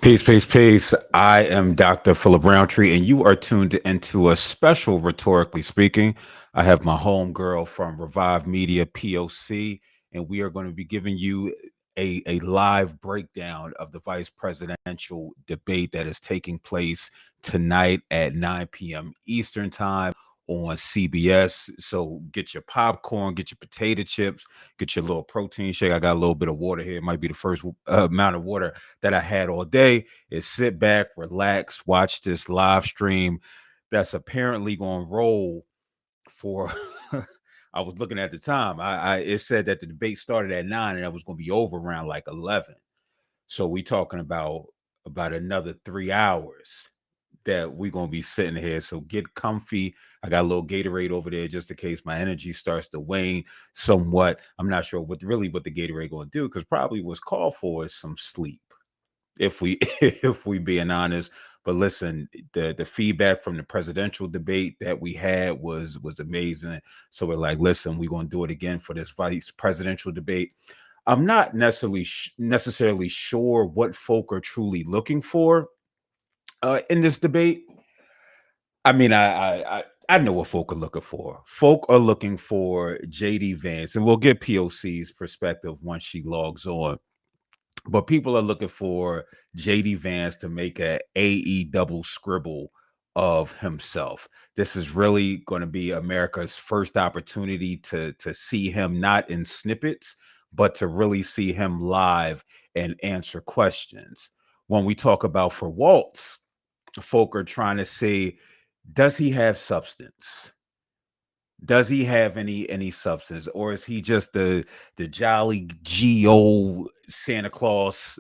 Peace, peace, peace. I am Dr. Phillip Roundtree, and you are tuned into a special Rhetorically Speaking. I have my homegirl from Revive Media, P.O.C., and we are going to be giving you a live breakdown of the vice presidential debate that is taking place tonight at 9 p.m. Eastern Time on CBS. So get your popcorn, get your potato chips, get your little protein shake. I got a little bit of water here. It might be the first amount of water that I had all day. Is sit back, relax, watch this live stream that's apparently going to roll for. I was looking at the time. It said that the debate started at 9 and it was going to be over around like 11. So we talking about another 3 hours that we're gonna be sitting here. So get comfy. I got a little Gatorade over there just in case my energy starts to wane somewhat. I'm not sure what the Gatorade gonna do because probably what's called for is some sleep if we if we being honest. But listen, the feedback from the presidential debate that we had was amazing. So we're like, listen, we're gonna do it again for this vice presidential debate. I'm not necessarily sure what folk are truly looking for in this debate. I mean, I know what folk are looking for. Folk are looking for JD Vance, and we'll get POC's perspective once she logs on. But people are looking for JD Vance to make a AE double scribble of himself. This is really going to be America's first opportunity to see him not in snippets, but to really see him live and answer questions. When we talk about for Waltz, folk are trying to say, does he have substance? Does he have any substance, or is he just the jolly Go Santa Claus?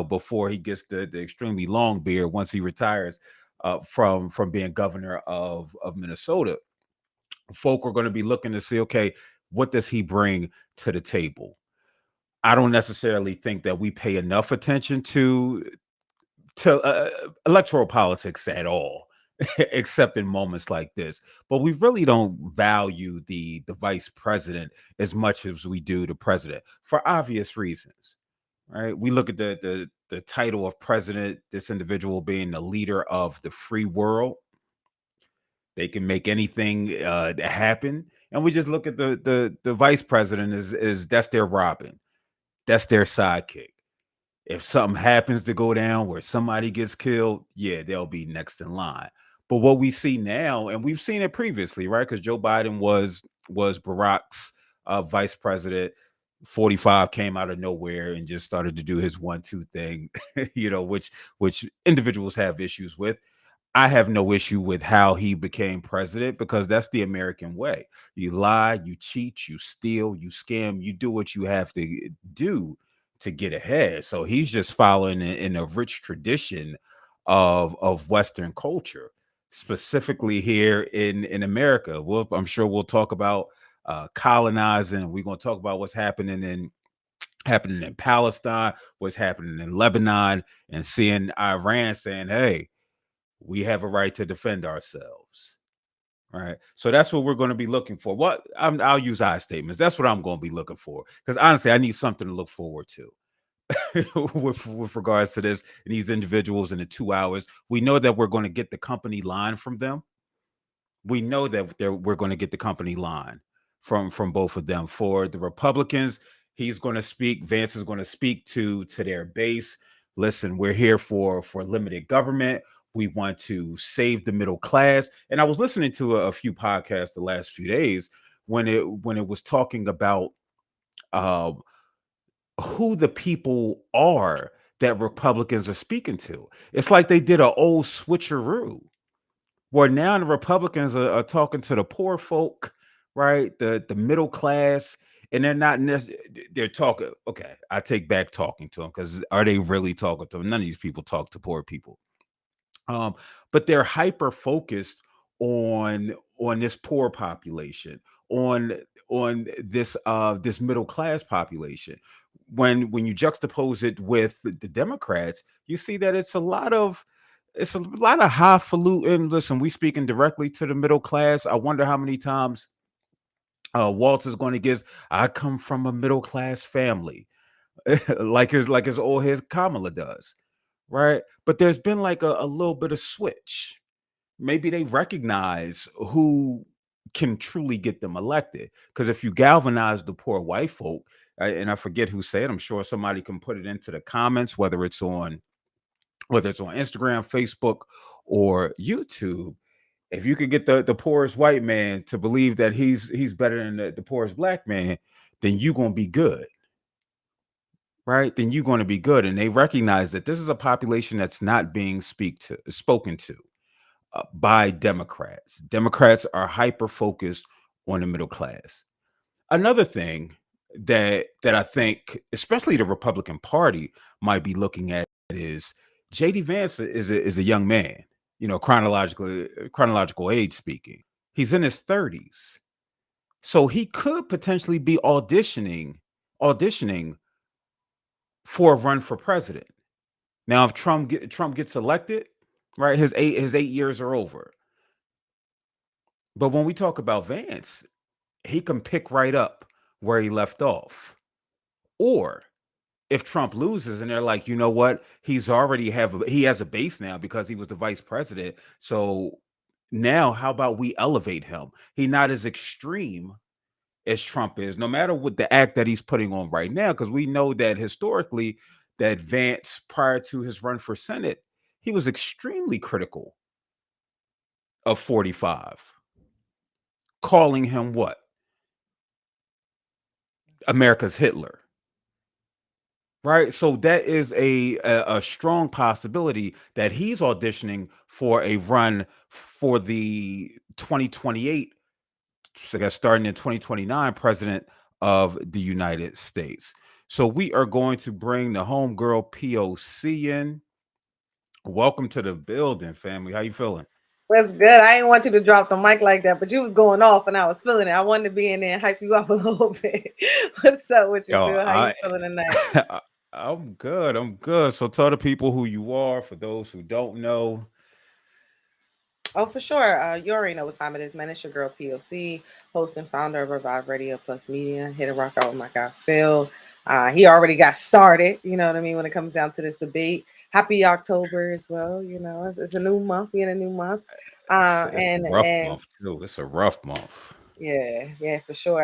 Before he gets the extremely long beard once he retires from being governor of Minnesota. Folk are going to be looking to see, okay, what does he bring to the table? I don't necessarily think that we pay enough attention to electoral politics at all, except in moments like this. But we really don't value the vice president as much as we do the president for obvious reasons. Right? We look at the title of president, this individual being the leader of the free world. They can make anything happen. And we just look at the vice president is that's their Robin. That's their sidekick. If something happens to go down where somebody gets killed, yeah, they'll be next in line. But what we see now, and we've seen it previously, right? Because Joe Biden was Barack's vice president. 45 came out of nowhere and just started to do his 1-2 thing, which individuals have issues with. I have no issue with how he became president because that's the American way. You lie, you cheat, you steal, you scam, you do what you have to do to get ahead. So he's just following in a rich tradition of Western culture, specifically here in America. I'm sure we'll talk about colonizing. We're going to talk about what's happening in Palestine, what's happening in Lebanon, and seeing Iran saying, "Hey, we have a right to defend ourselves." Right. So that's what we're going to be looking for. I'll use I statements. That's what I'm going to be looking for. Because honestly, I need something to look forward to with regards to this these individuals in the 2 hours. We know that we're going to get the company line from them. We know that we're going to get the company line from both of them. For the Republicans, he's going to speak. Vance is going to speak to their base. Listen, we're here for limited government. We want to save the middle class. And I was listening to a few podcasts the last few days when it was talking about uh, who the people are that Republicans are speaking to. It's like they did an old switcheroo where now the Republicans are talking to the poor folk, right? The middle class, and they're not necessarily they're talking. Okay, I take back talking to them because are they really talking to them? None of these people talk to poor people. Um, but they're hyper focused on this poor population, on this middle class population. When you juxtapose it with the Democrats, you see that it's a lot of highfalutin. Listen, we speaking directly to the middle class. I wonder how many times Walter's going to get. I come from a middle class family, like his old his Kamala does, right? But there's been like a little bit of switch. Maybe they recognize who can truly get them elected. Because if you galvanize the poor white folk, and I forget who said, I'm sure somebody can put it into the comments, whether it's on Instagram, Facebook, or YouTube. If you could get the poorest white man to believe that he's better than the poorest black man, then you're gonna be good, right? Then you're gonna be good. And they recognize that this is a population that's not being spoken to by Democrats. Democrats are hyper focused on the middle class. Another thing that I think, especially the Republican Party, might be looking at is JD Vance is a young man, chronological age speaking. He's in his 30s. So he could potentially be auditioning for a run for president. Now, if Trump gets elected, right, his 8 years are over. But when we talk about Vance, he can pick right up where he left off. Or if Trump loses and they're like, you know what, he has a base now because he was the vice president. So now how about we elevate him? He's not as extreme as Trump is, no matter what the act that he's putting on right now, because we know that historically that Vance, prior to his run for Senate, he was extremely critical of 45, calling him what? America's Hitler. Right. So that is a strong possibility that he's auditioning for a run for the 2028, so I guess starting in 2029, president of the United States. So we are going to bring the homegirl POC in. Welcome to the building, family. How you feeling? That's good. I didn't want you to drop the mic like that, but you was going off and I was feeling it. I wanted to be in there and hype you up a little bit. What's up with you, Yo, Phil? How you feeling tonight? I'm good. I'm good. So tell the people who you are. For those who don't know, Oh, for sure. You already know what time it is, man. It's your girl POC, host and founder of Revive Radio Plus Media. Hit a rock out with my guy Phil. He already got started, you know what I mean, when it comes down to this debate. Happy October as well. You know, it's a new month. We in a new month. it's a rough And month too. It's a rough month. yeah, yeah, for sure.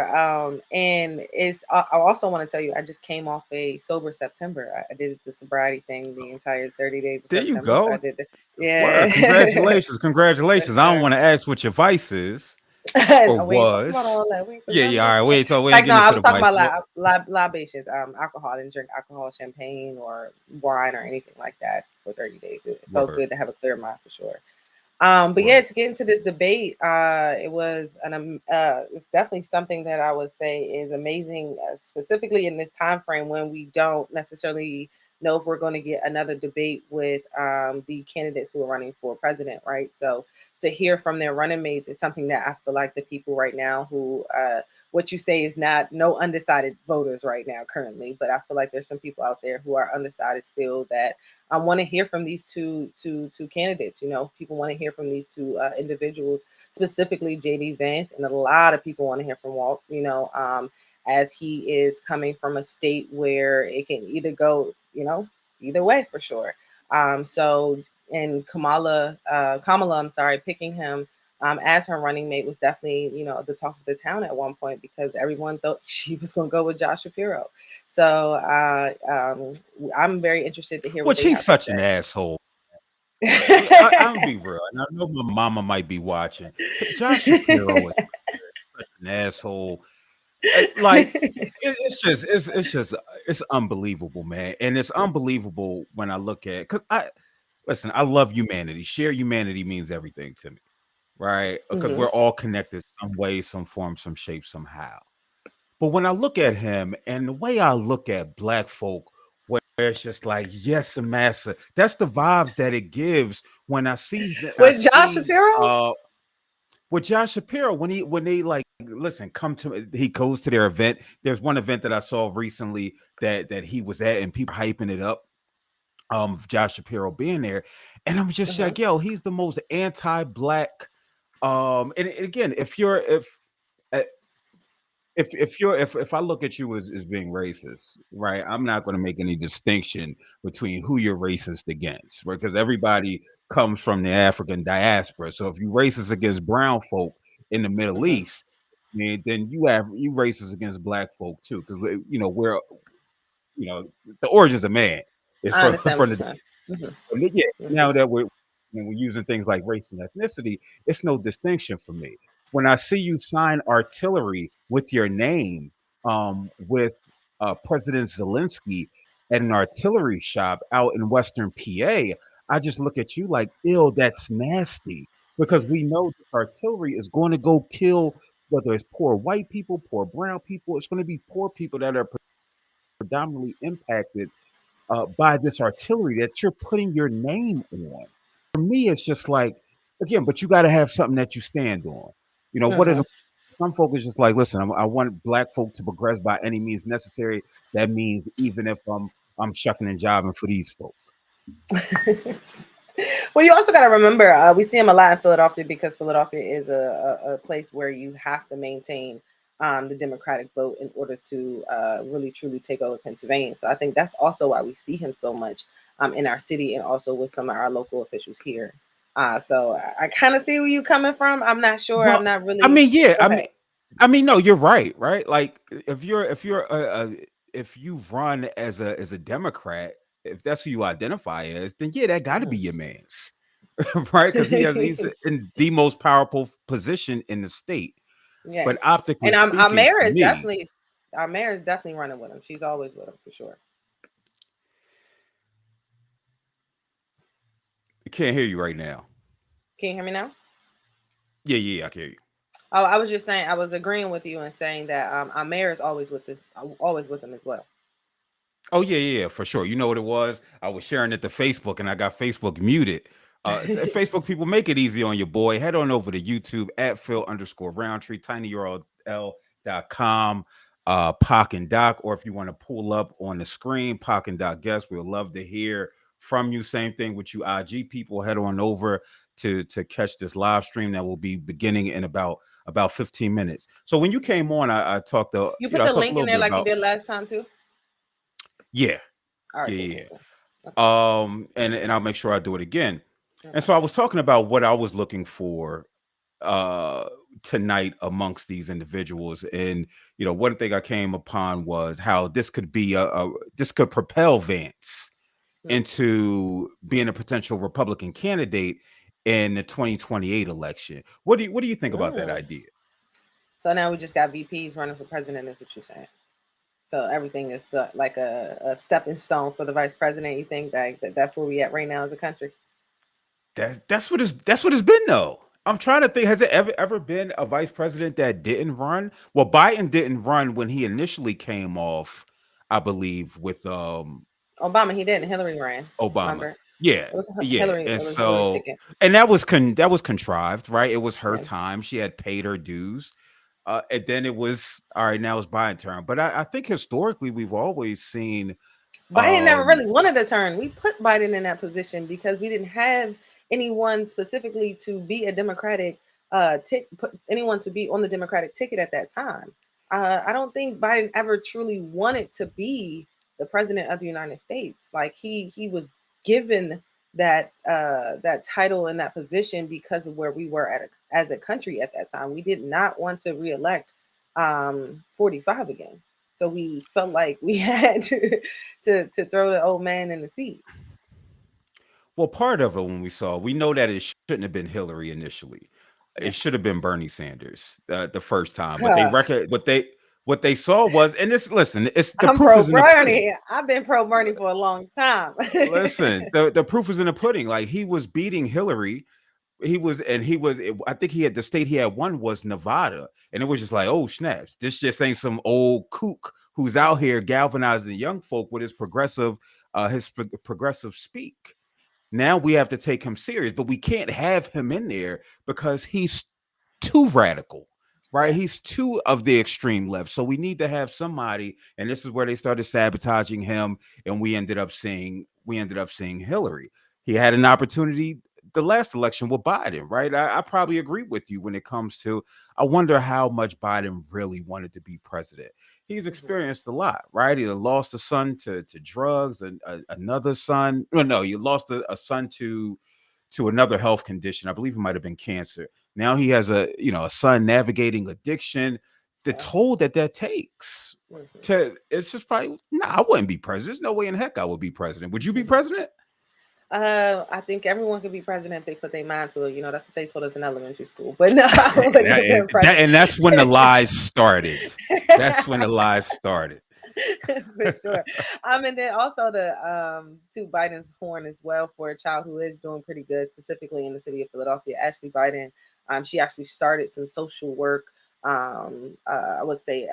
And I also want to tell you, I just came off a sober September. I did the sobriety thing the entire 30 days of There you September. So I go. did the, Word. yeah, Congratulations. for Congratulations. I don't sure. want to ask what your vice is or And we ain't talking about was. all that. Yeah, yeah. All right. Yeah. Wait, so we ain't Like no, getting I into was the talking vice. about What? libations, alcohol. I didn't drink alcohol, champagne, or wine or anything like that for 30 days. It felt Word. good to have a clear mind for sure. But yeah, Word. to get into this debate, it's definitely something that I would say is amazing, specifically in this time frame when we don't necessarily know if we're going to get another debate with the candidates who are running for president, right? So to hear from their running mates is something that I feel like the people right now who what you say is not no undecided voters right now currently, but I feel like there's some people out there who are undecided still that I want to hear from these two candidates. You know, people want to hear from these two individuals, specifically JD Vance, and a lot of people want to hear from Walz. You know, as he is coming from a state where it can either go, you know, either way for sure. So and Kamala, I'm sorry, picking him as her running mate was definitely, you know, the talk of the town at one point because everyone thought she was going to go with Josh Shapiro. So I'm very interested to hear what Which they he's have to such an say. asshole. I'm be real. And I know my mama might be watching. Josh Shapiro is such an asshole. Like it's unbelievable, man. And it's unbelievable when I look at because I listen, I love humanity. Share humanity means everything to me, right? Because Hmm. we're all connected some way, some form, some shape, somehow. But when I look at him and the way I look at black folk, where it's just like, yes, massa, that's the vibes that it gives when I With Josh see Shapiro? with Josh Shapiro, when they like listen, come to he goes to their event. There's one event that I saw recently that he was at and people are hyping it up. Josh Shapiro being there. And I'm just Hmm. like, yo, he's the most anti-black. And again, uh, if I look at you as being racist, right? I'm not going to make any distinction between who you're racist against, right? Because everybody comes from the African diaspora. So if you racist against brown folk in the Middle Hmm. East, man, then you racist against black folk too, because we're the origins of man is I from understand what from you're the saying. yeah. Hmm. Now that we're using things like race and ethnicity, it's no distinction for me. When I see you sign artillery with your name, with President Zelensky at an artillery shop out in Western PA, I just look at you like, "Ew, that's nasty." Because we know that artillery is going to go kill whether it's poor white people, poor brown people. It's going to be poor people that are predominantly impacted by this artillery that you're putting your name on. For me, it's just like, again, but you got to have something that you stand on. What are Hmm. the some folk is just like, listen, I want black folk to progress by any means necessary. That means even if I'm shucking and jiving for these folk. Well, you also got to remember, we see him a lot in Philadelphia because Philadelphia is a place where you have to maintain the Democratic vote in order to really truly take over Pennsylvania. So I think that's also why we see him so much in our city and also with some of our local officials here. So I kind of see where you coming from. I'm not sure. I'm Well, not I really. mean, yeah, Go ahead. no, you're right, right? Like if you've run as a Democrat, if that's who you identify as, then yeah, that got to be Mhm. your man's, right? Because he's in the most powerful position in the state. Yeah, But optically and our speaking, mayor for is me, definitely running with him. She's always with him for sure. I can't hear you right now. Can you hear me now? Yeah, yeah, I can hear you. Oh, I was just saying, I was agreeing with you and saying that our mayor is always with him as well. Oh yeah, yeah, yeah, for sure. You know what it was? I was sharing it to Facebook, and I got Facebook muted. Facebook people, make it easy on your boy. Head on over to YouTube at Phil_Roundtree, tinyurl.com, Pock and Doc, or if you want to pull up on the screen, Pock and Doc guest. We'd love to hear from you. Same thing with you IG people. Head on over to catch this live stream that will be beginning in about 15 minutes. So when you came on, I talked You put I the talked a link in little there bit like you about, did last time too. yeah, All right, yeah, cool, yeah, cool, yeah. cool. Okay, And I'll make sure I do it again. And okay. so I was talking about what I was looking for uh tonight amongst these individuals. And one thing I came upon was how this could be this could propel Vance Hmm. into being a potential Republican candidate in the 2028 election. What do you think about that Mm. idea? So now we just got VPs running for president, is what you're saying. So everything is like a stepping stone for the vice president. You think that's where we at right now as a country? That's what it's been though. I'm trying to think. Has it ever been a vice president that didn't run? Well, Biden didn't run when he initially came off, I believe, with Obama, he didn't. Hillary ran. Obama. Remember? Yeah, It was yeah. Hillary. And It was Hillary so ticket. and that was contrived, right? It was her Yeah. time. She had paid her dues. And then it was all right, now it's Biden turn. But I think historically we've always seen Biden never um really wanted a turn. We put Biden in that position because we didn't have anyone specifically to be a Democratic put anyone to be on the Democratic ticket at that time. I don't think Biden ever truly wanted to be the president of the United States. Like he was given that title and that position because of where we were as a country at that time. We did not want to reelect 45 again. So we felt like we had to throw the old man in the seat. well, part of it when we know that it shouldn't have been Hillary initially. Yeah. It should have been Bernie Sanders the first time. But they Huh. record what they saw was, and this listen, it's the I'm proof pro is in the pudding. Bernie. I've been pro Bernie for a long time. Listen, the proof is in the pudding. Like he was beating Hillary. I think he had the state he had won was Nevada. And it was just like, oh snaps. This just ain't some old kook who's out here galvanizing young folk with his progressive speak. Now we have to take him serious, but we can't have him in there because he's too radical, right? Yeah. He's too of the extreme left. So we need to have somebody, and this is where they started sabotaging him, and we ended up seeing Hillary. He had an opportunity the last election with Biden, right? I probably agree with you when it comes to, I wonder how much Biden really wanted to be president. He's Mhm. experienced a lot, right? He lost a son to drugs, and another son. No, he lost a son to another health condition. I believe it might have been cancer. Now he has a son navigating addiction. The Yeah. toll that takes Mhm. to, it's just probably, nah, I wouldn't be president. There's no way in heck I would be president. Would you be president? I think everyone could be president if they put their mind to it. You know, that's what they told us in elementary school. But no, I And, wouldn't that, have and, been that, president. and that's when the lies started. That's when the lies started. For sure. And then also to toot Biden's horn as well for a child who is doing pretty good, specifically in the city of Philadelphia. Ashley Biden, she actually started some social work. I would say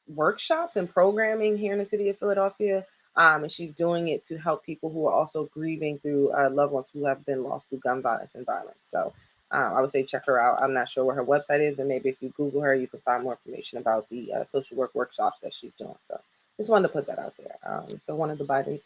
workshops and programming here in the city of Philadelphia. And she's doing it to help people who are also grieving through loved ones who have been lost through gun violence and violence. So I would say check her out. I'm not sure where her website is, but maybe if you Google her, you can find more information about the social work workshops that she's doing. So just wanted to put that out there. So one of the Bidens,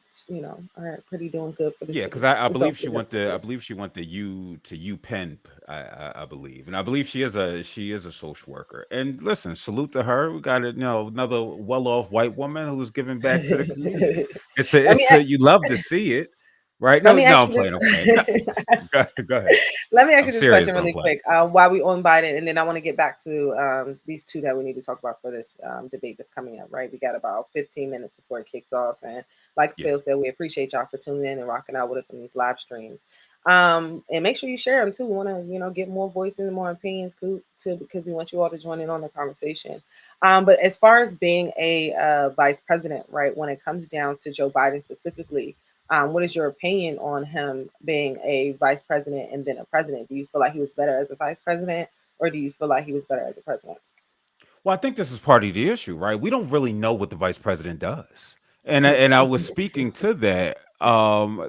are pretty doing good for the Yeah, because city. I So believe she went to, I believe she went to U Penn, I believe, and I believe she is a social worker. And listen, salute to her. We got another well off white woman who's giving back to the community. It's a let me it's a you love to see it, right? let No, me no, ask I'm you this. playing. I'm playing. No, go ahead. Let me ask I'm you this serious, question but I'm really playing. quick. While we on Biden, and then I want to get back to these two that we need to talk about for this debate that's coming up. Right, we got about 15 minutes before it kicks off, and like Yeah. Phil said, we appreciate y'all for tuning in and rocking out with us on these live streams. And make sure you share them too. We want to get more voices and more opinions too, because we want you all to join in on the conversation. But as far as being a vice president, right, when it comes down to Joe Biden specifically, what is your opinion on him being a vice president and then a president? Do you feel like he was better as a vice president, or do you feel like he was better as a president? Well, I think this is part of the issue, right? We don't really know what the vice president does. And I was speaking to that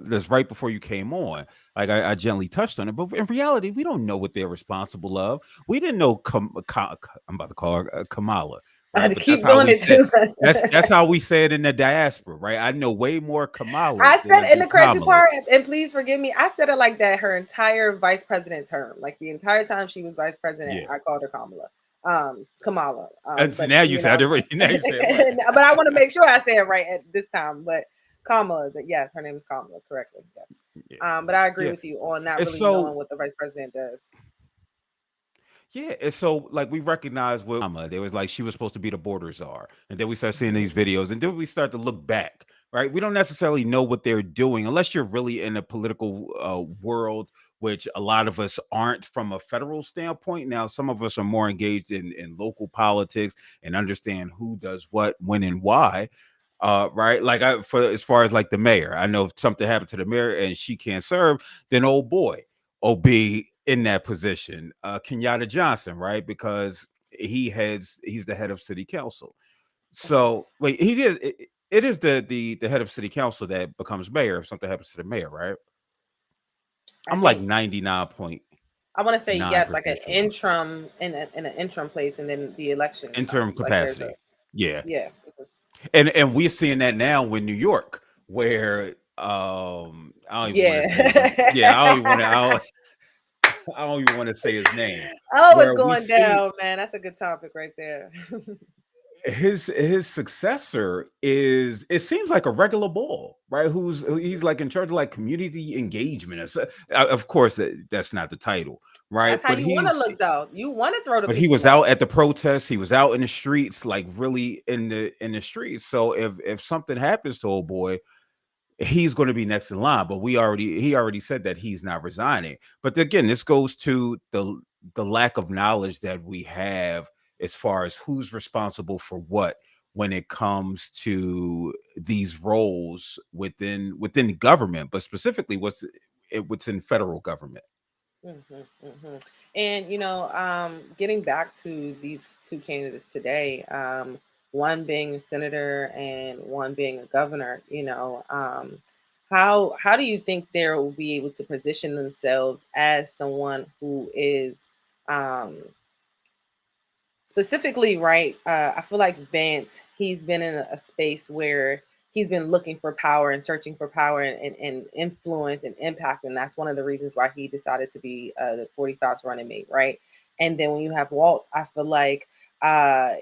this right before you came on. Like I gently touched on it, but in reality, we don't know what they're responsible of. We didn't know I'm about to call her Kamala, I right? had to But that's keep how doing we it said, too much. that's how we say it in the diaspora, right? I know way more I Kamalas than said, I in do the crazy Kamalas. part, and please forgive me, I said it like that her entire vice president term. Like the entire time she was vice president, Yeah. I called her Kamala. Kamala. And so But now you said it right. Now you said it right. but I want to make sure I say it right at this time. But Kamala, yes, her name is Kamala correctly. Yes. Yeah. But I agree Yeah. with you on not And really knowing so what the vice president does. yeah, and so like we recognize with Obama, there was like she was supposed to be the border czar, and then we start seeing Mhm. these videos, and then we start to look back, right? We don't necessarily know what they're doing unless you're really in a political world, which a lot of us aren't from a federal standpoint. Now, some of us are more engaged in local politics and understand who does what, when, and why. Right, like for as far as like the mayor, I know if something happened to the mayor and she can't serve, then oh boy, be in that position. Kenyatta Johnson, right? Because he's the head of city council. Okay. So wait, it is the head of city council that becomes mayor if something happens to the mayor, right? I I'm like think 99.9% I want to say yes, like an sure. interim in an interim place, and then the election Interim comes. Like there's a capacity. Yeah. yeah. And we're seeing that now in New York, where I don't even want to Yeah. say his name. Yeah, I don't even want to say his name. Oh, it's Where we going see down, man. That's a good topic right there. his successor is, it seems like a regular ball, right? He's like in charge of like community engagement. Of course, that's not the title, right? That's how you want to look, though. You want to throw the But he people was off. out at the protests. He was out in the streets, like really in the streets. So if something happens to old boy, he's going to be next in line. But he already said that he's not resigning. But again, this goes to the lack of knowledge that we have as far as who's responsible for what when it comes to these roles within government, but specifically what's in federal government. And getting back to these two candidates today, one being a senator and one being a governor, how do you think they will be able to position themselves as someone who is um, specifically right? I feel like Vance, he's been in a space where he's been looking for power and searching for power and influence and impact, and that's one of the reasons why he decided to be the 45's running mate, right? And then when you have Waltz, I feel like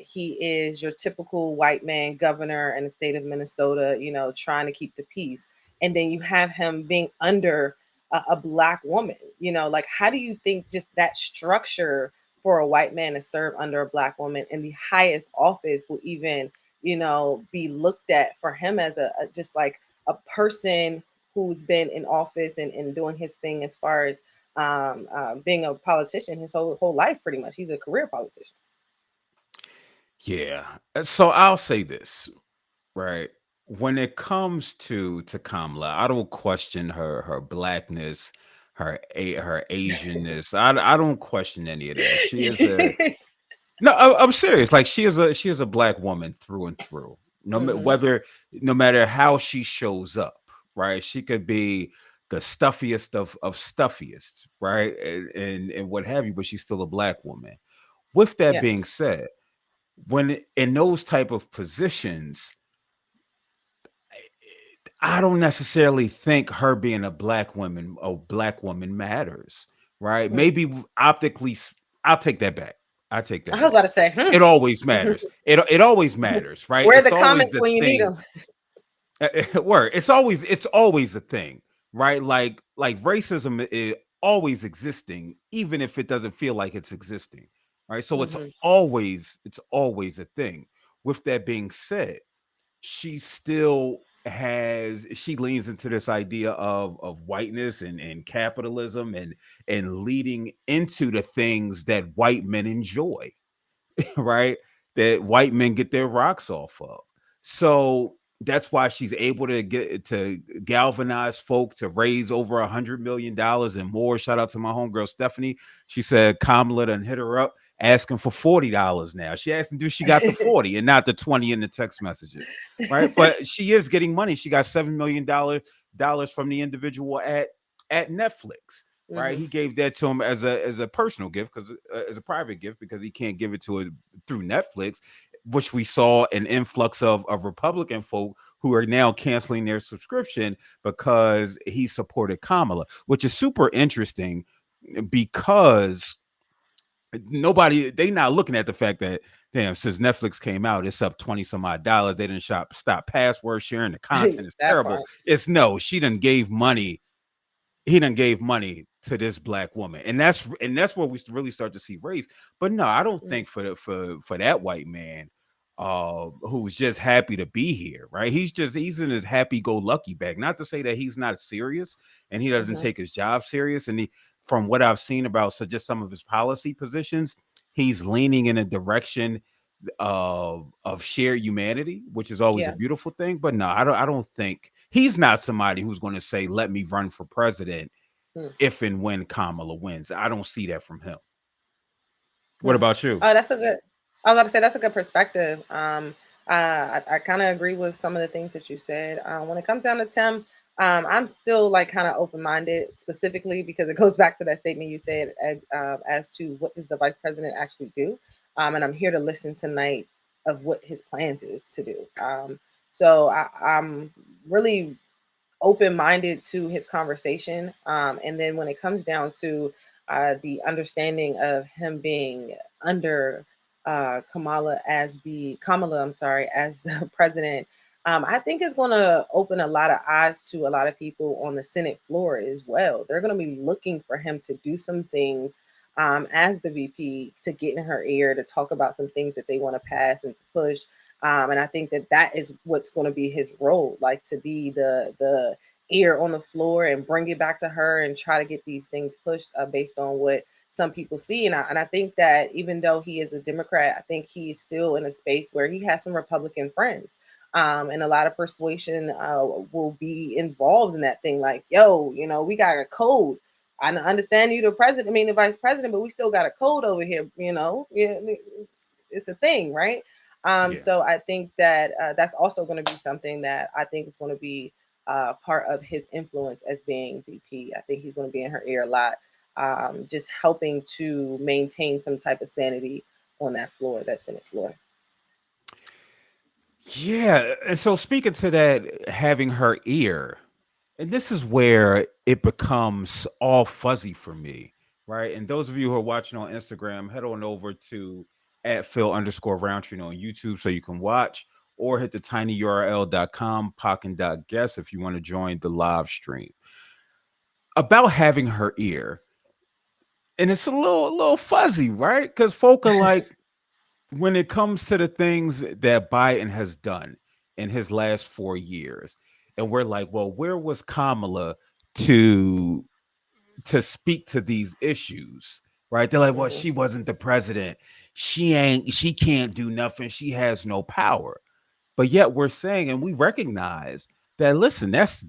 he is your typical white man governor in the state of Minnesota, trying to keep the peace. And then you have him being under a black woman. Like, how do you think just that structure for a white man to serve under a black woman in the highest office will even, be looked at for him as a just like a person who's been in office and doing his thing as far as being a politician his whole life, pretty much. He's a career politician. Yeah. So I'll say this, right? When it comes to Kamala, I don't question her blackness, her Asianness. I don't question any of that. She is a no. I'm serious. Like she is a black woman through and through. Hmm. Whether no matter how she shows up, right? She could be the stuffiest of stuffiest, right? And what have you, but she's still a black woman. With that Yeah. being said, when in those type of positions, I don't necessarily think her being a black woman matters, right? Hmm. Maybe optically, I'll take that back. I take I that was back. about to say, It always matters. It always matters, right? where are the It's always comments the when you need thing. them? Word. It's always a thing, right? Like racism is always existing, even if it doesn't feel like it's existing, right? So Hmm. it's always a thing. With that being said, she leans into this idea of whiteness and capitalism and leading into the things that white men enjoy, right? That white men get their rocks off of. So that's why she's able to get to galvanize folk to raise over $100 million and more. Shout out to my homegirl Stephanie. She said Kamala done hit her up asking for $40 now. She asked do she got the 40 and not the 20 in the text messages, right? But she is getting money. She got $7 million from the individual at Netflix, right? Hmm. He gave that to him as a personal gift because as a private gift because he can't give it to it through Netflix, which we saw an influx of Republican folk who are now canceling their subscription because he supported Kamala, which is super interesting because nobody they not looking at the fact that damn since Netflix came out it's up 20 some odd dollars. They didn't stop password sharing. The content is That terrible. part. It's no, she done gave money he done gave money to this black woman, and that's where we really start to see race. But no, I don't Mm-hmm. think for that white man who's just happy to be here, right? He's in his happy-go-lucky bag. Not to say that he's not serious and he doesn't Mm-hmm. take his job serious, and from what I've seen about just some of his policy positions, he's leaning in a direction of shared humanity, which is always a Yeah. beautiful thing. But no, I don't think he's not somebody who's going to say, "Let me run for president Mm. if and when Kamala wins." I don't see that from him. What Hmm. about you? Oh, that's a good. I was about to say that's a good perspective. I kind of agree with some of the things that you said. When it comes down to Tim, I'm still like kind of open minded, specifically because it goes back to that statement you said as to what does the vice president actually do. And I'm here to listen tonight of what his plans is to do. So I'm really open minded to his conversation. And then when it comes down to the understanding of him being under Kamala, I'm sorry, as the president, I think it's going to open a lot of eyes to a lot of people on the Senate floor as well. They're going to be looking for him to do some things as the VP to get in her ear to talk about some things that they want to pass and to push. And I think that that is what's going to be his role, like to be the ear on the floor and bring it back to her and try to get these things pushed based on what some people see. And I think that even though he is a Democrat, I think he is still in a space where he has some Republican friends. And a lot of persuasion will be involved in that thing. Like, yo, we got a code. I understand you the president, I mean the vice president, but we still got a code over here. Yeah, it's a thing, right? Yeah. So I think that that's also going to be something that I think is going to be part of his influence as being VP. I think he's going to be in her ear a lot, just helping to maintain some type of sanity on that floor, that Senate floor. Yeah, and so speaking to that, having her ear, and this is where it becomes all fuzzy for me, right? And those of you who are watching on Instagram, head on over to at Phil underscore Roundtree on YouTube so you can watch, or hit the tinyurl.com, pocket.guest if you want to join the live stream. About having her ear, and it's a little fuzzy, right? Because folk are like, when it comes to the things that Biden has done in his last 4 years, and we're like, well, where was Kamala to to speak to these issues? Right? They're like, well, Mhm. she wasn't the president. She can't do nothing. She has no power. But yet we're saying, and we recognize that, listen, that's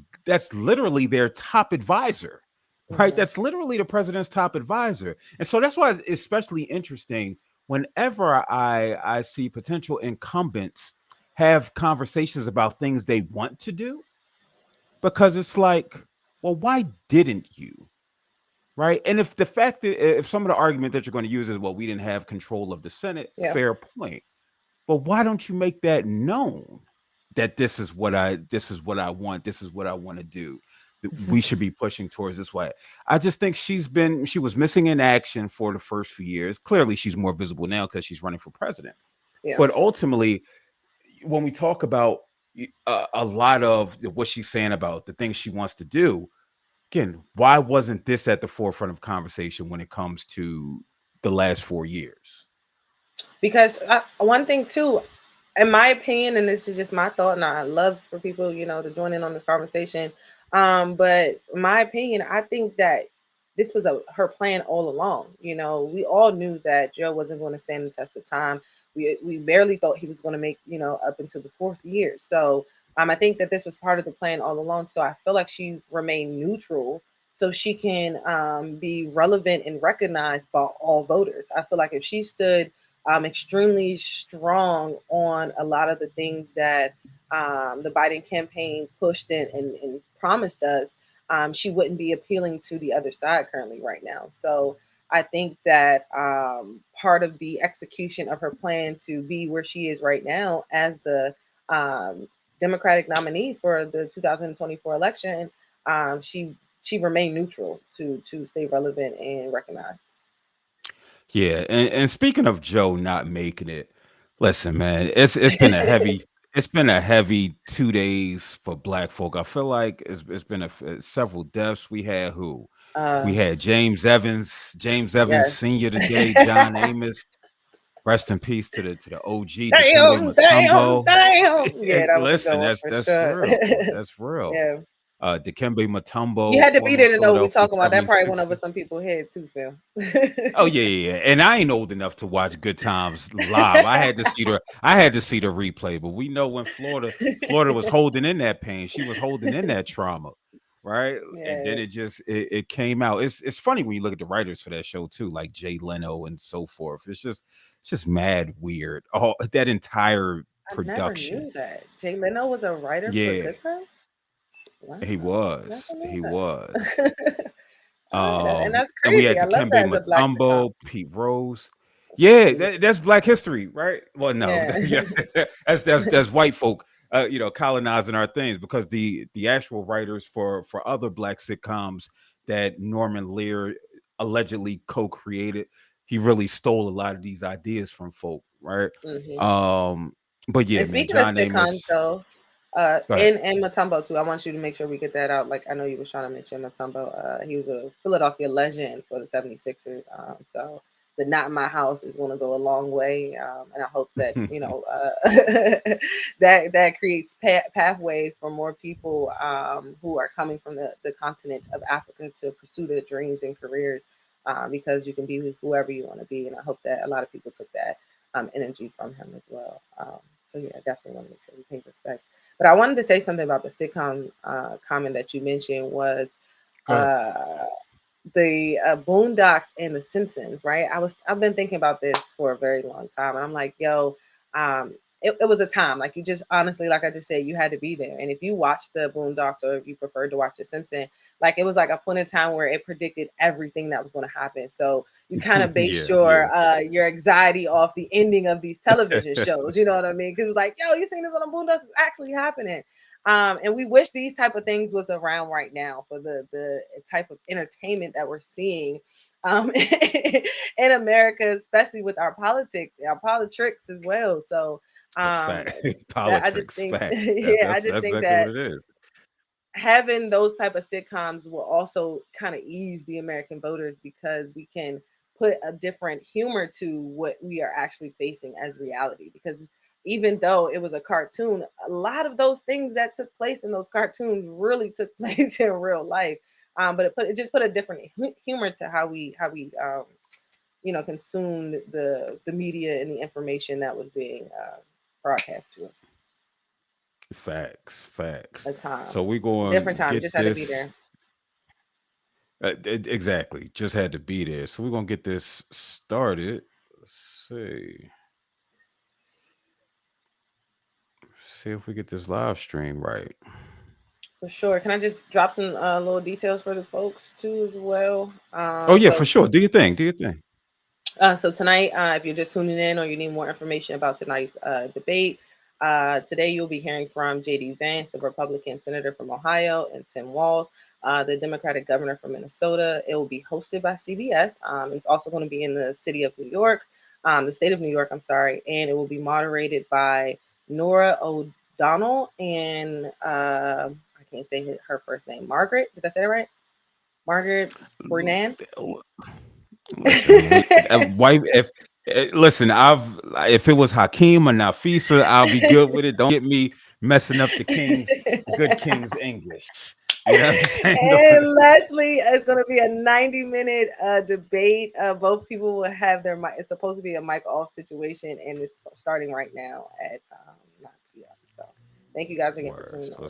literally their top advisor, right? Mhm. That's literally the president's top advisor. And so that's why it's especially interesting whenever I see potential incumbents have conversations about things they want to do, because it's like, well, why didn't you? Right. And if the fact that if some of the argument that you're going to use is, well, we didn't have control of the Senate, Yeah. fair point. But why don't you make that known, that this is what I want, this is what I want to do, that we should be pushing towards this way? I just think she was missing in action for the first few years. Clearly she's more visible now because she's running for president. Yeah. But ultimately, when we talk about a lot of what she's saying about the things she wants to do, again, why wasn't this at the forefront of conversation when it comes to the last 4 years? Because one thing too, in my opinion, and this is just my thought, and I love for people, to join in on this conversation. But in my opinion, I think that this was her plan all along. We all knew that Joe wasn't going to stand the test of time. We barely thought he was going to make, up until the fourth year. So I think that this was part of the plan all along. So I feel like she remained neutral so she can be relevant and recognized by all voters. I feel like if she stood extremely strong on a lot of the things that the Biden campaign pushed and promised us, she wouldn't be appealing to the other side currently right now. So I think that part of the execution of her plan to be where she is right now as the um, Democratic nominee for the 2024 election, she remained neutral to stay relevant and recognized. Yeah, and speaking of Joe not making it, listen, man, it's been a heavy 2 days for Black folk. I feel like it's been several deaths. We uh, had James Evans yes. Senior today, John Amos. Rest in peace to the OG Dikembe Damn, damn, Mutombo. damn. Yeah, that was a good Listen, one for that's sure. real. That's real. Yeah. Dikembe You Mutombo, had to be former there to know what we Philadelphia talking about. That probably went over 76er. some people's head too, Phil. Oh yeah, yeah, yeah. And I ain't old enough to watch Good Times live. I had to see the replay, but we know when Florida was holding in that pain, she was holding in that trauma, right? And then Yeah, it came out. It's funny when you look at the writers for that show too, like Jay Leno and so forth. It's just mad weird. Oh, that entire I never production. knew that. Jay Leno was a writer for Yeah, Good Times? Wow. he Never was. knew He was. that. All right. And that's And we crazy. had I love that Dikembe as a black sitcom. Mutombo, Pete Rose. Yeah, Sweet. that's Black history, right? Well, no, Yeah. yeah, that's white folk, colonizing our things, because the actual writers for other Black sitcoms that Norman Lear allegedly co-created, he really stole a lot of these ideas from folk, right? Hmm. Um, but yeah, And man, speaking of John sitcoms, Amos. though, Go ahead. and Matumbo too. I want you to make sure we get that out. Like I know you were trying to mention Matumbo. He was a Philadelphia legend for the 76ers. So the "Not in My House" is going to go a long way, and I hope that that creates pathways for more people who are coming from the continent of Africa to pursue their dreams and careers. Because you can be whoever you want to be, and I hope that a lot of people took that energy from him as well. So yeah, definitely want to make sure we pay respect. But I wanted to say something about the sitcom comment that you mentioned was Go ahead. uh, the Boondocks and the Simpsons, right? I've been thinking about this for a very long time, and I'm like, yo, it was a time like you just honestly, like I just said, you had to be there. And if you watched the Boondocks or if you preferred to watch the Simpsons, like it was like a point in time where it predicted everything that was going to happen. So you kind of based Yeah, yeah. your anxiety off the ending of these television shows. You know what I mean? Because it's like, yo, you seen this on the Boondocks? It's actually happening. And we wish these type of things was around right now for the type of entertainment that we're seeing in America, especially with our politics, our politics as well. So um, Fact. that I just Politics, think, facts. That's yeah, I that's just that's think exactly what that it is. having those type of sitcoms will also kind of ease the American voters because we can put a different humor to what we are actually facing as reality. Because even though it was a cartoon, a lot of those things that took place in those cartoons really took place in real life. But it just put a different humor to how we consumed the media and the information that was being broadcast to us Facts, facts. at the time. So we going Different to time, get just had to be there. this exactly. Just had to be there. So we're gonna get this started. Let's see if we get this live stream right. For sure. Can I just drop some little details for the folks too as well? Oh yeah, for sure. Do your thing. Do your thing. So tonight, if you're just tuning in or you need more information about tonight's debate, today you'll be hearing from J.D. Vance, the Republican senator from Ohio, and Tim Walz, the Democratic governor from Minnesota. It will be hosted by CBS. It's also going to be in the city of New York, the state of New York, I'm sorry, and it will be moderated by Nora O'Donnell and I can't say her first name, Margaret. Did I say that right? Margaret Bernan. Listen, wife. If listen, if it was Hakeem or Nafisa, I'll be good with it. Don't get me messing up the good king's English. You know what I'm saying? And lastly, it's going to be a 90-minute debate. Both people will have their mic. It's supposed to be a mic off situation, and it's starting right now at 9 p.m. So thank you guys again for tuning in.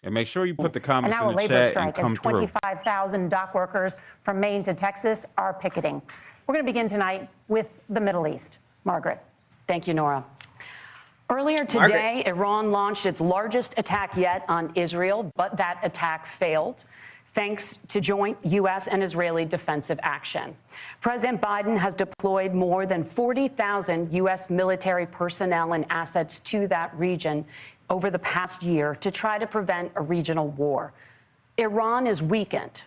And make sure you put the And comments now in a the labor chat strike and as come through. 25,000 dock workers from Maine to Texas are picketing. We're going to begin tonight with the Middle East. Margaret. Thank you, Nora. Earlier today, Iran launched its largest attack yet on Israel, but that attack failed thanks to joint U.S. and Israeli defensive action. President Biden has deployed more than 40,000 U.S. military personnel and assets to that region over the past year to try to prevent a regional war. Iran is weakened,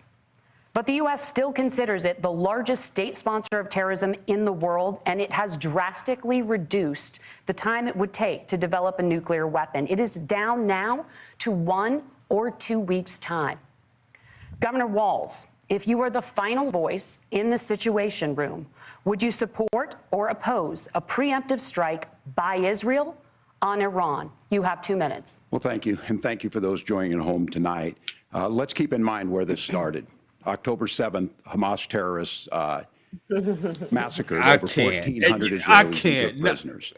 but the U.S. still considers it the largest state sponsor of terrorism in the world, and it has drastically reduced the time it would take to develop a nuclear weapon. It is down now to 1 or 2 weeks' time. Governor Walz, if you were the final voice in the Situation Room, would you support or oppose a preemptive strike by Israel on Iran? You have 2 minutes. Well, thank you. And thank you for those joining at home tonight. Let's keep in mind where this started. October 7th, Hamas terrorists massacred over 1,400 Israeli prisoners.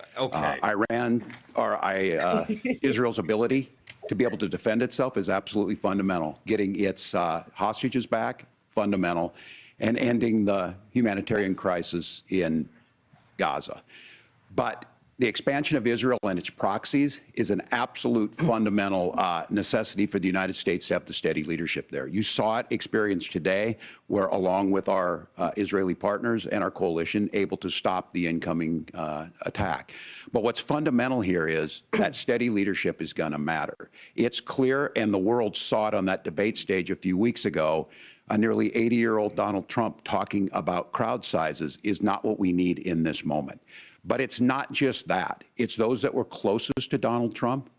Israel's ability to be able to defend itself is absolutely fundamental. Getting its hostages back, fundamental, and ending the humanitarian crisis in Gaza. But the expansion of Israel and its proxies is an absolute fundamental necessity for the United States to have the steady leadership there. You saw it experienced today, where along with our Israeli partners and our coalition, able to stop the incoming attack. But what's fundamental here is that steady leadership is going to matter. It's clear, and the world saw it on that debate stage a few weeks ago. A nearly 80-year-old Donald Trump talking about crowd sizes is not what we need in this moment. But it's not just that. It's those that were closest to Donald Trump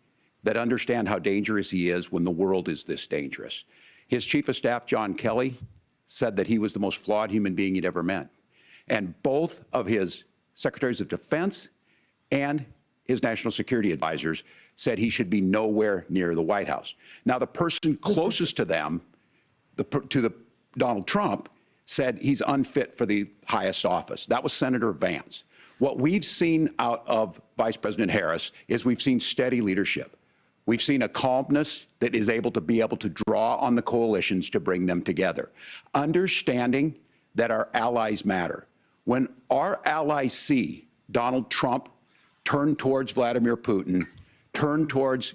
that understand how dangerous he is when the world is this dangerous. His chief of staff, John Kelly, said that he was the most flawed human being he'd ever met. And both of his secretaries of defense and his national security advisors said he should be nowhere near the White House. Now, the person closest to them, Donald Trump, said he's unfit for the highest office. That was Senator Vance. What we've seen out of Vice President Harris is we've seen steady leadership. We've seen a calmness that is able to draw on the coalitions to bring them together. Understanding that our allies matter. When our allies see Donald Trump turn towards Vladimir Putin, turn towards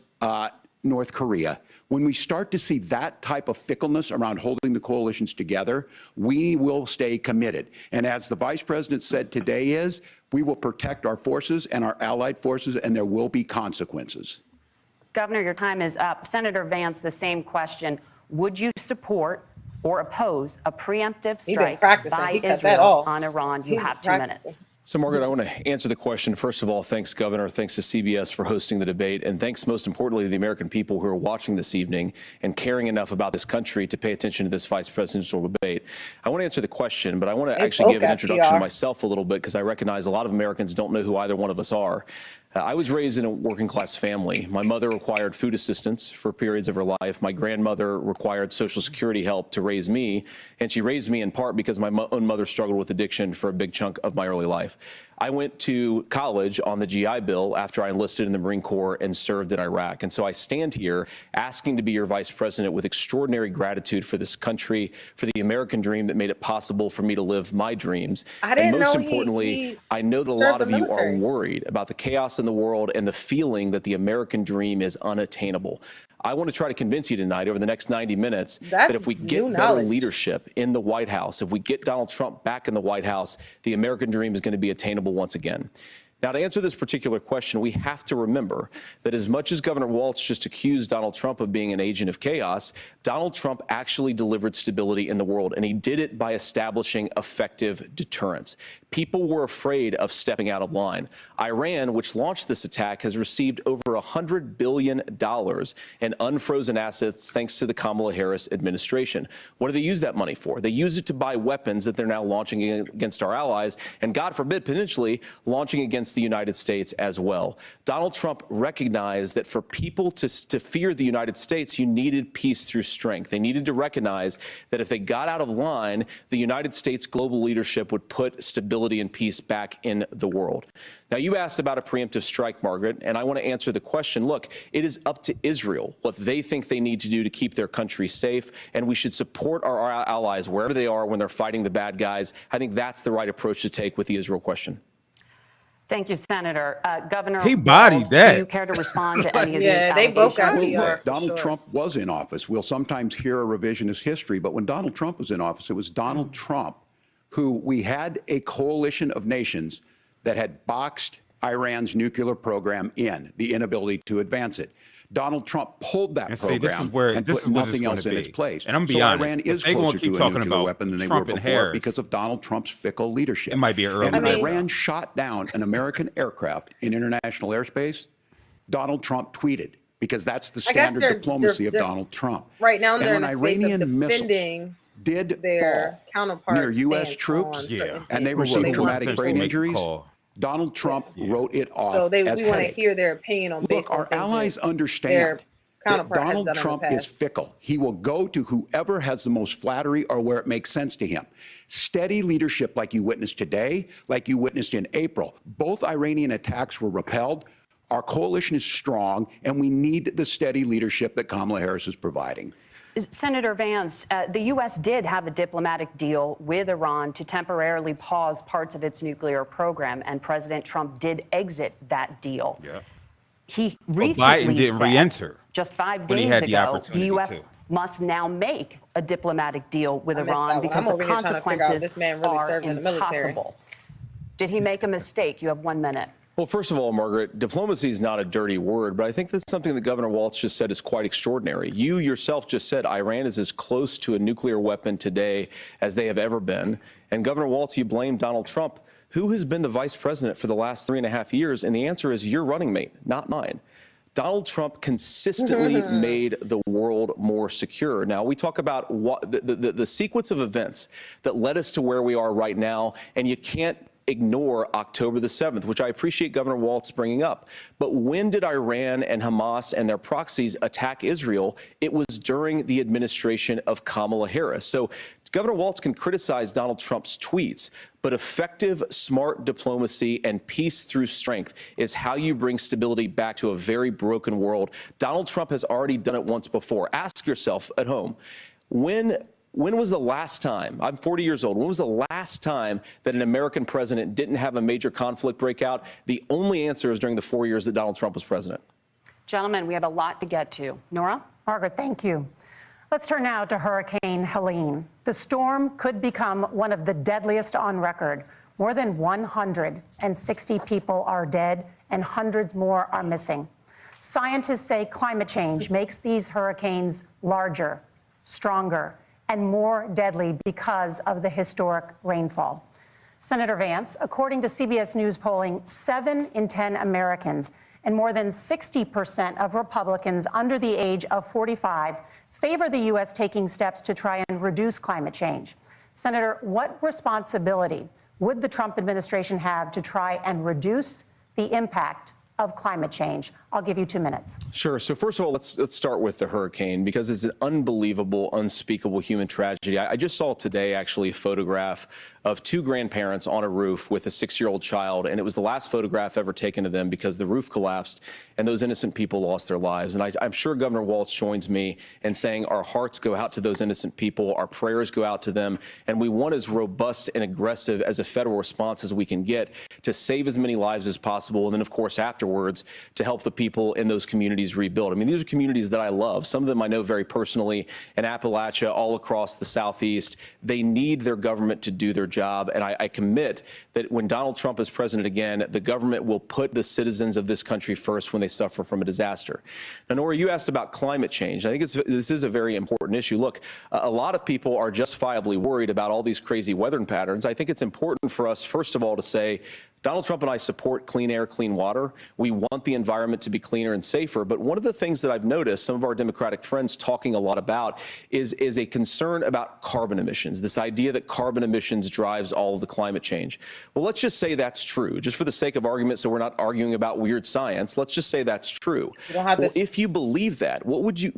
North Korea, when we start to see that type of fickleness around holding the coalitions together, we will stay committed. And as the Vice President said today is, we will protect our forces and our allied forces, and there will be consequences. Governor, your time is up. Senator Vance, the same question. Would you support or oppose a preemptive strike by Israel on Iran? You have 2 minutes. So, Margaret, I want to answer the question. First of all, thanks, Governor. Thanks to CBS for hosting the debate. And thanks, most importantly, to the American people who are watching this evening and caring enough about this country to pay attention to this vice presidential debate. I want to answer the question, but I want to actually give an introduction to myself a little bit, because I recognize a lot of Americans don't know who either one of us are. I was raised in a working class family. My mother required food assistance for periods of her life. My grandmother required Social Security help to raise me. And she raised me in part because my own mother struggled with addiction for a big chunk of my early life. I went to college on the GI Bill after I enlisted in the Marine Corps and served in Iraq. And so I stand here asking to be your vice president with extraordinary gratitude for this country, for the American dream that made it possible for me to live my dreams. And most importantly, I know that a lot of you are worried about the chaos in the world and the feeling that the American dream is unattainable. I want to try to convince you tonight over the next 90 minutes that if we get better leadership in the White House, if we get Donald Trump back in the White House, the American dream is going to be attainable once again. Now, to answer this particular question, we have to remember that as much as Governor Walz just accused Donald Trump of being an agent of chaos, Donald Trump actually delivered stability in the world, and he did it by establishing effective deterrence. People were afraid of stepping out of line. Iran, which launched this attack, has received over $100 billion in unfrozen assets thanks to the Kamala Harris administration. What do they use that money for? They use it to buy weapons that they're now launching against our allies, and God forbid, potentially launching against the United States as well. Donald Trump recognized that for people to fear the United States, you needed peace through strength. They needed to recognize that if they got out of line, the United States global leadership would put stability and peace back in the world. Now, you asked about a preemptive strike, Margaret, and I want to answer the question. Look, it is up to Israel what they think they need to do to keep their country safe, and we should support our allies wherever they are when they're fighting the bad guys. I think that's the right approach to take with the Israel question. Thank you, Senator. Governor he bodied Walz, that. do you care to respond to any of the Yeah, they both got Look, Donald Trump was in office. We'll sometimes hear a revisionist history, but when Donald Trump was in office, it was Donald Trump who we had a coalition of nations that had boxed Iran's nuclear program in, the inability to advance it. Donald Trump pulled that program and put nothing else in its place. And I'm so be honest, Iran is closer to a nuclear weapon than they were before because of Donald Trump's fickle leadership. It might be early. And when Iran shot down an American aircraft in international airspace, Donald Trump tweeted, because that's the standard diplomacy of Donald Trump. Right now, they're in when a space Iranian of defending missiles did their fall counterparts near U.S. troops, Yeah. and they received traumatic brain injuries, Donald Trump wrote it off So we as want to headaches. hear their opinion on Look, our allies understand that Donald Trump is fickle. He will go to whoever has the most flattery or where it makes sense to him. Steady leadership like you witnessed today, like you witnessed in April. Both Iranian attacks were repelled. Our coalition is strong, and we need the steady leadership that Kamala Harris is providing. Senator Vance, the U.S. did have a diplomatic deal with Iran to temporarily pause parts of its nuclear program, and President Trump did exit that deal. Yeah. He Biden recently didn't re-enter just 5 when he days had the ago, the opportunity U.S. to. must now make a diplomatic deal with I missed Iran that one. because I'm the over here trying to figure out consequences this man really are served in the military. impossible. Did he make a mistake? You have 1 minute. Well, first of all, Margaret, diplomacy is not a dirty word, but I think that's something that Governor Walz just said is quite extraordinary. You yourself just said Iran is as close to a nuclear weapon today as they have ever been. And Governor Walz, you blamed Donald Trump. Who has been the vice president for the last 3.5 years? And the answer is your running mate, not mine. Donald Trump consistently made the world more secure. Now, we talk about the sequence of events that led us to where we are right now, and you can't ignore October the 7th, which I appreciate Governor Walz bringing up. But when did Iran and Hamas and their proxies attack Israel? It was during the administration of Kamala Harris. So Governor Walz can criticize Donald Trump's tweets, but effective, smart diplomacy and peace through strength is how you bring stability back to a very broken world. Donald Trump has already done it once before. Ask yourself at home, when was the last time, I'm 40 years old, when was the last time that an American president didn't have a major conflict break out? The only answer is during the 4 years that Donald Trump was president. Gentlemen, we have a lot to get to. Nora? Margaret, thank you. Let's turn now to Hurricane Helene. The storm could become one of the deadliest on record. More than 160 people are dead and hundreds more are missing. Scientists say climate change makes these hurricanes larger, stronger, and more deadly because of the historic rainfall. Senator Vance, according to CBS News polling, 7 in 10 Americans and more than 60% of Republicans under the age of 45 favor the U.S. taking steps to try and reduce climate change. Senator, what responsibility would the Trump administration have to try and reduce the impact of climate change? I'll give you 2 minutes. Sure. So first of all, let's start with the hurricane, because it's an unbelievable, unspeakable human tragedy. I just saw today, actually, a photograph of 2 grandparents on a roof with a 6-year-old child, and it was the last photograph ever taken of them because the roof collapsed and those innocent people lost their lives. And I'm sure Governor Walz joins me in saying our hearts go out to those innocent people, our prayers go out to them, and we want as robust and aggressive as a federal response as we can get to save as many lives as possible, and then, of course, afterwards, to help the people in those communities rebuild. I mean, these are communities that I love. Some of them I know very personally in Appalachia, all across the Southeast. They need their government to do their job, and I commit that when Donald Trump is president again, the government will put the citizens of this country first when they suffer from a disaster. Now, Nora, you asked about climate change. I think this is a very important issue. Look, a lot of people are justifiably worried about all these crazy weather patterns. I think it's important for us, first of all, to say Donald Trump and I support clean air, clean water. We want the environment to be cleaner and safer. But one of the things that I've noticed some of our Democratic friends talking a lot about is a concern about carbon emissions, this idea that carbon emissions drives all of the climate change. Well, let's just say that's true, just for the sake of argument, so we're not arguing about weird science. Let's just say that's true. Well, if you believe that, what would you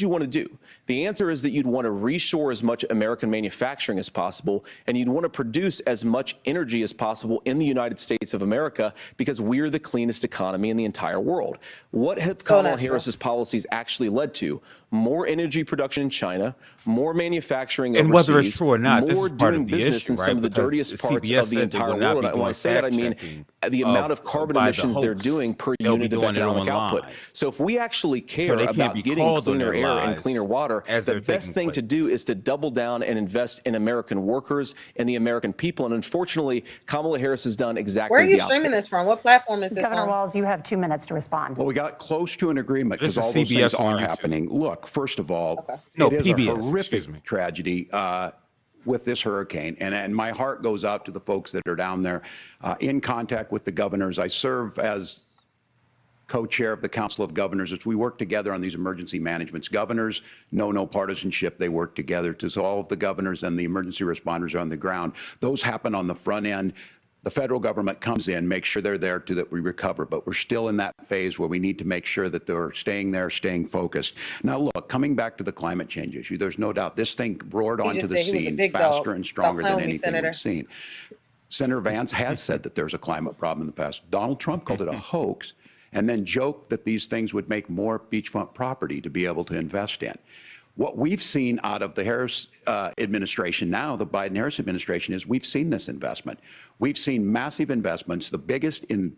want to do? The answer is that you'd want to reshore as much American manufacturing as possible, and you'd want to produce as much energy as possible in the United States of America, because we're the cleanest economy in the entire world. What have Kamala Harris's policies actually led to? More energy production in China, more manufacturing overseas, and whether it's true or not, more this is part doing of the business issue, in some of the dirtiest parts of the entire world. And when I say that, I mean the amount of carbon emissions they're doing per unit of economic output. So if we actually care about getting cleaner air and cleaner water, the best thing to do is to double down and invest in American workers and the American people. And unfortunately, Kamala Harris has done exactly the opposite. Where are you streaming this from? What platform is this Governor on? Walz, you have 2 minutes to respond. Well, we got close to an agreement because all those CBS things on are YouTube. happening. Look, first of all, No, it is PBS, a horrific tragedy with this hurricane. And my heart goes out to the folks that are down there in contact with the governors. I serve as co-chair of the Council of Governors as we work together on these emergency managements. Governors know no partisanship. They work together. So all of the governors and the emergency responders are on the ground. Those happen on the front end. The federal government comes in, makes sure they're there to that we recover, but we're still in that phase where we need to make sure that they're staying there, staying focused. Now, look, coming back to the climate change issue, there's no doubt this thing roared onto the scene faster and stronger than anything we've seen. Senator Vance has said that there's a climate problem in the past. Donald Trump called it a hoax and then joked that these things would make more beachfront property to be able to invest in. What we've seen out of the Harris administration now, the Biden-Harris administration, is we've seen this investment. We've seen massive investments, the biggest in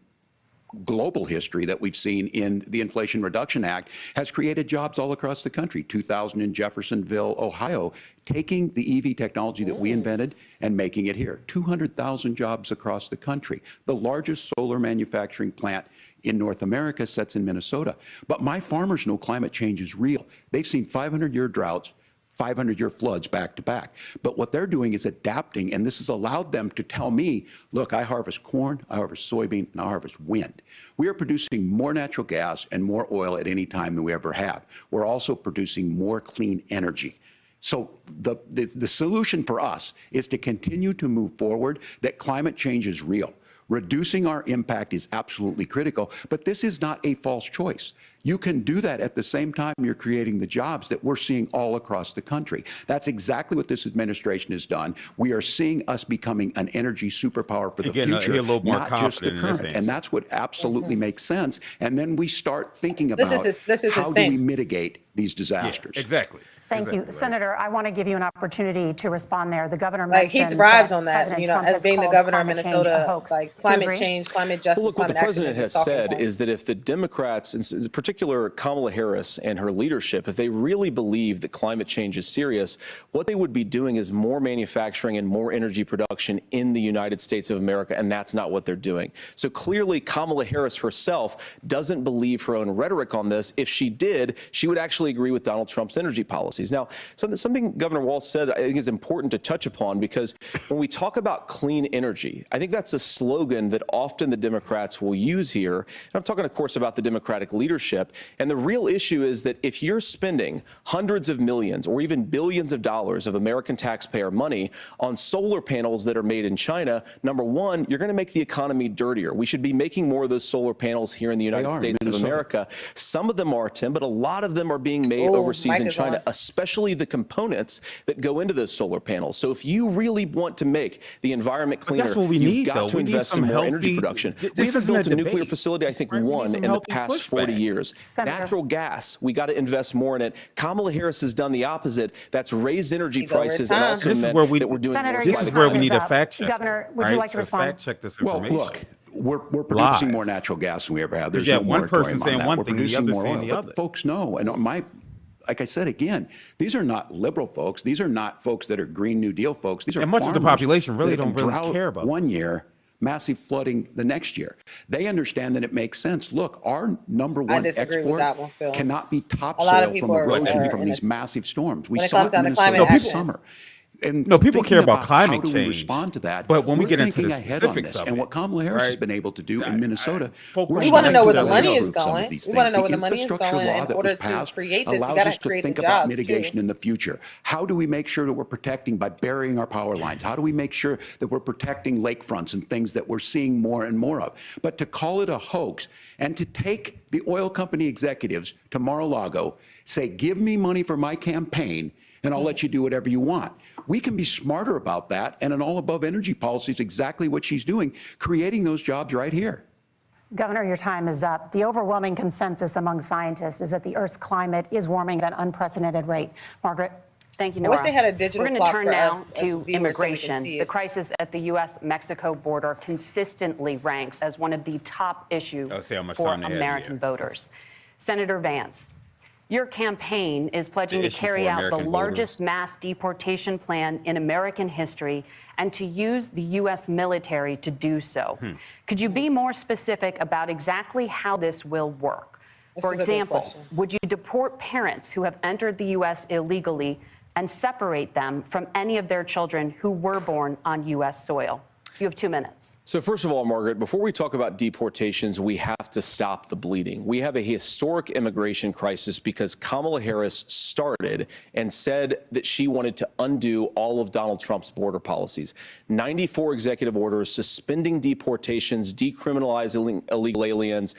global history that we've seen in the Inflation Reduction Act, has created jobs all across the country. 2,000 in Jeffersonville, Ohio, taking the EV technology that we invented and making it here. 200,000 jobs across the country. The largest solar manufacturing plant in North America sits in Minnesota. But my farmers know climate change is real. They've seen 500-year droughts, 500-year floods back to back. But what they're doing is adapting, and this has allowed them to tell me, look, I harvest corn, I harvest soybean, and I harvest wind. We are producing more natural gas and more oil at any time than we ever have. We're also producing more clean energy. So the solution for us is to continue to move forward, that climate change is real. Reducing our impact is absolutely critical, but this is not a false choice. You can do that at the same time you're creating the jobs that we're seeing all across the country. That's exactly what this administration has done. We are seeing us becoming an energy superpower for the future, not just the current. And that's what absolutely makes sense. And then we start thinking about how do we mitigate these disasters. Yeah, exactly. Thank you. Right. Senator, I want to give you an opportunity to respond there. The governor Like, he mentioned thrives that on that, President you know, Trump as has being the called governor of climate change a Minnesota, hoax. like Do you climate agree? change, climate Well, justice, look, what the climate president activism has is talking said points. is that if the Democrats, in particular Kamala Harris and her leadership, if they really believe that climate change is serious, what they would be doing is more manufacturing and more energy production in the United States of America, and that's not what they're doing. So clearly, Kamala Harris herself doesn't believe her own rhetoric on this. If she did, she would actually agree with Donald Trump's energy policies. Now, something Governor Walz said I think is important to touch upon, because when we talk about clean energy, I think that's a slogan that often the Democrats will use here. And I'm talking, of course, about the Democratic leadership. And the real issue is that if you're spending hundreds of millions or even billions of dollars of American taxpayer money on solar panels that are made in China, number one, you're going to make the economy dirtier. We should be making more of those solar panels here in the United States of America. Some of them are, Tim, but a lot of them are being made overseas in China, especially the components that go into those solar panels. So if you really want to make the environment cleaner, that's what we you've need, got though. to We need invest in some more healthy- energy production. This We haven't isn't built a a nuclear debate. facility, I think, Right, we need one some in the healthy past 40 pushback. years. Senator. Natural gas, we got to invest more in it. Kamala Harris has done the opposite. That's raised energy He's over prices and time. also This is meant where we- that we're doing Senator, more. This your is where we time need a up. fact check. Governor, would you like to respond? Fact check this Well, information. look, we're producing Live. more natural gas than we ever have. There's You no have one moratorium person on saying that. one We're thing and the producing other more saying oil. the But other. folks know, and like I said again, these are not liberal folks. These are not folks that are Green New Deal folks. These are And much of the farmers population really that don't really drought care about one year, massive flooding the next year. They understand that it makes sense. Look, our number one disagree with export that one, Phil. cannot be A lot of topsoil from people are erosion from in these a- massive storms. We when it saw comes it in down to climate Minnesota this action. summer. And No, people thinking care about how climate do we change, respond to that. but when we we're get into thinking the ahead on specifics this. of And it, what Kamala Harris has right? been able to do in Minnesota, Folk we're want We want to know where the starting to money is improve some of going. these We want to things. know where The the money is infrastructure going law in that order was to passed create this. You allows got us to to create think the about jobs mitigation too. in the future. How do we make sure that we're protecting by burying our power lines? How do we make sure that we're protecting lakefronts and things that we're seeing more and more of? But to call it a hoax and to take the oil company executives to Mar-a-Lago, say, give me money for my campaign, and I'll let you do whatever you want. We can be smarter about that, and an all-above energy policy is exactly what she's doing, creating those jobs right here. Governor, your time is up. The overwhelming consensus among scientists is that the Earth's climate is warming at an unprecedented rate. Margaret? Thank you, I Nora. wish they had a digital We're going to clock turn for now us as to viewers so we can immigration. see it. The crisis at the U.S.-Mexico border consistently ranks as one of the top issues Let's see how much for time they had American here. voters. Senator Vance, your campaign is pledging The to issue carry for out the American largest voters. mass deportation plan in American history and to use the U.S. military to do so. Could you be more specific about exactly how this will work? This For is a good example, question. would you deport parents who have entered the U.S. illegally and separate them from any of their children who were born on U.S. soil? You have 2 minutes. So first of all, Margaret, before we talk about deportations, we have to stop the bleeding. We have a historic immigration crisis because Kamala Harris started and said that she wanted to undo all of Donald Trump's border policies. 94 executive orders suspending deportations, decriminalizing illegal aliens,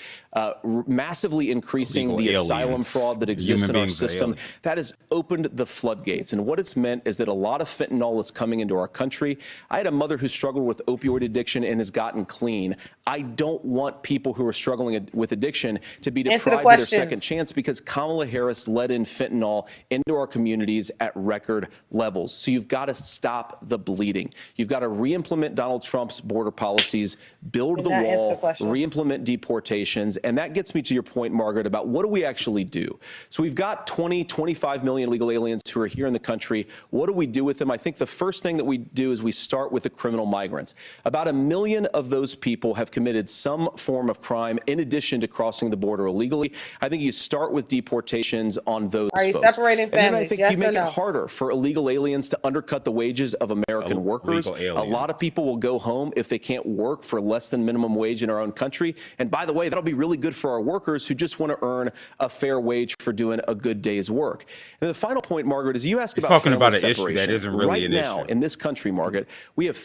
massively increasing Illegal the aliens. asylum fraud that exists Human in our beings are system. aliens. That has opened the floodgates. And what it's meant is that a lot of fentanyl is coming into our country. I had a mother who struggled with opioid addiction and has gotten clean. I don't want people who are struggling with addiction to be Answer the deprived of their question. second chance because Kamala Harris let in fentanyl into our communities at record levels. So you've got to stop the bleeding. You've got to re-implement Donald Trump's border policies, build the Did not answer the wall, question. re-implement deportations. And that gets me to your point, Margaret, about what do we actually do? So we've got 20, 25 million illegal aliens who are here in the country. What do we do with them? I think the first thing that we do is we start with the criminal migrants. About 1 million of those people have committed some form of crime in addition to crossing the border illegally. I think you start with deportations on those Are you folks. separating And then I families, think yes you or make it no? harder for illegal aliens to undercut the wages of American workers. Illegal A lot of people will go home if they can't work for less than minimum wage in our own country. And by the way, that'll be really good for our workers who just want to earn a fair wage for doing a good day's work. And the final point, Margaret, is you asked He's about talking about family an issue that separation. isn't really right an now, issue. in this country, Margaret, we have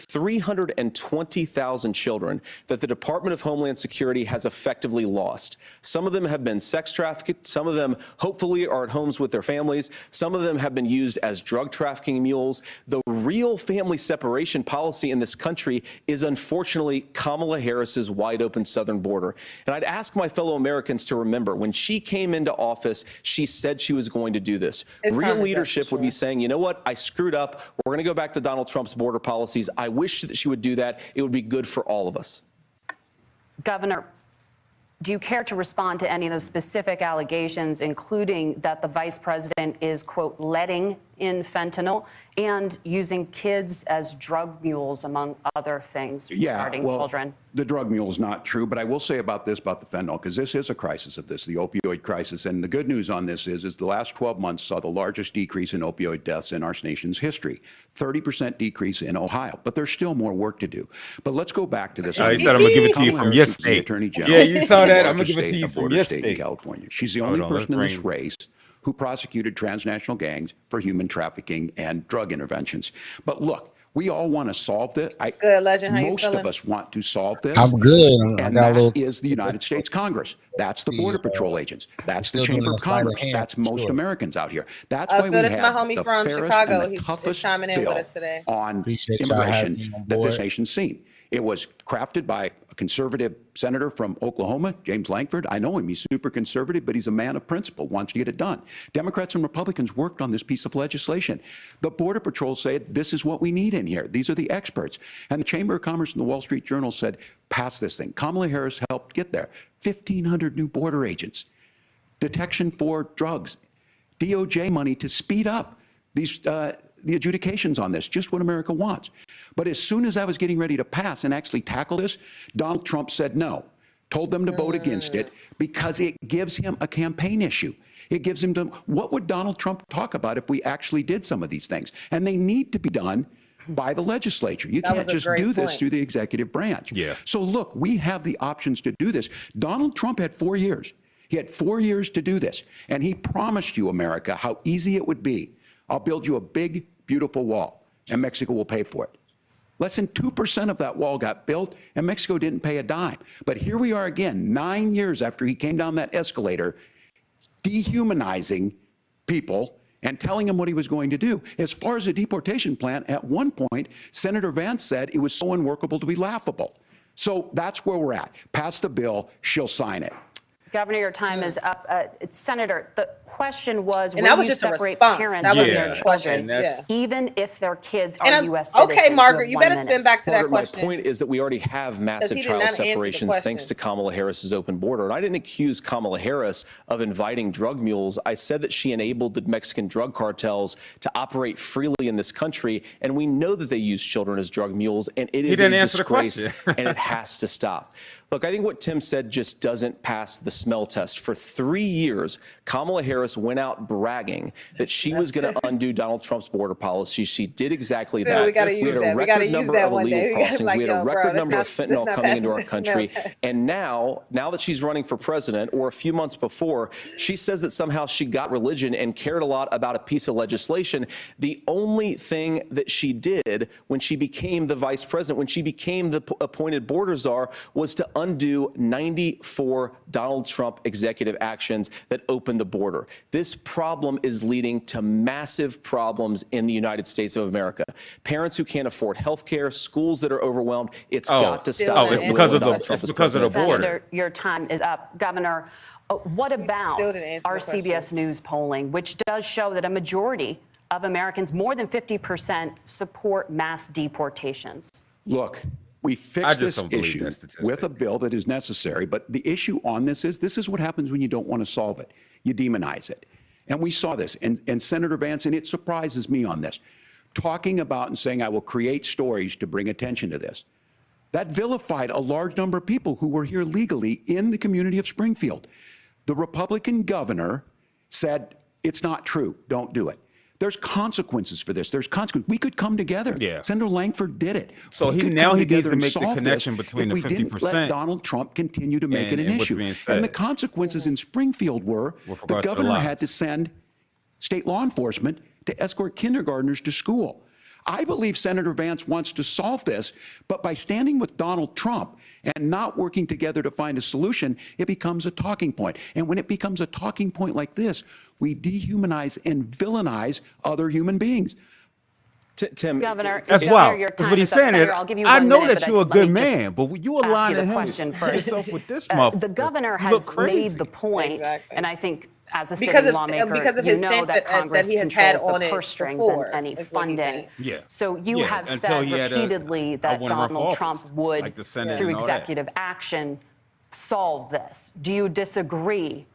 120,000 children that the Department of Homeland Security has effectively lost. Some of them have been sex trafficked. Some of them hopefully are at homes with their families. Some of them have been used as drug trafficking mules. The real family separation policy in this country is unfortunately Kamala Harris's wide open southern border. And I'd ask my fellow Americans to remember, when she came into office, she said she was going to do this. Real leadership would be saying, you know what, I screwed up. We're going to go back to Donald Trump's border policies. I wish that she would do that. It would be good for all of us. Governor, do you care to respond to any of those specific allegations, including that the vice president is, quote, letting in fentanyl and using kids as drug mules, among other things, regarding children? The drug mule is not true, but I will say about this, about the fentanyl, because this is a crisis of this, the opioid crisis. And the good news on this is the last 12 months saw the largest decrease in opioid deaths in our nation's history. 30% decrease in Ohio, but there's still more work to do. But let's go back to this. You said I'm going to give it to you from your state. Attorney General, yeah, you saw that. I'm going to give it to you from your state in California. She's the only person in this race who prosecuted transnational gangs for human trafficking and drug interventions. But look, we all want to solve this. Good, Legend. How Most of us want to solve this. I'm good. And that is the United States Congress. That's the Border Patrol agents. That's the Chamber of Commerce. That's most Americans out here. That's why we have the fairest and the toughest bill on immigration that this nation's seen. It was crafted by a conservative senator from Oklahoma, James Lankford. I know him. He's super conservative, but he's a man of principle, wants to get it done. Democrats and Republicans worked on this piece of legislation. The Border Patrol said, this is what we need in here. These are the experts. And the Chamber of Commerce and the Wall Street Journal said, pass this thing. Kamala Harris helped get there. 1,500 new border agents, detection for drugs, DOJ money to speed up these the adjudications on this, just what America wants. But as soon as I was getting ready to pass and actually tackle this, Donald Trump said no, told them to vote against it because it gives him a campaign issue. It gives him what would Donald Trump talk about if we actually did some of these things? And they need to be done by the legislature. You can't just do this through the executive branch. Yeah. So look, we have the options to do this. Donald Trump had 4 years. He had 4 years to do this. And he promised you, America, how easy it would be. I'll build you a big, beautiful wall, and Mexico will pay for it. Less than 2% of that wall got built, and Mexico didn't pay a dime. But here we are again, 9 years after he came down that escalator, dehumanizing people and telling them what he was going to do. As far as the deportation plan, at one point, Senator Vance said it was so unworkable to be laughable. So that's where we're at. Pass the bill, she'll sign it. Governor, your time is up. Senator, the question was, and will was you just separate a parents from their children, even if their kids are U.S. citizens? Okay, Margaret, you better spin back to that question. My point is that we already have massive child separations thanks to Kamala Harris's open border. And I didn't accuse Kamala Harris of inviting drug mules. I said that she enabled the Mexican drug cartels to operate freely in this country. And we know that they use children as drug mules. And it is a disgrace. And it has to stop. Look, I think what Tim said just doesn't pass the smell test. For 3 years, Kamala Harris went out bragging that she was going to undo Donald Trump's border policy. She did exactly that. We had a record number of illegal crossings. We had a record number of fentanyl coming into our country. And now that she's running for president, or a few months before, she says that somehow she got religion and cared a lot about a piece of legislation. The only thing that she did when she became the vice president, when she became the appointed border czar, was to undo 94 Donald Trump executive actions that opened the border. This problem is leading to massive problems in the United States of America. Parents who can't afford health care, schools that are overwhelmed. It's got to stop. It's because of the border. Senator, your time is up. Governor, what about our CBS News polling, which does show that a majority of Americans, more than 50%, support mass deportations? Look, we fix this issue with a bill that is necessary, but the issue on this is what happens when you don't want to solve it. You demonize it. And we saw this, and Senator Vance, and it surprises me on this, talking about and saying, I will create stories to bring attention to this. That vilified a large number of people who were here legally in the community of Springfield. The Republican governor said, it's not true, don't do it. There's consequences for this. There's consequences. We could come together. Yeah. Senator Langford did it. So he needs to make the connection between the 50%. We didn't let Donald Trump continue to make it an issue. And the consequences in Springfield were the governor had to send state law enforcement to escort kindergartners to school. I believe Senator Vance wants to solve this, but by standing with Donald Trump and not working together to find a solution, it becomes a talking point. And when it becomes a talking point like this, we dehumanize and villainize other human beings. Tim, Governor, That's Governor, wild. your That's time what he's is up. saying is, Senator, I'll give you I one know minute, that but you're a let me good just man, but you ask you aligning the question first. yourself with this motherfucker. The governor You look has crazy. made the point, Exactly. and I think as a Because city of- lawmaker, because of you his know stance that that Congress he has had controls on the it purse strings before, and any is what he's funding. saying. Yeah. So you Yeah, have until said he had repeatedly I that want him off Donald office, Trump would, like the Senate through and all that. executive action, solve this. Do you disagree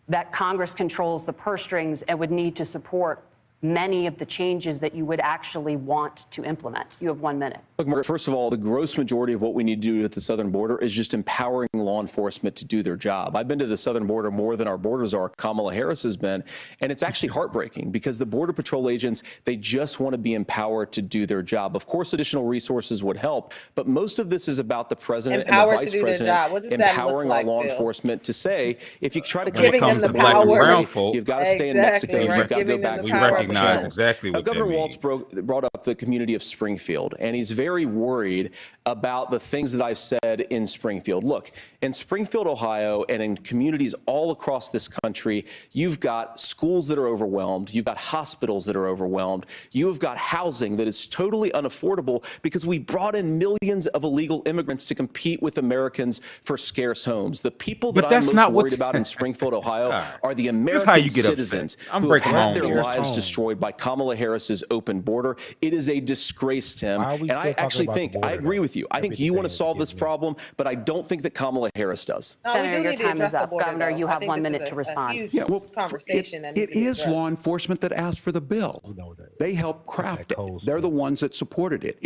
that Congress controls the purse strings and would need to support many of the changes that you would actually want to implement? You have 1 minute. Look, Margaret, first of all, the gross majority of what we need to do at the southern border is just empowering law enforcement to do their job. I've been to the southern border more than our borders are. Kamala Harris has been, and it's actually heartbreaking because the Border Patrol agents, they just want to be empowered to do their job. Of course, additional resources would help, but most of this is about the president Empowered and to the do vice their job. president What does that look empowering like, our law Phil? enforcement to say, if you try to When it Giving comes them to the black and power. brown folk, you've got to stay in Exactly, Mexico. right. You've got to go Giving them back the to we power. proper recognize channels. exactly Now, what that Governor Walz means. brought up the community of Springfield, and he's very worried about the things that I've said in Springfield. Look, in Springfield, Ohio, and in communities all across this country, you've got schools that are overwhelmed. You've got hospitals that are overwhelmed. You have got housing that is totally unaffordable because we brought in millions of illegal immigrants to compete with Americans for scarce homes. The people that But I'm that's most not worried what's- about in Springfield, Ohio, right. are the This is American how you get upset. citizens I'm who have breaking my had own their ear. lives destroyed by Kamala Harris's open border. It is a disgrace, Tim. Why are we And I still talking actually about the think, I border, agree though? with you. I think Everything you want to is solve this getting- problem, but I don't think that Kamala Harris does. No, we Senator, do your need to time address is the up. border, Governor, though. you I have think 1 this is minute to respond. huge Yeah, well, conversation that it needs to be is addressed. law enforcement that asked for the bill. know that. They helped craft it. cold They're the stuff. ones that supported it.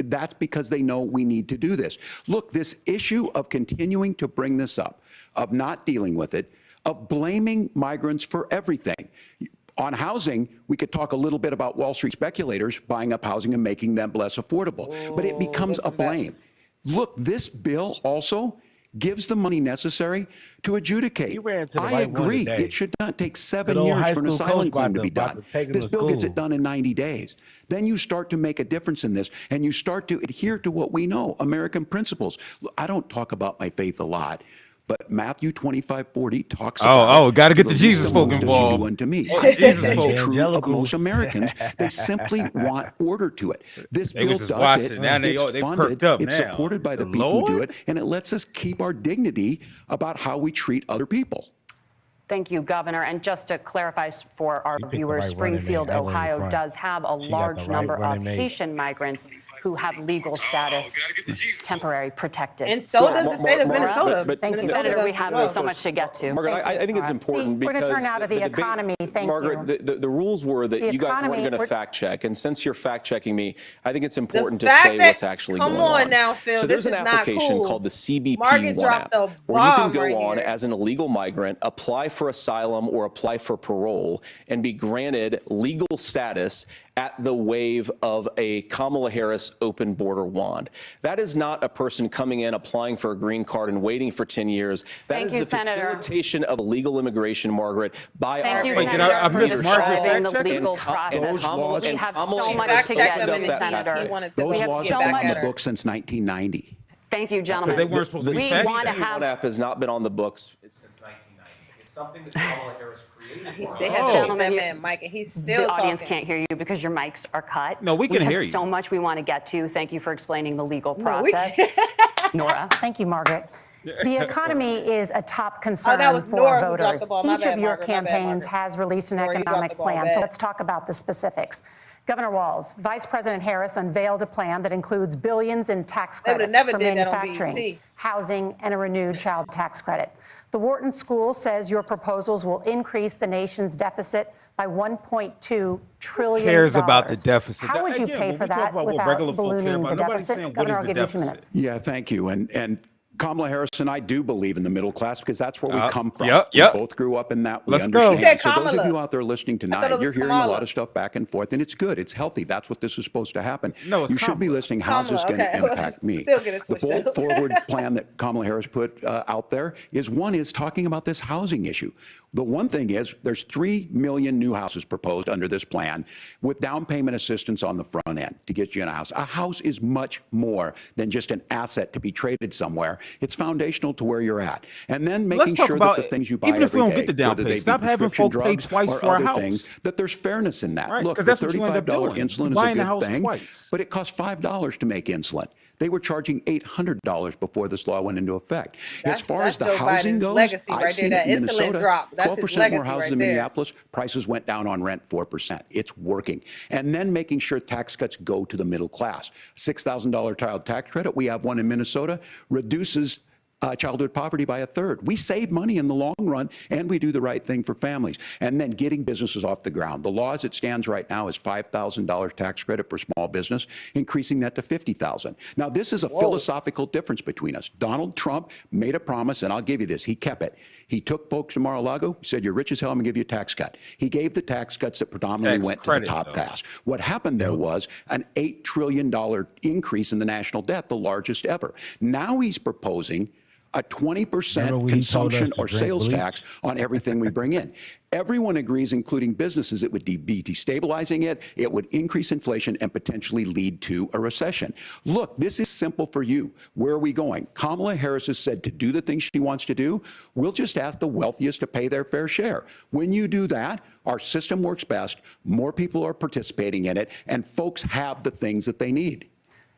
That's because they know we need to do this. Look, this issue of continuing to bring this up, of not dealing with it, of blaming migrants for everything. On housing, we could talk a little bit about Wall Street speculators buying up housing and making them less affordable, but it becomes a blame. Look, this bill also gives the money necessary to adjudicate. You ran to the I right one agree. today. It should not take 7 Good old years high for an school asylum coach claim to be about done. to take him This to bill gets school. it done in 90 days. Then you start to make a difference in this, and you start to adhere to what we know, American principles. Look, I don't talk about my faith a lot, but Matthew 25:40 talks about. got to get the least Jesus amongst folk us, you involved. do unto me. Oh, I think Jesus that's folk. true of Evangelical. most Americans. They simply want order to it. This They bill was just does watching. it. Now they It's perked funded. up It's now. supported by the The people who do Lord? it, and it lets us keep our dignity about how we treat other people. Thank you, Governor. And just to clarify for our picked the viewers, right running Springfield, mate. I went in Ohio front. does have a She got the large right number of running mate. Haitian migrants who have legal status, temporary protected. And so does the Mar- state of Mar- Minnesota. but- Thank you, Minnesota Senator. does We as have well. so much to get to. Margaret, Thank you. I think it's important We're because gonna turn now to the debate- economy. Thank Margaret, you. the rules were that The you guys weren't economy- going to we're- fact check, and since you're fact checking me, I think it's The important to fact say that- what's actually come going on now, Phil, So there's this an is not application cool. called the CBP Margaret One dropped app, a where you can bomb go right on here. as an illegal migrant, apply for asylum or apply for parole, and be granted legal status at the wave of a Kamala Harris open border wand. That is not a person coming in, applying for a green card and waiting for 10 years. That Thank is you, the Senator. facilitation of illegal immigration, Margaret, by Thank our you, Wait, did Senator, I for miss Margaret describing the fact-checking? legal And process. those laws- We have Kamala so Harris much Fact to checked get them to, and Senator. he wanted to Those We have laws so have been on much. the books since 1990. Thank you, gentlemen. They weren't supposed to be We fact want to checked. have One app has not been on the books since 1990. It's something that Kamala Harris created. They had Oh. to Gentlemen, that you- man, Mike, and he's still The audience talking. can't hear you because your mics are cut. No, we can hear have you. so much we want to get to. Thank you for explaining the legal No, we process. Nora. Thank you, Margaret. The economy is a top concern that was for Nora who dropped voters. the ball. My Each bad, of your Margaret. My bad, campaigns Margaret. has released an Nora, you dropped economic the ball plan. bad. So let's talk about the specifics. Governor Walz, Vice President Harris unveiled a plan that includes billions in tax They would've credits never for did that on manufacturing, BET. housing, and a renewed child tax credit. The Wharton School says your proposals will increase the nation's deficit by $1.2 trillion. Who cares about the deficit? How would you Again, pay when for we talk that about what without regular folk care ballooning about, the nobody's deficit? saying what Governor, is I'll the give you 2 deficit. minutes. Yeah, thank you. And Kamala Harris and I do believe in the middle class because that's where we come from. yep. We both grew up in that. We Let's go. understand. You said So those of Kamala. you out there listening thought it tonight, was you're hearing a Kamala. lot of stuff back and forth, and it's good. It's healthy. That's what this is supposed to happen. No, it's you should be Kamala. listening. How's this Kamala, going to okay. impact me? Still get it The switched bold up. forward plan that Kamala Harris put out there is one is talking about this housing issue. The one thing is there's 3 million new houses proposed under this plan with down payment assistance on the front end to get you in a house. A house is much more than just an asset to be traded somewhere. It's foundational to where you're at. And then making sure that the things you buy even if we every don't get day, the down whether they payment, be stop having prescription folk pay drugs twice or for a other house. things, that there's fairness in that. Right, Look, 'cause the that's what you end up $35 doing. insulin is Buying a the house good thing, twice. but it costs $5 to make insulin. They were charging $800 before this law went into effect. As far as the Joe housing Biden's goes, legacy I've right seen there, it in that insulin Minnesota, drop. That's his 12% more legacy houses right in there. Minneapolis, prices went down on rent 4%. It's working. And then making sure tax cuts go to the middle class. $6,000 child tax credit, we have one in Minnesota, reduces childhood poverty by 1/3. We save money in the long run, and we do the right thing for families. And then getting businesses off the ground. The law as it stands right now is $5,000 tax credit for small business, increasing that to $50,000. Now, this is a philosophical difference between us. Donald Trump made a promise, and I'll give you this. He kept it. He took folks to Mar-a-Lago, said, you're rich as hell, I'm going to give you a tax cut. He gave the tax cuts that predominantly went to the top class. What happened there was an $8 trillion increase in the national debt, the largest ever. Now he's proposing a 20% consumption or sales tax on everything we bring in. Everyone agrees, including businesses, it would be destabilizing it, it would increase inflation and potentially lead to a recession. Look, this is simple for you. Where are we going? Kamala Harris has said to do the things she wants to do, we'll just ask the wealthiest to pay their fair share. When you do that, our system works best, more people are participating in it, and folks have the things that they need.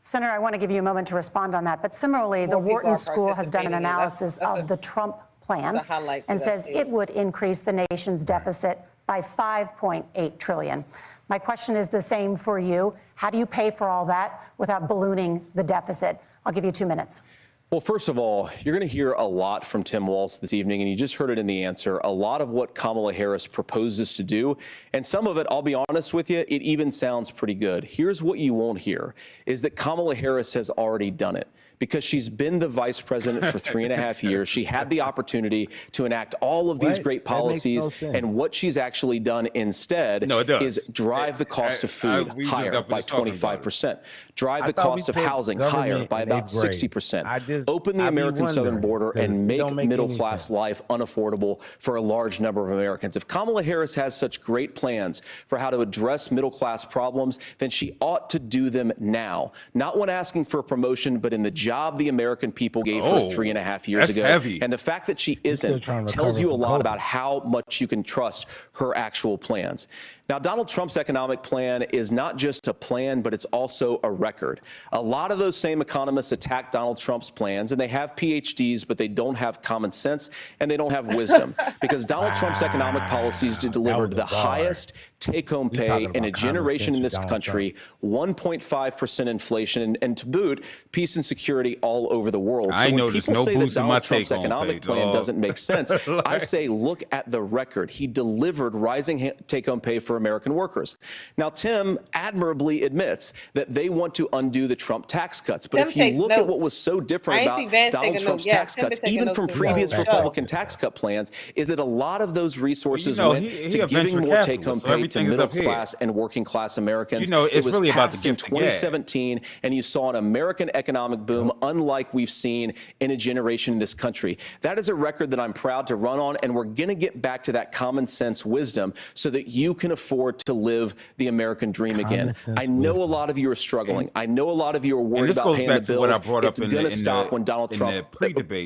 Senator, I want to give you a moment to respond on that. But similarly, the Wharton School has done an analysis of the Trump plan and says it would increase the nation's deficit by $5.8 trillion. My question is the same for you. How do you pay for all that without ballooning the deficit? I'll give you 2 minutes. Well, first of all, you're going to hear a lot from Tim Walz this evening, and you just heard it in the answer, a lot of what Kamala Harris proposes to do. And some of it, I'll be honest with you, it even sounds pretty good. Here's what you won't hear, is that Kamala Harris has already done it. Because she's been the vice president for 3.5 years. She had the opportunity to enact all of these great policies. And what she's actually done instead is drive the cost of food higher by 25%, drive the cost of housing higher by about 60%, open the American southern border and make middle-class life unaffordable for a large number of Americans. If Kamala Harris has such great plans for how to address middle-class problems, then she ought to do them now. Not when asking for a promotion, but in the job the American people gave her 3.5 years ago. Heavy. And the fact that she isn't tells you a lot about how much you can trust her actual plans. Now, Donald Trump's economic plan is not just a plan, but it's also a record. A lot of those same economists attack Donald Trump's plans, and they have PhDs, but they don't have common sense and they don't have wisdom. Because Donald Trump's economic policies delivered the highest take-home pay in a generation in this country, 1.5% inflation, and to boot, peace and security all over the world. So when people say that Donald Trump's economic plan doesn't make sense, I say look at the record. He delivered rising take-home pay for American workers. Now, Tim admirably admits that they want to undo the Trump tax cuts. But if you look at what was so different about Donald Trump's tax cuts, even from previous Republican tax cut plans, is that a lot of those resources went to giving more take-home pay to middle class and working class Americans. It was really passed in 2017, and you saw an American economic boom unlike we've seen in a generation in this country. That is a record that I'm proud to run on, and we're going to get back to that common sense wisdom so that you can afford to live the American dream again. I know a lot of you are struggling. I know a lot of you are worried about paying the bills. It's going to stop when Donald Trump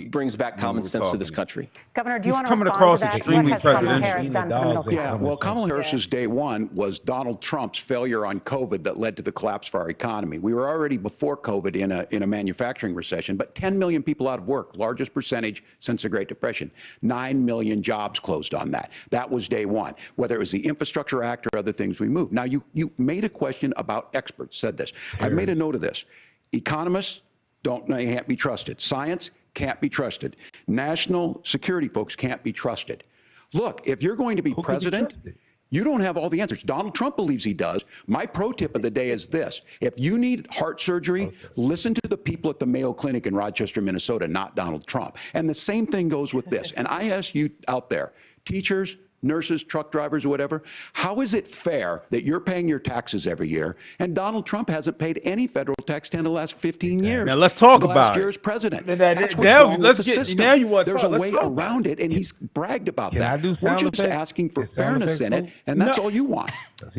brings back common sense to this country. Governor, do you want to respond to that? What has Kamala Harris done for the middle class? Yeah, well, Kamala Harris's day one was Donald Trump's failure on COVID that led to the collapse of our economy. We were already before COVID in a manufacturing recession, but 10 million people out of work, largest percentage since the Great Depression. 9 million jobs closed on that. That was day one. Whether it was the Infrastructure Act or other things we moved. Now, you made a question about experts, said this. I've made a note of this. Economists can't be trusted. Science can't be trusted. National security folks can't be trusted. Look, if you're going to be president, you don't have all the answers. Donald Trump believes he does. My pro tip of the day is this. If you need heart surgery, listen to the people at the Mayo Clinic in Rochester, Minnesota, not Donald Trump. And the same thing goes with this. And I ask you out there, teachers, nurses, truck drivers, or whatever. How is it fair that you're paying your taxes every year and Donald Trump hasn't paid any federal tax in the last 15 years? Now let's talk the about last it. year as president. Now, That's what's now wrong let's with the get- system. now you want to There's talk. a Let's way talk about around it, and he's bragged about Can I that. do We're sound just effects? asking for Sound fairness in it, effects, and that's No. all you want.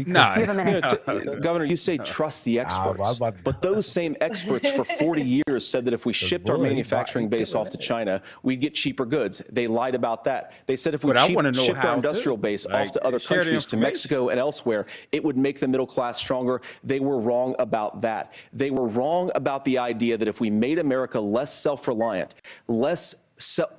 Nah. You have a minute. Governor, you say trust the I was experts, about to- but those same experts for 40 years said that if we shipped our boy, manufacturing he's base off to China, we'd get cheaper goods. They lied about that. They said if we But I wanna know shipped our how industrial to. base Like, off to other share the countries, to information. Mexico and elsewhere, it would make the middle class stronger. They were wrong about that. They were wrong about the idea that if we made America less self-reliant, less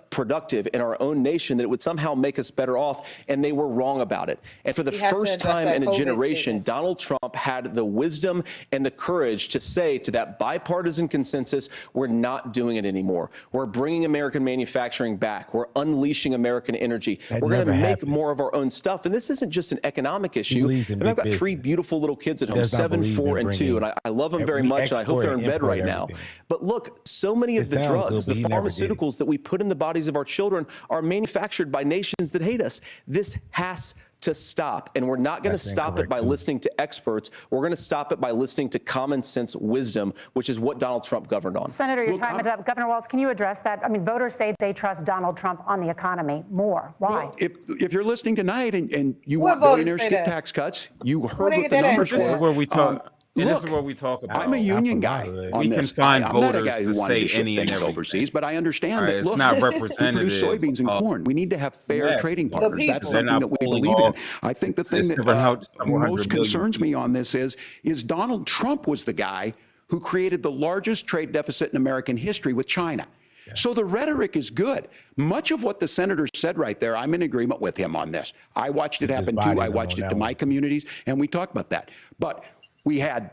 productive in our own nation, that it would somehow make us better off, and they were wrong about it. And for the He has to first address time that in a COVID generation, statement. Donald Trump had the wisdom and the courage to say to that bipartisan consensus, we're not doing it anymore. We're bringing American manufacturing back. We're unleashing American energy. That We're going to never make happened. more of our own stuff. And this isn't just an economic issue. believes in I mean, I've big got three business. beautiful little kids at home, does not 7, believe 4, in and 2. And bringing- I love them very we much, and I hope export they're and in bed import right now. everything. But look, so many of It the sounds drugs, good, the but he never did it. pharmaceuticals that we put in the bodies of our children are manufactured by nations that hate us. This has to stop, and we're not going to That's stop it by incorrect, too. listening to experts. We're going to stop it by listening to common sense wisdom, which is what Donald Trump governed on. Senator, your Well, time is up. Governor Walz, can you address that? I mean, voters say they trust Donald Trump on the economy more. Why? If you're listening tonight and you What want voters billionaires say to get that? tax cuts, you heard Where they what get the that numbers at? This is were. where we talk. And this look, is where we talk about. I'm a union guy Absolutely. on We can this. find I'm not a voters guy who to wanted say to ship any and things everything. overseas, but I understand Right, that, it's look, not we produce representative soybeans and of- corn. We need to have fair Yeah. trading The partners. That's people. They're something not that we pulling believe in. off I think the thing this that several hundred most million concerns people. me on this is Donald Trump was the guy who created the largest trade deficit in American history with China. So the rhetoric is good. Much of what the senator said right there, I'm in agreement with him on this. I watched it happen too. I watched it to my communities, and we talked about that. But we had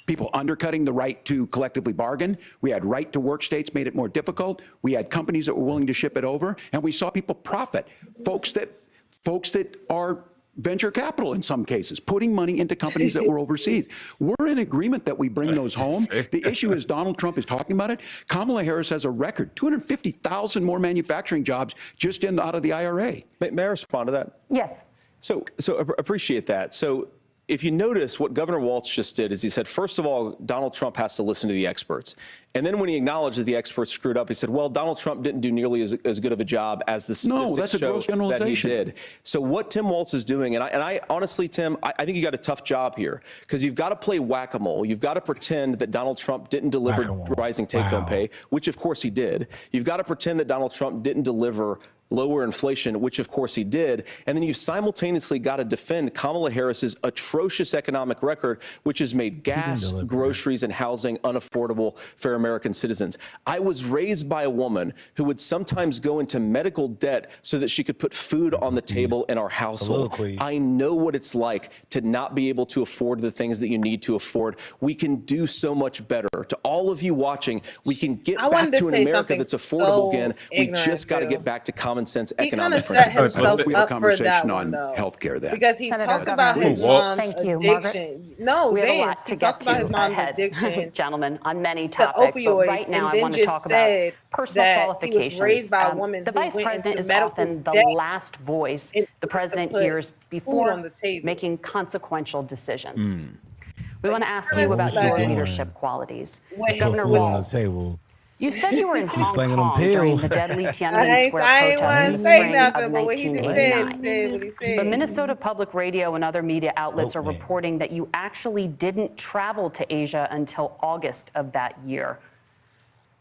people undercutting the right to collectively bargain. We had right to work states made it more difficult. We had companies that were willing to ship it over, and we saw people profit. Folks that are venture capital in some cases, putting money into companies that were overseas. We're in agreement that we bring those home. The issue is Donald Trump is talking about it. Kamala Harris has a record, 250,000 more manufacturing jobs just out of the IRA. May I respond to that? Yes. So appreciate that. So if you notice, what Governor Walz just did is he said, first of all, Donald Trump has to listen to the experts. And then when he acknowledged that the experts screwed up, he said, well, Donald Trump didn't do nearly as good of a job as the statistics that's a show gross that he generalization. did. So what Tim Walz is doing, and I honestly, Tim, I think you got a tough job here, because you've got to play whack-a-mole. You've got to pretend that Donald Trump didn't deliver Whack-a-mole. rising take-home Wow. pay, which of course he did. You've got to pretend that Donald Trump didn't deliver lower inflation, which of course he did. And then you simultaneously got to defend Kamala Harris's atrocious economic record, which has made gas, deliver. groceries, and housing unaffordable for American citizens. I was raised by a woman who would sometimes go into medical debt so that she could put food on the table in our household. Absolutely. I know what it's like to not be able to afford the things that you need to afford. We can do so much better. To all of you watching, we can get I back wanted to to an say America something that's affordable so again. We ignorant, just got to too. get back to common sense He kind economic of set principles. himself We have a up for that conversation one, on though. healthcare then. Because he Senator talked about Governor. his Ooh, Walz. mom's Thank you, Margaret. addiction. No, We have a Vance, lot to he get talked about to his mom's ahead, addiction gentlemen, on many to topics. But opioids, right now, and I then want to just talk about said personal that qualifications. he was raised by a woman the who vice went president into is medical often the debt last voice in the president order to put hears food before on the table. making consequential decisions. We want to ask What you was about he your doing? leadership qualities. Wait, Governor Put food on the Walz, table. you said you were in Hong slinging them Kong during pills. the deadly I Tiananmen ain't Square want protests in to the say spring nothing, of but what he just 1989. said what he said. But Minnesota Public Radio and other media outlets are man. reporting that you actually didn't travel to Asia until August of that year.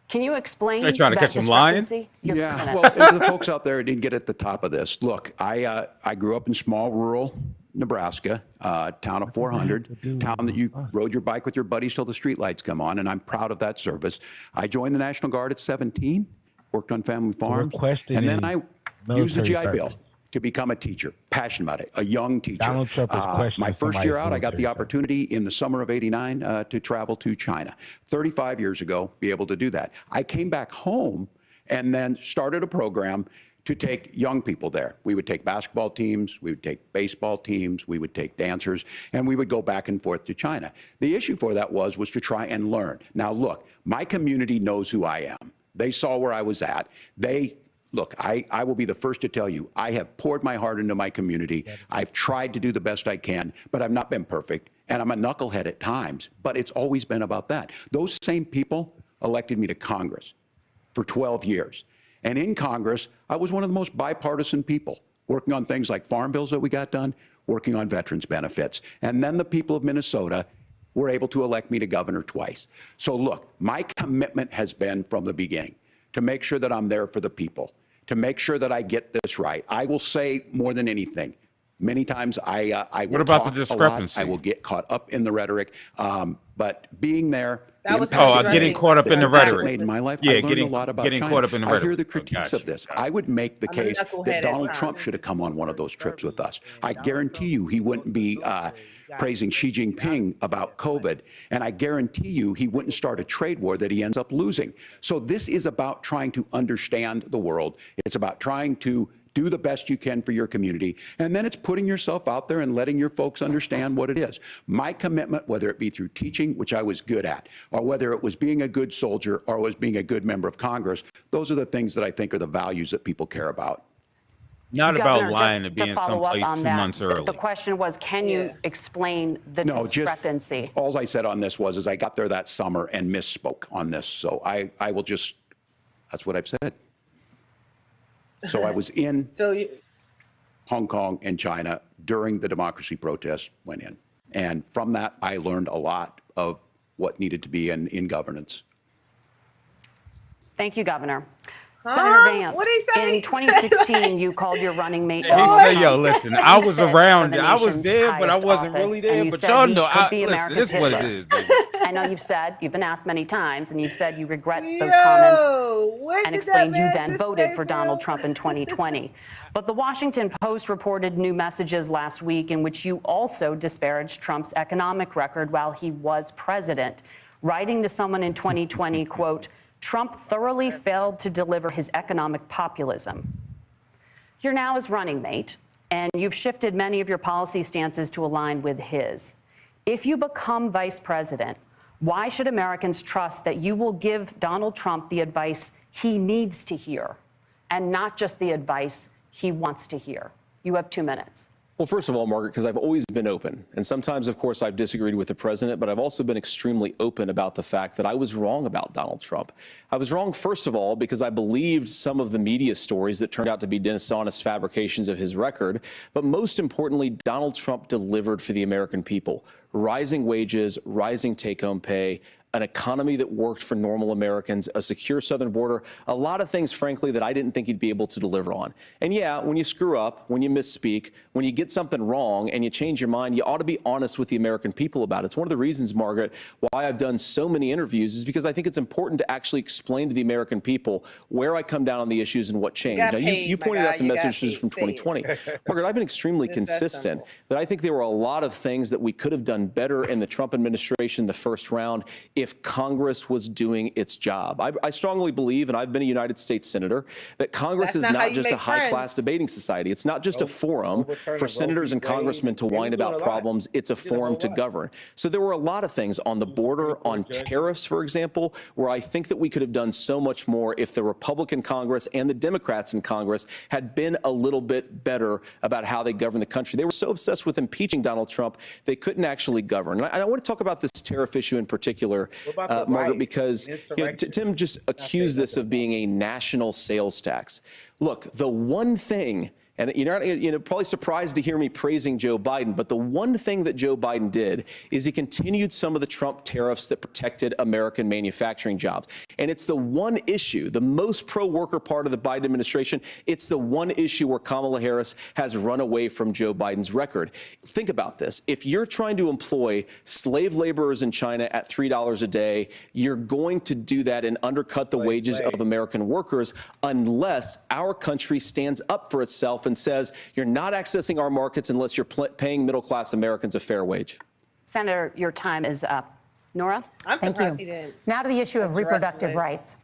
Can you explain They trying to that catch him lying? discrepancy? You have a Yeah, minute. well, and the folks out there didn't get at the top of this. Look, I grew up in small rural Nebraska, town of 400, town that you rode your bike with your buddies till the streetlights come on, and I'm proud of that service. I joined the National Guard at 17, worked on family farms, question and then is I used the military GI Bill service. to become a teacher, passionate about it, a young teacher. Donald Trump is questioning My first year out, I got the somebody's opportunity in the summer of '89 to travel to China. 35 years ago, be able to do that. I came back home and then started a program to take young people there. We would take basketball teams, we would take baseball teams, we would take dancers, and we would go back and forth to China. The issue for that was to try and learn. Now look, my community knows who I am. They saw where I was at. They look, I will be the first to tell you, I have poured my heart into my community. I've tried to do the best I can, but I've not been perfect. And I'm a knucklehead at times, but it's always been about that. Those same people elected me to Congress for 12 years. And in Congress, I was one of the most bipartisan people, working on things like farm bills that we got done, working on veterans benefits. And then the people of Minnesota were able to elect me to governor twice. So look, my commitment has been from the beginning to make sure that I'm there for the people, to make sure that I get this right. I will say more than anything, many times I will What about talk the a lot. discrepancy? I will get caught up in the rhetoric, but being there, That was getting caught up in the rhetoric. made in my life. Yeah, I learned getting a lot about getting China. caught up in the I rhetoric. hear the Oh, critiques gotcha. of this. I would make the I'm a case knucklehead that at Donald times. Trump should have come on one of those trips with us. I guarantee you he wouldn't be praising Xi Jinping about COVID, and I guarantee you he wouldn't start a trade war that he ends up losing. So this is about trying to understand the world. It's about trying to do the best you can for your community. And then it's putting yourself out there and letting your folks understand what it is. My commitment, whether it be through teaching, which I was good at, or whether it was being a good soldier or was being a good member of Congress, those are the things that I think are the values that people care about. Not Governor, about lying just and being to follow up someplace on 2 that, months early. the question was, can you explain the discrepancy? All I said on this was I got there that summer and misspoke on this. So I will just, that's what I've said. So I was in Hong Kong and China during the democracy protests went in. And from that, I learned a lot of what needed to be in governance. Thank you, Governor. Senator Vance, What'd he say? in 2016, you called your running mate He Donald said, Trump. "Yo, listen, I was unfit around. for the I was nation's there, but I highest wasn't office, really and there. you But said y'all he know, could be listen, America's this is what it Hitler. is, baby." I know you've been asked many times, and you've said you regret those comments and explained you then voted for Donald Trump in 2020. But the Washington Post reported new messages last week in which you also disparaged Trump's economic record while he was president, writing to someone in 2020, quote, "Trump thoroughly failed to deliver his economic populism." You're now his running mate, and you've shifted many of your policy stances to align with his. If you become vice president, why should Americans trust that you will give Donald Trump the advice he needs to hear and not just the advice he wants to hear? You have 2 minutes. Well, first of all, Margaret, because I've always been open. And sometimes, of course, I've disagreed with the president, but I've also been extremely open about the fact that I was wrong about Donald Trump. I was wrong, first of all, because I believed some of the media stories that turned out to be dishonest fabrications of his record. But most importantly, Donald Trump delivered for the American people. Rising wages, rising take-home pay, an economy that worked for normal Americans, a secure southern border, a lot of things, frankly, that I didn't think he'd be able to deliver on. And yeah, when you screw up, when you misspeak, when you get something wrong and you change your mind, you ought to be honest with the American people about it. It's one of the reasons, Margaret, why I've done so many interviews is because I think it's important to actually explain to the American people where I come down on the issues and what changed. Now, you pointed out the messages from 2020. Margaret, I've been extremely consistent that I think there were a lot of things that we could have done better in the Trump administration the first round if Congress was doing its job. I strongly believe, and I've been a United States Senator, that Congress is not just a high-class debating society. It's not just a forum for senators and congressmen to whine about problems. It's a forum to govern. So there were a lot of things on the border, on tariffs, for example, where I think that we could have done so much more if the Republican Congress and the Democrats in Congress had been a little bit better about how they govern the country. They were so obsessed with impeaching Donald Trump, they couldn't actually govern. And I want to talk about this tariff issue in particular, Margaret, because Tim just accused this of being a national sales tax. Look, the one thing, and you're probably surprised to hear me praising Joe Biden, but the one thing that Joe Biden did is he continued some of the Trump tariffs that protected American manufacturing jobs. And it's the one issue, the most pro-worker part of the Biden administration, it's the one issue where Kamala Harris has run away from Joe Biden's record. Think about this. If you're trying to employ slave laborers in China at $3 a day, you're going to do that and undercut the wages of American workers unless our country stands up for itself and says you're not accessing our markets unless you're paying middle-class Americans a fair wage. Senator, your time is up. Nora? Thank you. Now to the issue of reproductive rights.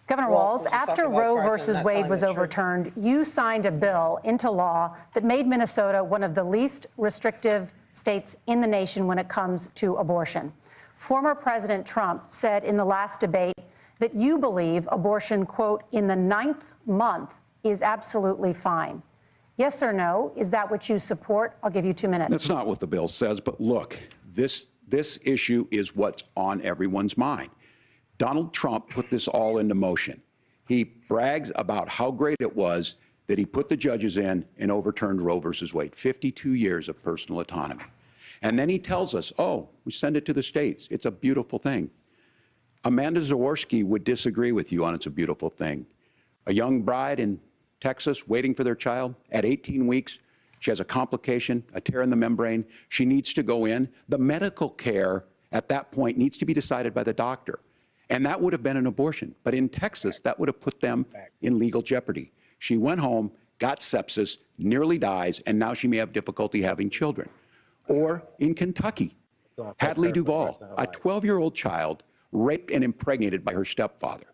Governor Walz, after Roe versus Wade was overturned, you signed a bill into law that made Minnesota one of the least restrictive states in the nation when it comes to abortion. Former President Trump said in the last debate that you believe abortion, quote, in the 9th month is absolutely fine. Yes or no? Is that what you support? I'll give you 2 minutes. That's not what the bill says, but look, this issue is what's on everyone's mind. Donald Trump put this all into motion. He brags about how great it was that he put the judges in and overturned Roe versus Wade, 52 years of personal autonomy. And then he tells us, oh, we send it to the states. It's a beautiful thing. Amanda Zaworski would disagree with you on it's a beautiful thing. A young bride in Texas waiting for their child at 18 weeks. She has a complication, a tear in the membrane. She needs to go in. The medical care at that point needs to be decided by the doctor. And that would have been an abortion. But in Texas, that would have put them in legal jeopardy. She went home, got sepsis, nearly dies, and now she may have difficulty having children. Or in Kentucky, Hadley Duvall, a 12-year-old child raped and impregnated by her stepfather.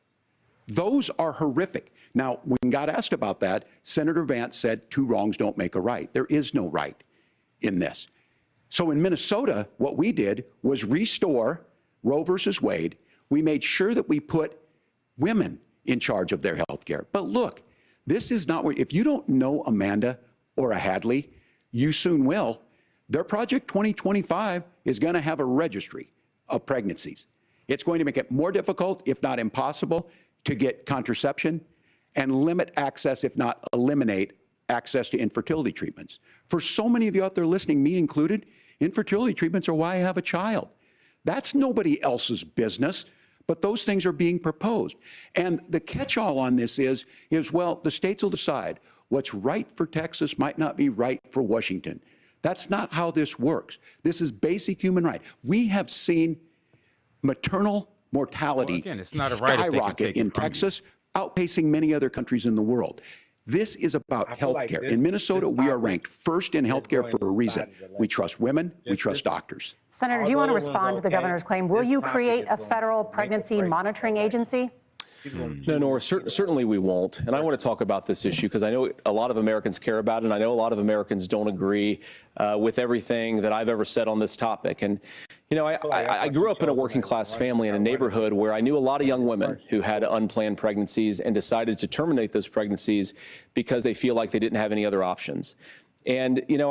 Those are horrific. Now, when God asked about that, Senator Vance said 2 wrongs don't make a right. There is no right in this. So in Minnesota, what we did was restore Roe versus Wade. We made sure that we put women in charge of their health care. But look, this is not where, if you don't know Amanda or a Hadley, you soon will. Their Project 2025 is going to have a registry of pregnancies. It's going to make it more difficult, if not impossible, to get contraception and limit access, if not eliminate access to infertility treatments. For so many of you out there listening, me included, infertility treatments are why I have a child. That's nobody else's business, but those things are being proposed. And the catch-all on this is, well, the states will decide what's right for Texas might not be right for Washington. That's not how this works. This is basic human right. We have seen maternal mortality skyrocket in Texas, outpacing many other countries in the world. This is about health care. In Minnesota, we are ranked first in health care for a reason. We trust women, we trust doctors. Senator, do you want to respond to the governor's claim? Will you create a federal pregnancy monitoring agency? No, Nora, certainly we won't. And I want to talk about this issue because I know a lot of Americans care about it, and I know a lot of Americans don't agree with everything that I've ever said on this topic. And, you know, I grew up in a working class family in a neighborhood where I knew a lot of young women who had unplanned pregnancies and decided to terminate those pregnancies because they feel like they didn't have any other options. And, you know,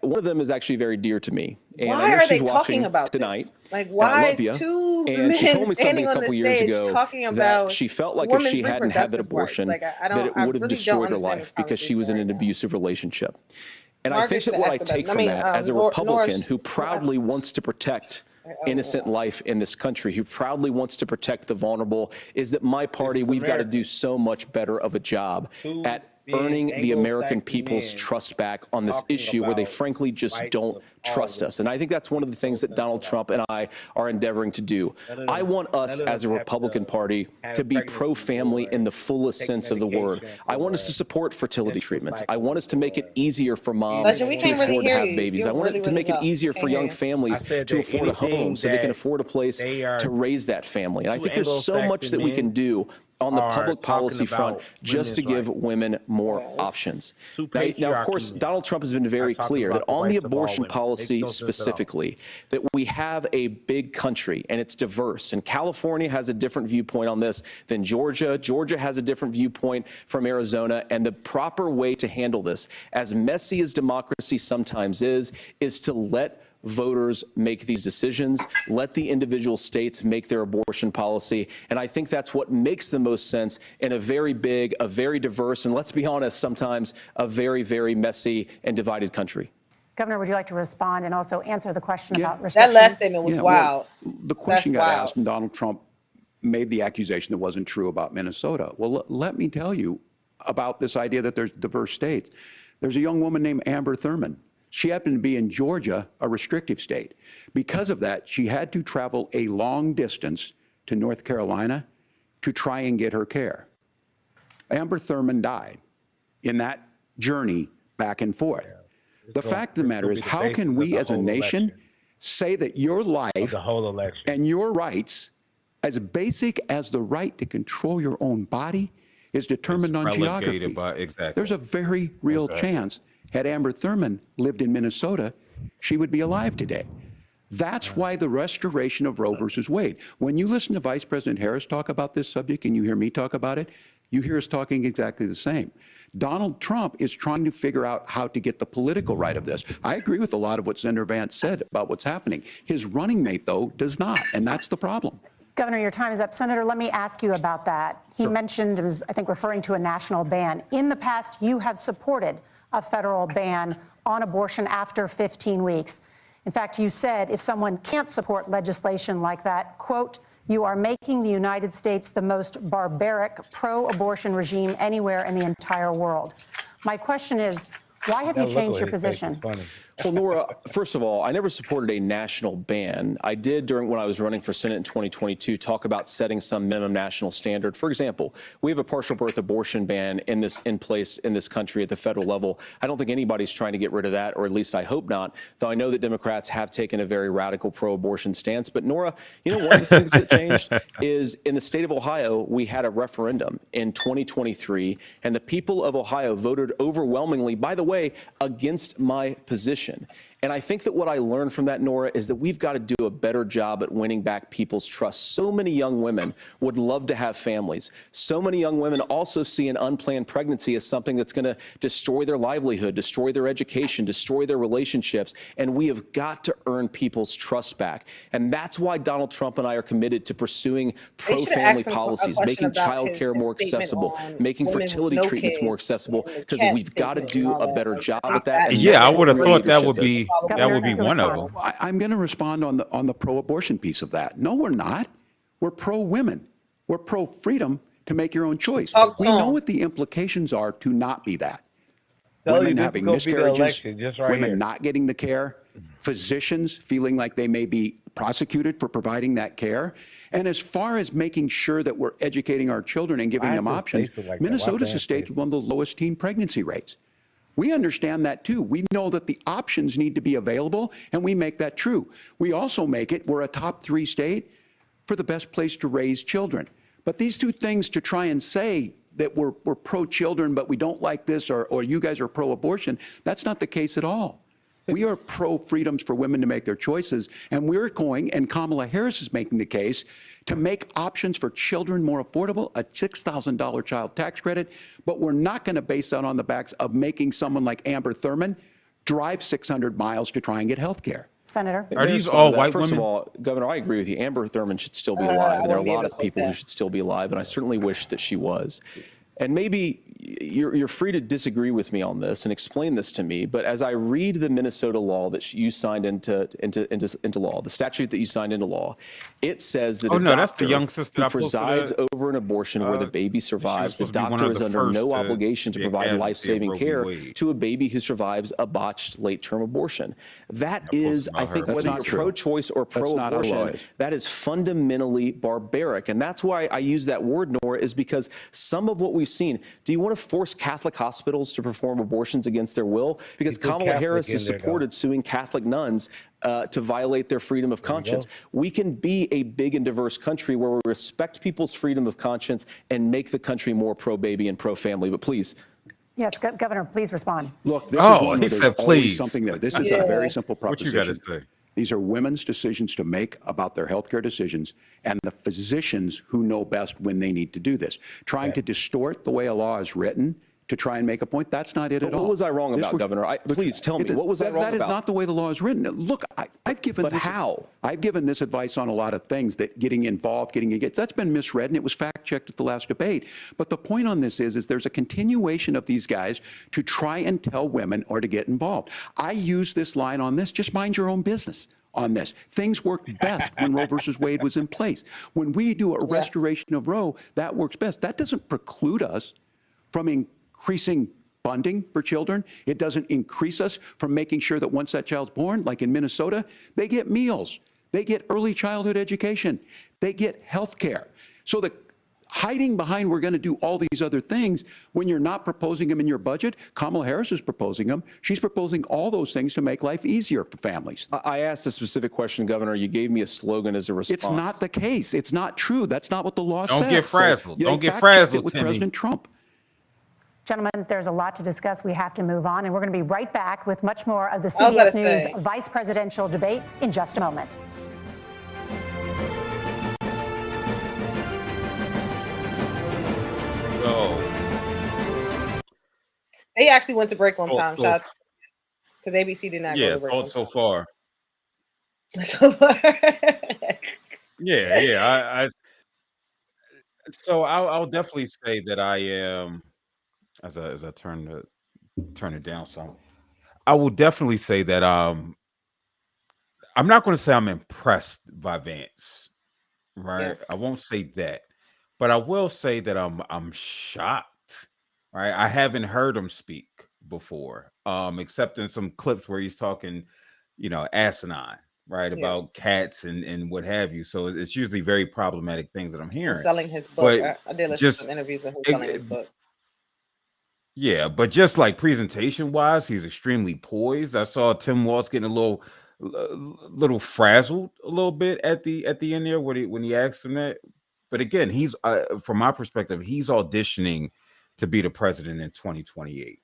one of them is actually very dear to me. And why are they talking about tonight? This? Like, why is 2 men she told me something standing a on couple the years stage ago talking about that she felt like if she hadn't had that abortion, like, that it would have destroyed her life because she was in an abusive relationship. And I think that what I take from that as a Republican who proudly wants to protect innocent life in this country, who proudly wants to protect the vulnerable, is that my party, we've got to do so much better of a job at earning the American people's trust back on this issue where they frankly just don't trust us. And I think that's one of the things that Donald Trump and I are endeavoring to do. I want us as a Republican Party to be pro-family in the fullest sense of the word. I want us to support fertility treatments. I want us to make it easier for moms to afford to have babies. I want it to make it easier for young families to afford a home so they can afford a place to raise that family. And I think there's so much that we can do on the public policy front just to give women more options. Now, of course, Donald Trump has been very clear that on the abortion policy specifically, that we have a big country and it's diverse. And California has a different viewpoint on this than Georgia. Georgia has a different viewpoint from Arizona. And the proper way to handle this, as messy as democracy sometimes is to let voters make these decisions, let the individual states make their abortion policy. And I think that's what makes the most sense in a very big, a very diverse, and let's be honest, sometimes a very, very messy and divided country. Governor, would you like to respond and also answer the question about restrictions? That last statement was wild. Well, the question got asked, and Donald Trump made the accusation that wasn't true about Minnesota. Well, let me tell you about this idea that there's diverse states. There's a young woman named Amber Thurman. She happened to be in Georgia, a restrictive state. Because of that, she had to travel a long distance to North Carolina to try and get her care. Amber Thurman died in that journey back and forth. The fact of the matter is, how can we as a nation say that your life and your rights, as basic as the right to control your own body, is determined on geography? There's a very real chance, had Amber Thurman lived in Minnesota, she would be alive today. That's why the restoration of Roe versus Wade. When you listen to Vice President Harris talk about this subject and you hear me talk about it, you hear us talking exactly the same. Donald Trump is trying to figure out how to get the political right of this. I agree with a lot of what Senator Vance said about what's happening. His running mate, though, does not, and that's the problem. Governor, your time is up. Senator, let me ask you about that. He mentioned, it was, I think, referring to a national ban. In the past, you have supported a federal ban on abortion after 15 weeks. In fact, you said if someone can't support legislation like that, quote, you are making the United States the most barbaric pro-abortion regime anywhere in the entire world. My question is, why have you changed your position? Well, Nora, first of all, I never supported a national ban. I did when I was running for Senate in 2022 talk about setting some minimum national standard. For example, we have a partial birth abortion ban in place in this country at the federal level. I don't think anybody's trying to get rid of that, or at least I hope not, though I know that Democrats have taken a very radical pro-abortion stance. But Nora, you know, one of the things that changed is in the state of Ohio, we had a referendum in 2023, and the people of Ohio voted overwhelmingly, by the way, against my position. And I think that what I learned from that, Nora, is that we've got to do a better job at winning back people's trust. So many young women would love to have families. So many young women also see an unplanned pregnancy as something that's going to destroy their livelihood, destroy their education, destroy their relationships. And we have got to earn people's trust back. And that's why Donald Trump and I are committed to pursuing pro-family policies, making child care more accessible, making fertility treatments more accessible, because we've got to do a better job at that. And Yeah, I would have thought that would be one of them. I'm going to respond on the pro-abortion piece of that. No, we're not. We're pro-women. We're pro-freedom to make your own choice. We know what the implications are to not be that. Women having miscarriages, women not getting the care, physicians feeling like they may be prosecuted for providing that care. And as far as making sure that we're educating our children and giving them options, Minnesota's a state with one of the lowest teen pregnancy rates. We understand that too. We know that the options need to be available, and we make that true. We also make it, we're a top 3 state for the best place to raise children. But these two things, to try and say that we're pro-children, but we don't like this, or you guys are pro-abortion, that's not the case at all. We are pro-freedoms for women to make their choices, and we're going, and Kamala Harris is making the case, to make options for children more affordable, a $6,000 child tax credit, but we're not going to base that on the backs of making someone like Amber Thurman drive 600 miles to try and get health care. Senator? Are these all white women? First of all, Governor, I agree with you. Amber Thurman should still be alive. There are a lot of people who should still be alive, and I certainly wish that she was. And maybe you're free to disagree with me on this and explain this to me, but as I read the Minnesota law that you signed into law, the statute that you signed into law, it says that that's the young sister who presides over an abortion where the baby survives, the doctor is under no obligation to provide life-saving care to a baby who survives a botched late-term abortion. That is, I think, whether you're pro-choice or pro-abortion, that is fundamentally barbaric. And that's why I use that word, Nora, is because some of what we've seen, do you want to force Catholic hospitals to perform abortions against their will? Because Kamala Harris has supported suing Catholic nuns to violate their freedom of conscience. We can be a big and diverse country where we respect people's freedom of conscience and make the country more pro-baby and pro-family. But please. Yes, Governor, please respond. Look, this is one he said please. Something there. This is a very simple proposition. What you got to say? These are women's decisions to make about their healthcare decisions, and the physicians who know best when they need to do this. Trying to distort the way a law is written to try and make a point, that's not it at all. What was I wrong about, Governor? Please tell me, what was I wrong about? That is not the way the law is written. Look, I've given But how? I've given this advice on a lot of things, that getting involved, getting engaged, that's been misread, and it was fact-checked at the last debate. But the point on this is there's a continuation of these guys to try and tell women or to get involved. I use this line on this, just mind your own business on this. Things worked best when Roe versus Wade was in place. When we do a restoration of Roe, that works best. That doesn't preclude us from increasing funding for children. It doesn't increase us from making sure that once that child's born, like in Minnesota, they get meals, they get early childhood education, they get health care. So the hiding behind we're going to do all these other things when you're not proposing them in your budget. Kamala Harris is proposing them. She's proposing all those things to make life easier for families. I asked a specific question, Governor. You gave me a slogan as a response. It's not the case. It's not true. That's not what the law says. Don't get frazzled. So, Don't get frazzled, with Timmy. President Trump. Gentlemen, there's a lot to discuss. We have to move on, and we're going to be right back with much more of the CBS News Vice Presidential debate in just a moment. Oh, They actually went to break on Thought, time. thought, Shots because ABC did not go yeah, to break thought on so time. far. So Yeah, yeah. So I'll definitely say that I am as I turn it down some. I will definitely say that I'm not going to say I'm impressed by Vance, yeah, right? I won't say that, but I will say that I'm shocked, right? I haven't heard him speak before, except in some clips where he's talking, asinine, right, yeah. about cats and what have you. So it's usually very problematic things that I'm And hearing, selling his book. but I did listen to just some interviews with him selling his it, book. yeah, but just like presentation wise, he's extremely poised. I saw Tim Walz getting little frazzled a little bit at the end there when he asked him that. But again, he's from my perspective, he's auditioning to be the president in 2028.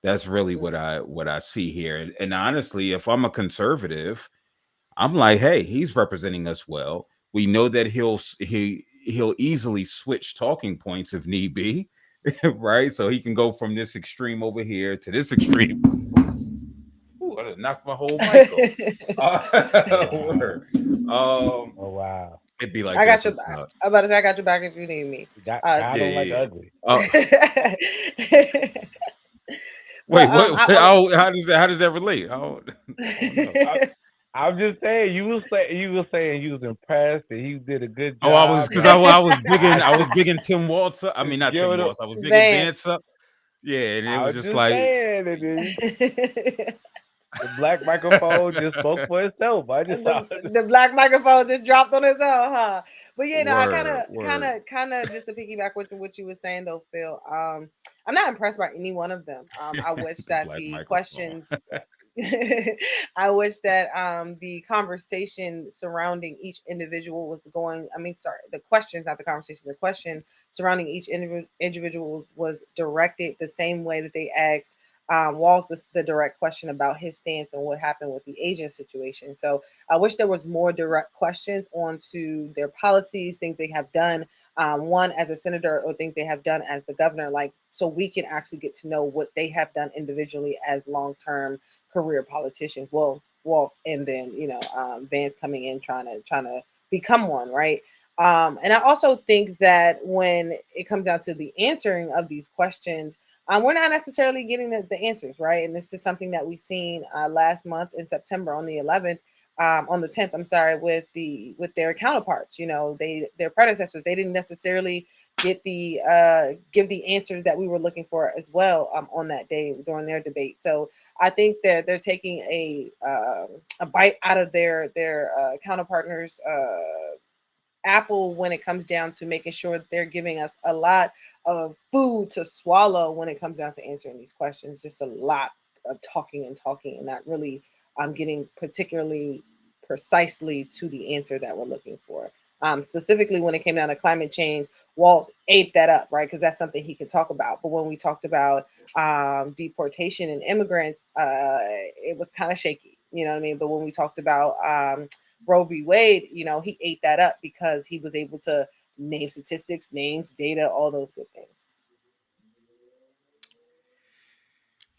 That's really Mm. what I see here. And honestly, if I'm a conservative, I'm like, hey, he's representing us well. We know that he'll easily switch talking points if need be, right? So he can go from this extreme over here to this extreme. Ooh, I done knocked my whole mic off. Oh wow. Word. Oh wow. It'd be like I that got your back. sometimes. I'm about to say I got your back if you need me. God Yeah, don't like yeah, yeah. ugly. Wait, But what? I How does that relate? I don't know. I, I'm just saying you was saying you was impressed and he did a good Oh, I was job because and I was big I in I was big in Tim Waltz. I mean, not Tim giving him Waltz. I was big in Vance. Vance up. Yeah, and it I was was just just like saying and then the black microphone just spoke for itself. I just thought the black microphone just dropped on its own, huh? But yeah, no, I kind word, of, kind word. of, kind of just to piggyback with what you were saying though, Phil. I'm not impressed by any one of them. I wish The that black the microphone. questions I wish that the conversation surrounding each individual was going. I mean, sorry, the questions, not the conversation. The question surrounding each individual was directed the same way that they asked Walz the direct question about his stance and what happened with the Asian situation. So I wish there was more direct questions onto their policies, things they have done. One as a senator or things they have done as the governor, like so we can actually get to know what they have done individually as long-term career politicians. Well, and then Vance coming in trying to become one, right? And I also think that when it comes down to the answering of these questions, we're not necessarily getting the answers, right? And this is something that we've seen last month in September on the 11th, on the 10th. I'm sorry, with their counterparts. Their predecessors. They didn't necessarily get the give the answers that we were looking for as well on that day during their debate. So I think that they're taking a bite out of their counterpartners. Apple when it comes down to making sure that they're giving us a lot of food to swallow when it comes down to answering these questions. Just a lot of talking and not really getting particularly precisely to the answer that we're looking for. Specifically when it came down to climate change, Walt ate that up, right? Because that's something he could talk about. But when we talked about deportation and immigrants, it was kind of shaky, you know what I mean? But when we talked about Roe v. Wade, he ate that up because he was able to name statistics, names, data, all those good things.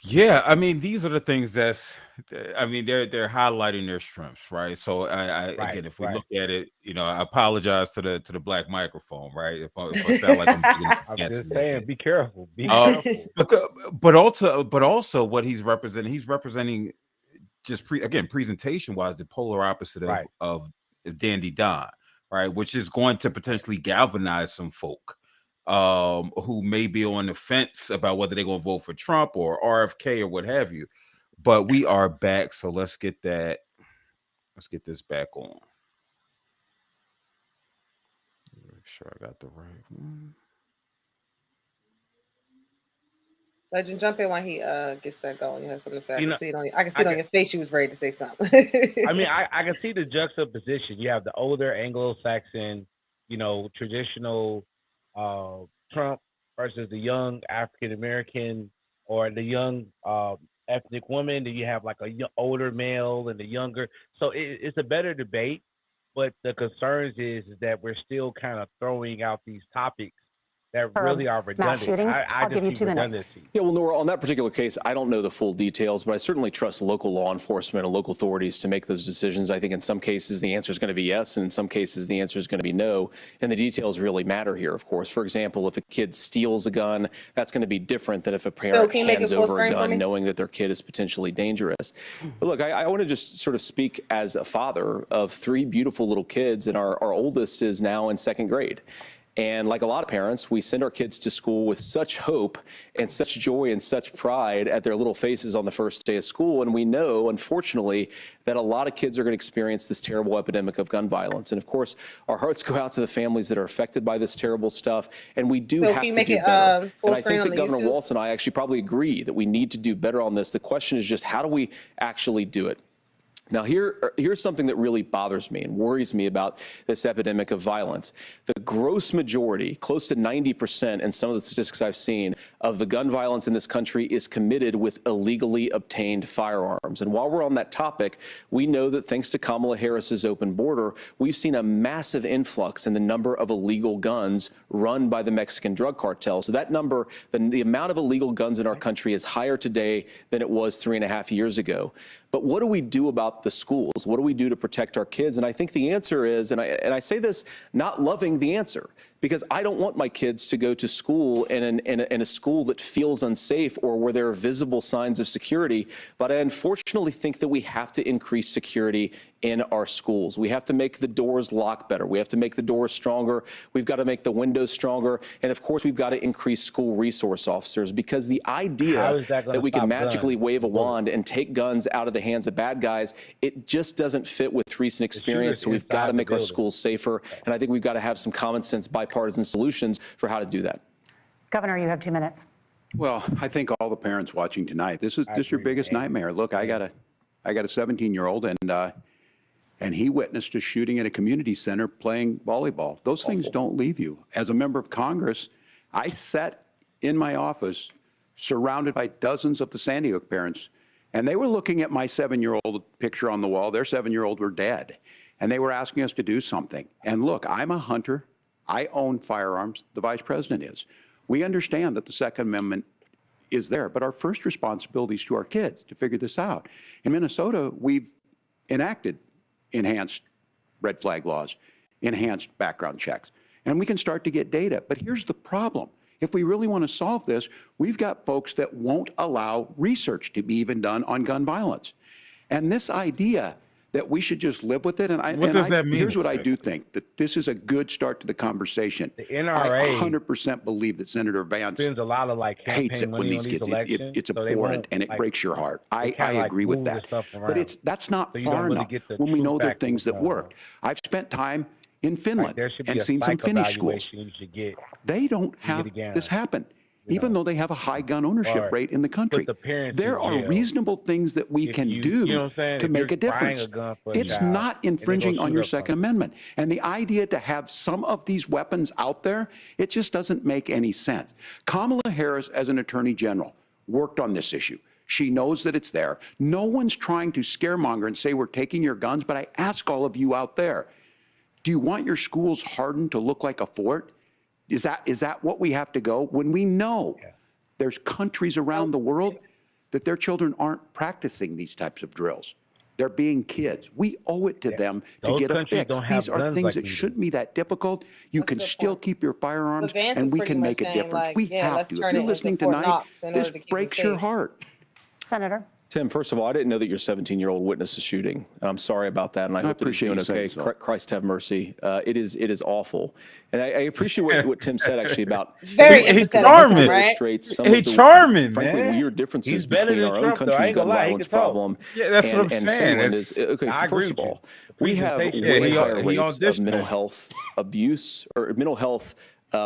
Yeah, I mean, these are the things I mean, they're highlighting their strengths, right? So right, again, if we right. look at it, I apologize to the black microphone, right? If I sound like I'm digging I'm the fence a just little saying bit. be careful. Be Uh, careful. but also what he's representing just again presentation wise the polar opposite of Right. of Dandy Don, right? Which is going to potentially galvanize some folk who may be on the fence about whether they're going to vote for Trump or RFK or what have you. But we are back, so let's get this back on. Make sure I got the right one. Legend, jump in when he gets that going. You have something to say. I You can know, see it on you. I can see I it on can your face. You was ready to say something. I mean I can see the juxtaposition. You have the older Anglo-Saxon, traditional Trump versus the young African American or the young ethnic woman. Then you have like a older male and the younger. So it's a better debate. But the concerns is that we're still kind of throwing out these topics that really are mass redundant. shootings. I'll just give you see 2 minutes. redundancy. Yeah, well, Nora, on that particular case, I don't know the full details, but I certainly trust local law enforcement and local authorities to make those decisions. I think in some cases the answer is going to be yes, and in some cases the answer is going to be no. And the details really matter here, of course. For example, if a kid steals a gun, that's going to be different than if a parent can you make it hands full over a screen for gun me? knowing that their kid is potentially dangerous. But look, I want to just sort of speak as a father of 3 beautiful little kids, and our oldest is now in 2nd grade. And like a lot of parents, we send our kids to school with such hope and such joy and such pride at their little faces on the first day of school. And we know, unfortunately, that a lot of kids are going to experience this terrible epidemic of gun violence. And of course, our hearts go out to the families that are affected by this terrible stuff. And we do have to do better. And I think that Governor Walz and I actually probably agree that we need to do better on this. The question is just, how do we actually do it? Now, here's something that really bothers me and worries me about this epidemic of violence. The gross majority, close to 90% in some of the statistics I've seen, of the gun violence in this country is committed with illegally obtained firearms. And while we're on that topic, we know that thanks to Kamala Harris's open border, we've seen a massive influx in the number of illegal guns run by the Mexican drug cartel. So that number, the amount of illegal guns in our country is higher today than it was 3.5 years ago. But what do we do about the schools? What do we do to protect our kids? And I think the answer is, and I say this not loving the answer, because I don't want my kids to go to school in a school that feels unsafe or where there are visible signs of security. But I unfortunately think that we have to increase security in our schools. We have to make the doors lock better. We have to make the doors stronger. We've got to make the windows stronger. And of course, we've got to increase school resource officers, because the idea that we can magically wave a wand and take guns out of the hands of bad guys, it just doesn't fit with recent experience. So we've got to make our schools safer. And I think we've got to have some common sense bipartisan solutions for how to do that. Governor, you have 2 minutes. Well, I think all the parents watching tonight, this is just your biggest nightmare. Look, I got a 17-year-old, and he witnessed a shooting at a community center playing volleyball. Those things don't leave you. As a member of Congress, I sat in my office surrounded by dozens of the Sandy Hook parents, and they were looking at my 7-year-old picture on the wall. Their 7-year-old were dead, and they were asking us to do something. And look, I'm a hunter. I own firearms. The Vice President is. We understand that the Second Amendment is there, but our first responsibility is to our kids to figure this out. In Minnesota, we've enacted enhanced red flag laws, enhanced background checks, and we can start to get data. But here's the problem. If we really want to solve this, we've got folks that won't allow research to be even done on gun violence. And this idea that we should just live with it, What does that mean? Here's what I do think, that this is a good start to the conversation. The NRA I 100% believe that Senator Vance spends a lot of hates it when these kids, it's abhorrent and it breaks your heart. I agree with that. But that's not far enough when we know there are things that work. I've spent time in Finland and seen some Finnish schools. They don't have this happen, even though they have a high gun ownership rate in the country. There are reasonable things that we can do to make a difference. It's not infringing on your Second Amendment. And the idea to have some of these weapons out there, it just doesn't make any sense. Kamala Harris, as an attorney general, worked on this issue. She knows that it's there. No one's trying to scaremonger and say we're taking your guns, but I ask all of you out there, do you want your schools hardened to look like a fort? Is that what we have to go? When we know there's countries around the world that their children aren't practicing these types of drills. They're being kids. We owe it to them to get a fix. These are things that shouldn't be that difficult. You can still keep your firearms, and we can make a difference. We have to. If you're listening tonight, this breaks your heart. Senator. Tim, first of all, I didn't know that your 17-year-old witnessed a shooting. I'm sorry about that, and I hope that he's doing okay. Christ have mercy. It is awful. And I appreciate what Tim said, actually, about very charming, right? Charming, frankly, man. weird differences between our own country's gun violence problem. Yeah, that's what I'm and saying. Finland is, okay, first of all, we have way higher rates of mental health abuse, or mental health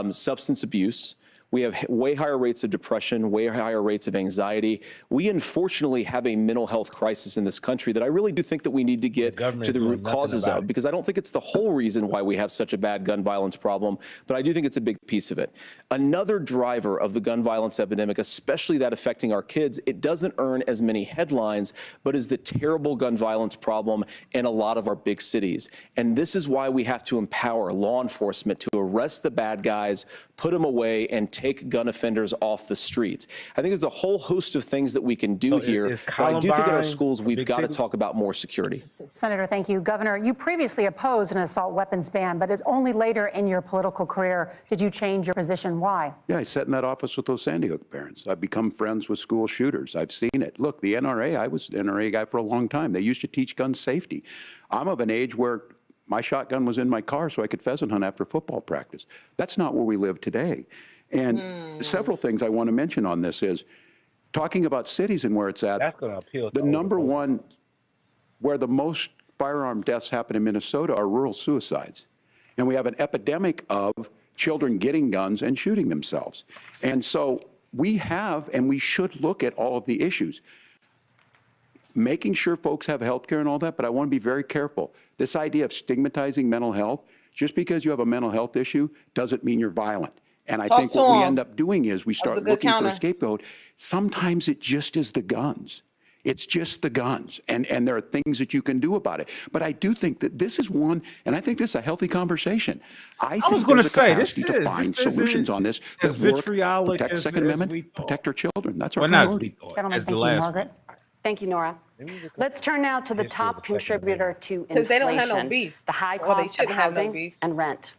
substance abuse. We have way higher rates of depression, way higher rates of anxiety. We unfortunately have a mental health crisis in this country that I really do think that we need to get to the root causes of, because I don't think it's the whole reason why we have such a bad gun violence problem, but I do think it's a big piece of it. Another driver of the gun violence epidemic, especially that affecting our kids, it doesn't earn as many headlines, but is the terrible gun violence problem in a lot of our big cities. And this is why we have to empower law enforcement to arrest the bad guys, put them away, and take gun offenders off the streets. I think there's a whole host of things that we can do here. is But I do think in our Columbine schools, a we've big got to city? talk about more security. Senator, thank you. Governor, you previously opposed an assault weapons ban, but only later in your political career did you change your position. Why? Yeah, I sat in that office with those Sandy Hook parents. I've become friends with school shooters. I've seen it. Look, the NRA, I was an NRA guy for a long time. They used to teach gun safety. I'm of an age where my shotgun was in my car so I could pheasant hunt after football practice. That's not where we live today. And several things I want to mention on this is talking about cities and where it's at. That's going to appeal to The older number folks. one where the most firearm deaths happen in Minnesota are rural suicides. And we have an epidemic of children getting guns and shooting themselves. And so we have, and we should look at all of the issues. Making sure folks have health care and all that, but I want to be very careful. This idea of stigmatizing mental health, just because you have a mental health issue doesn't mean you're violent. And I Talk think to what we 'em. end up doing is we was a start good looking for counter. a scapegoat. Sometimes it just is the guns. It's just the guns. And there are things that you can do about it. But I do think that this is one, and I think this is a healthy conversation. I was think gonna there's a say, this capacity to find isn't solutions on this that as work, vitriolic protect as Second we Amendment, thought. protect our children. That's our Well, not as priority. we thought, Gentlemen, as the thank you. last Margaret? one. Thank you, Nora. Let's turn now to the History of top the Second contributor to 'Cause they don't have no inflation, beef. the high Well, they cost of shouldn't have no housing beef. and rent.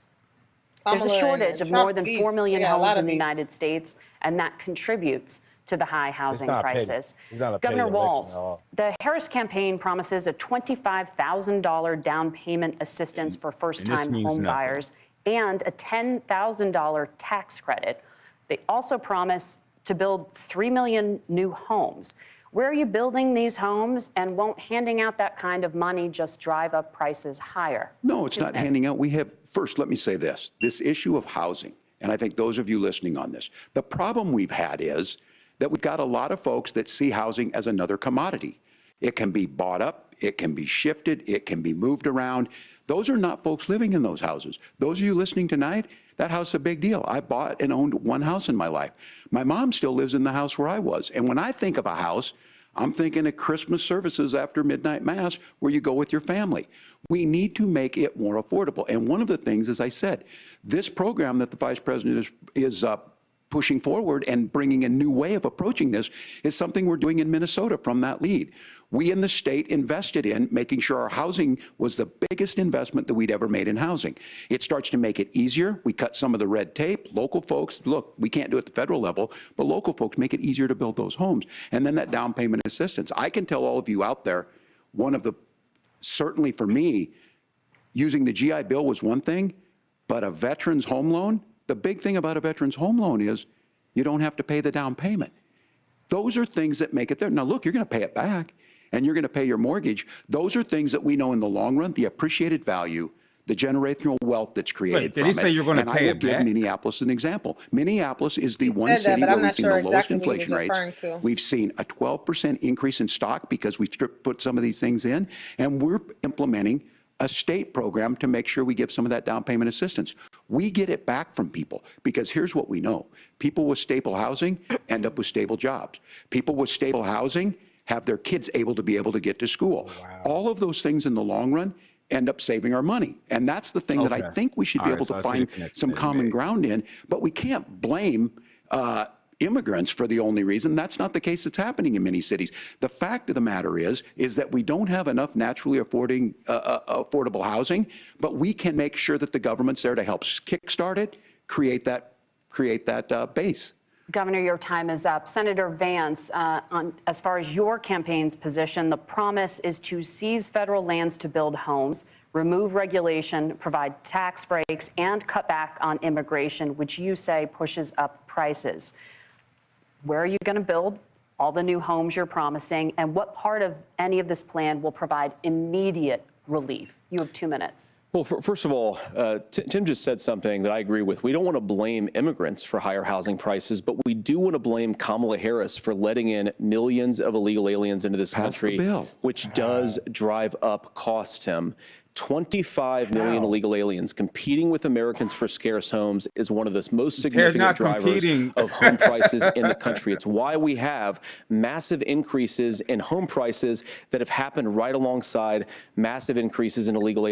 There's a Kamala shortage and of more Trump than beef. 4 million Yeah, a lot homes of in the beef. United States, and that contributes to the high housing not petty. prices. It's not a petty Governor election Walz, at all. the Harris campaign promises a $25,000 down payment assistance for first-time means home nothing. buyers and a $10,000 tax credit. They also promise to build 3 million new homes. Where are you building these homes, and won't handing out that kind of money just drive up prices higher? No, it's not handing out. We have, first, let me say this issue of housing, and I think those of you listening on this, the problem we've had is that we've got a lot of folks that see housing as another commodity. It can be bought up, it can be shifted, it can be moved around. Those are not folks living in those houses. Those of you listening tonight, that house is a big deal. I bought and owned one house in my life. My mom still lives in the house where I was. And when I think of a house, I'm thinking of Christmas services after midnight mass where you go with your family. We need to make it more affordable. And one of the things, as I said, this program that the Vice President is pushing forward and bringing a new way of approaching this is something we're doing in Minnesota from that lead. We in the state invested in making sure our housing was the biggest investment that we'd ever made in housing. It starts to make it easier. We cut some of the red tape. Local folks, look, we can't do it at the federal level, but local folks make it easier to build those homes. And then that down payment assistance. I can tell all of you out there, one of the, certainly for me, using the GI Bill was one thing, but a veteran's home loan, the big thing about a veteran's home loan is you don't have to pay the down payment. Those are things that make it there. Now, look, you're going to pay it back and you're going to pay your mortgage. Those are things that we know in the long run, the appreciated value, the generational wealth that's created Did from he it. say you're going to And pay I it will give back? Minneapolis an example. Minneapolis is the He one said that, city but where I'm we've not seen sure the lowest exactly what he inflation was rates. referring to. We've seen a 12% increase in stock because we've put some of these things in, and we're implementing a state program to make sure we give some of that down payment assistance. We get it back from people because here's what we know. People with stable housing end up with stable jobs. People with stable housing have their kids able to get to school. All of those things in the long run end up saving our money. And that's the thing that I Okay. think we should All be right, able so to I see the find connection some that you common made. ground in, but we can't blame immigrants for the only reason. That's not the case that's happening in many cities. The fact of the matter is that we don't have enough naturally affordable housing, but we can make sure that the government's there to help kickstart it, create that base. Governor, your time is up. Senator Vance, as far as your campaign's position, the promise is to seize federal lands to build homes, remove regulation, provide tax breaks, and cut back on immigration, which you say pushes up prices. Where are you going to build all the new homes you're promising, and what part of any of this plan will provide immediate relief? You have 2 minutes. Well, first of all, Tim just said something that I agree with. We don't want to blame immigrants for higher housing prices, but we do want to blame Kamala Harris for letting in millions of illegal aliens into this Pass the country, bill. which does drive up costs, Tim. 25 million illegal aliens competing with Americans for scarce homes is one of the most They're significant not drivers competing. of home prices in the country. It's why we have massive increases in home prices that have happened right alongside massive increases in illegal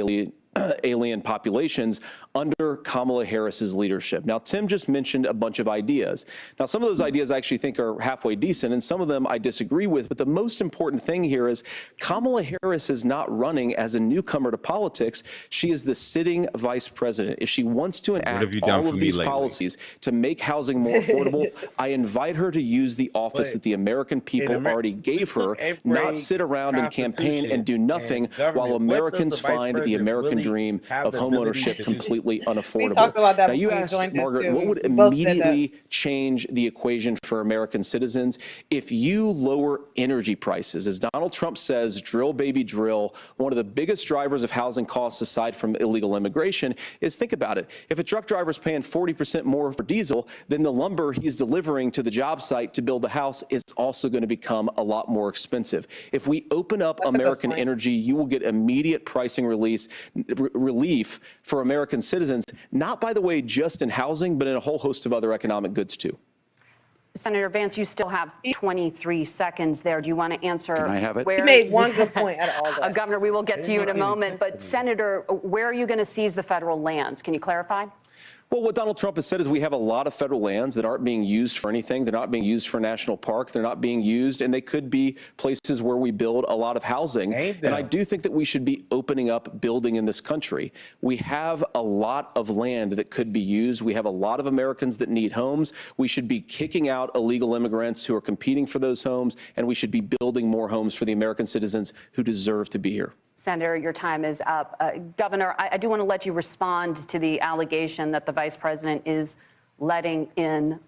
alien populations under Kamala Harris's leadership. Now, Tim just mentioned a bunch of ideas. Now, some of those ideas I actually think are halfway decent, and some of them I disagree with. But the most important thing here is Kamala Harris is not running as a newcomer to politics. She is the sitting vice president. If she wants to enact all of these policies to make housing more affordable, I invite her to use the office that the American people already gave her, not sit around and campaign and do nothing while Americans find the American dream of homeownership completely unaffordable. Now, you asked, Margaret, what would immediately change the equation for American citizens? If you lower energy prices, as Donald Trump says, drill, baby, drill, one of the biggest drivers of housing costs aside from illegal immigration is, think about it, if a truck driver is paying 40% more for diesel, then the lumber he's delivering to the job site to build the house is also going to become a lot more expensive. If we open up American energy, you will get immediate pricing relief for American citizens, not, by the way, just in housing, but in a whole host of other economic goods, too. Senator Vance, you still have 23 seconds there. Do you want to answer? Can I have it? You made one good point out of all that. Governor, we will get to you in a moment. But, Senator, where are you going to seize the federal lands? Can you clarify? Well, what Donald Trump has said is we have a lot of federal lands that aren't being used for anything. They're not being used for a national park. They're not being used, and they could be places where we build a lot of housing. And I do think that we should be opening up building in this country. We have a lot of land that could be used. We have a lot of Americans that need homes. We should be kicking out illegal immigrants who are competing for those homes, and we should be building more homes for the American citizens who deserve to be here. Senator, your time is up. Governor, I do want to let you respond to the allegation that the vice president is letting in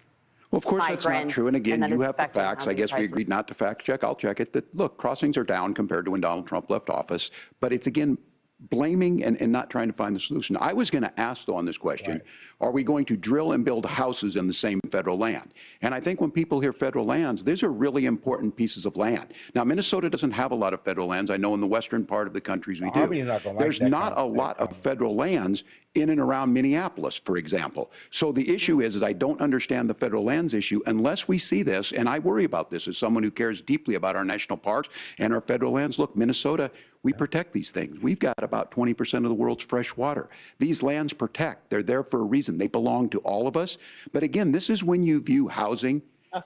Well, of course, that's not true. And again, you have the facts. I guess we agreed not to fact check. I'll check it. That, look, crossings are down compared to when Donald Trump left office. But it's, again, blaming and not trying to find the solution. I was going to ask, though, on this question, are we going to drill and build houses in the same federal land? And I think when people hear federal lands, these are really important pieces of land. Now, Minnesota doesn't have a lot of federal lands. I know in the western part of the countries we do. There's not a lot of federal lands in and around Minneapolis, for example. So the issue is I don't understand the federal lands issue unless we see this, and I worry about this as someone who cares deeply about our national parks and our federal lands. Look, Minnesota, we protect these things. We've got about 20% of the world's fresh water. These lands protect. They're there for a reason. They belong to all of us. But again, this is when you view housing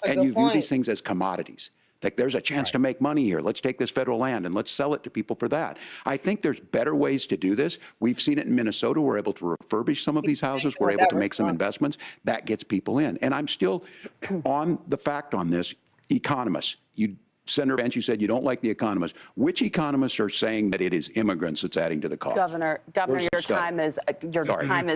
and you view these things as commodities. Like, there's a chance to make money here. Let's take this federal land and let's sell it to people for that. I think there's better ways to do this. We've seen it in Minnesota. We're able to refurbish some of these houses. We're able to make some investments. That gets people in. And I'm still on the fact on this. Economists, Senator Vance, you said you don't like the economists. Which economists are saying that it is immigrants that's adding to the cost? Governor, your time is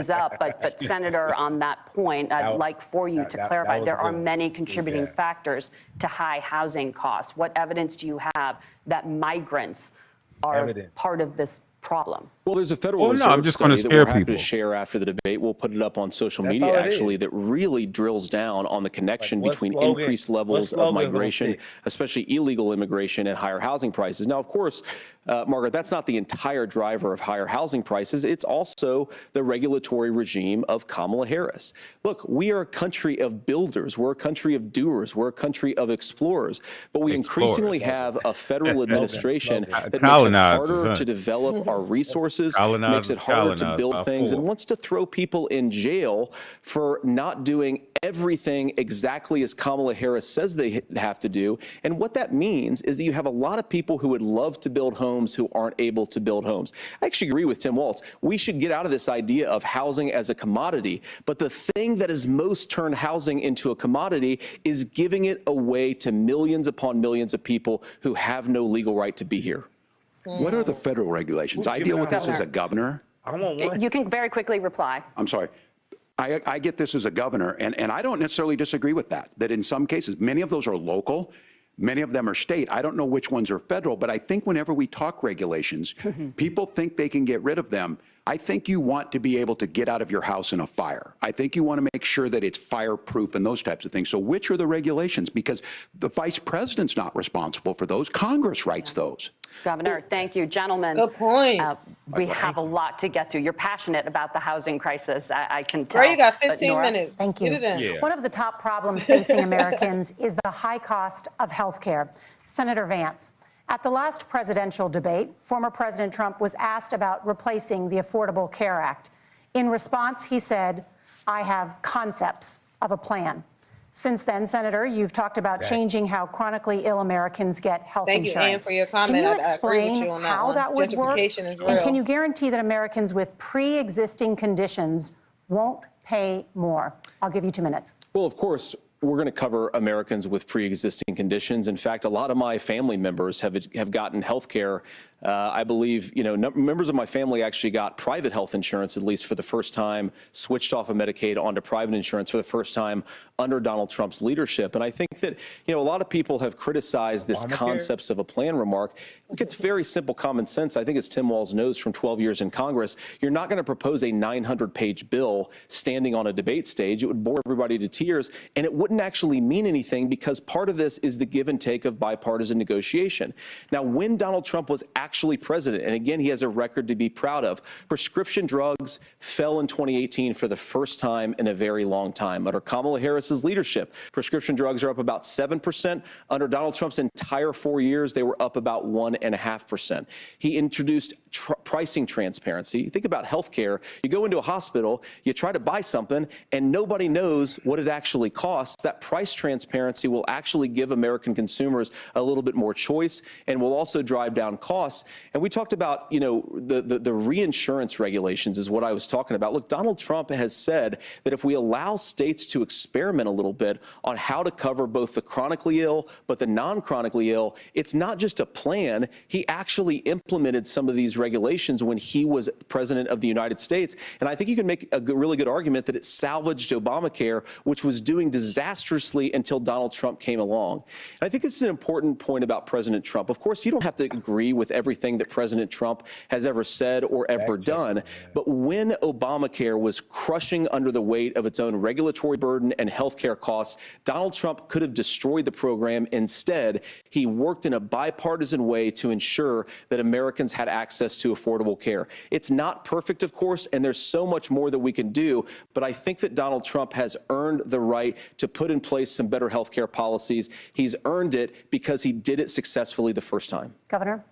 up. But Senator, on that point, I'd like for you to clarify. There are many contributing factors to high housing costs. What evidence do you have that migrants are part of this problem? Well, there's a Federal Reserve study that we're happy to share after the debate. We'll put it up on social media, actually, that really drills down on the connection between increased levels of migration, especially illegal immigration, and higher housing prices. Now, of course, Margaret, that's not the entire driver of higher housing prices. It's also the regulatory regime of Kamala Harris. Look, we are a country of builders. We're a country of doers. We're a country of explorers. But we increasingly have a federal administration that makes it harder to develop our resources, makes it harder to build things, and wants to throw people in jail for not doing everything exactly as Kamala Harris says they have to do. And what that means is that you have a lot of people who would love to build homes who aren't able to build homes. I actually agree with Tim Walz. We should get out of this idea of housing as a commodity. But the thing that has most turned housing into a commodity is giving it away to millions upon millions of people who have no legal right to be here. What are the federal regulations? I deal with this as a governor. You can very quickly reply. I'm sorry. I get this as a governor, and I don't necessarily disagree with that in some cases, many of those are local, many of them are state. I don't know which ones are federal, but I think whenever we talk regulations, people think they can get rid of them. I think you want to be able to get out of your house in a fire. I think you want to make sure that it's fireproof and those types of things. So which are the regulations? Because the vice president's not responsible for those. Congress writes those. Governor, thank you. Gentlemen, Good point. We have a lot to get to. You're passionate about the housing crisis, I can tell. Girl, you got But 15 Nora? minutes. Thank you. Get it in. Yeah. One of the top problems facing Americans is the high cost of health care. Senator Vance, at the last presidential debate, former President Trump was asked about replacing the Affordable Care Act. In response, he said, "I have concepts of a plan." Since then, Senator, you've talked about changing how chronically ill Americans get health Thank you, insurance. Ann, for your comment. Can you I agree with explain you on that how one. that would work? Gentrification is And real. can you guarantee that Americans with pre-existing conditions won't pay more? I'll give you 2 minutes. Well, of course, we're going to cover Americans with pre-existing conditions. In fact, a lot of my family members have gotten health care. I believe, members of my family actually got private health insurance, at least for the first time, switched off of Medicaid onto private insurance for the first time under Donald Trump's leadership. And I think that, a lot of people have criticized this concepts of a plan remark. Look, it's very simple common sense. I think as Tim Walz knows from 12 years in Congress, you're not going to propose a 900-page bill standing on a debate stage. It would bore everybody to tears, and it wouldn't actually mean anything because part of this is the give and take of bipartisan negotiation. Now, when Donald Trump was actually president, and again, he has a record to be proud of, prescription drugs fell in 2018 for the first time in a very long time. Under Kamala Harris's leadership, prescription drugs are up about 7%. Under Donald Trump's entire 4 years, they were up about 1.5%. He introduced pricing transparency. Think about healthcare. You go into a hospital, you try to buy something, and nobody knows what it actually costs. That price transparency will actually give American consumers a little bit more choice and will also drive down costs. And we talked about, the reinsurance regulations is what I was talking about. Look, Donald Trump has said that if we allow states to experiment a little bit on how to cover both the chronically ill but the non-chronically ill, it's not just a plan. He actually implemented some of these regulations when he was president of the United States. And I think you can make a really good argument that it salvaged Obamacare, which was doing disastrously until Donald Trump came along. And I think this is an important point about President Trump. Of course, you don't have to agree with everything that President Trump has ever said or ever done. But when Obamacare was crushing under the weight of its own regulatory burden and health care costs, Donald Trump could have destroyed the program. Instead, he worked in a bipartisan way to ensure that Americans had access to affordable care. It's not perfect, of course, and there's so much more that we can do. But I think that Donald Trump has earned the right to put in place some better health care policies. He's earned it because he did it successfully the first time. Governor?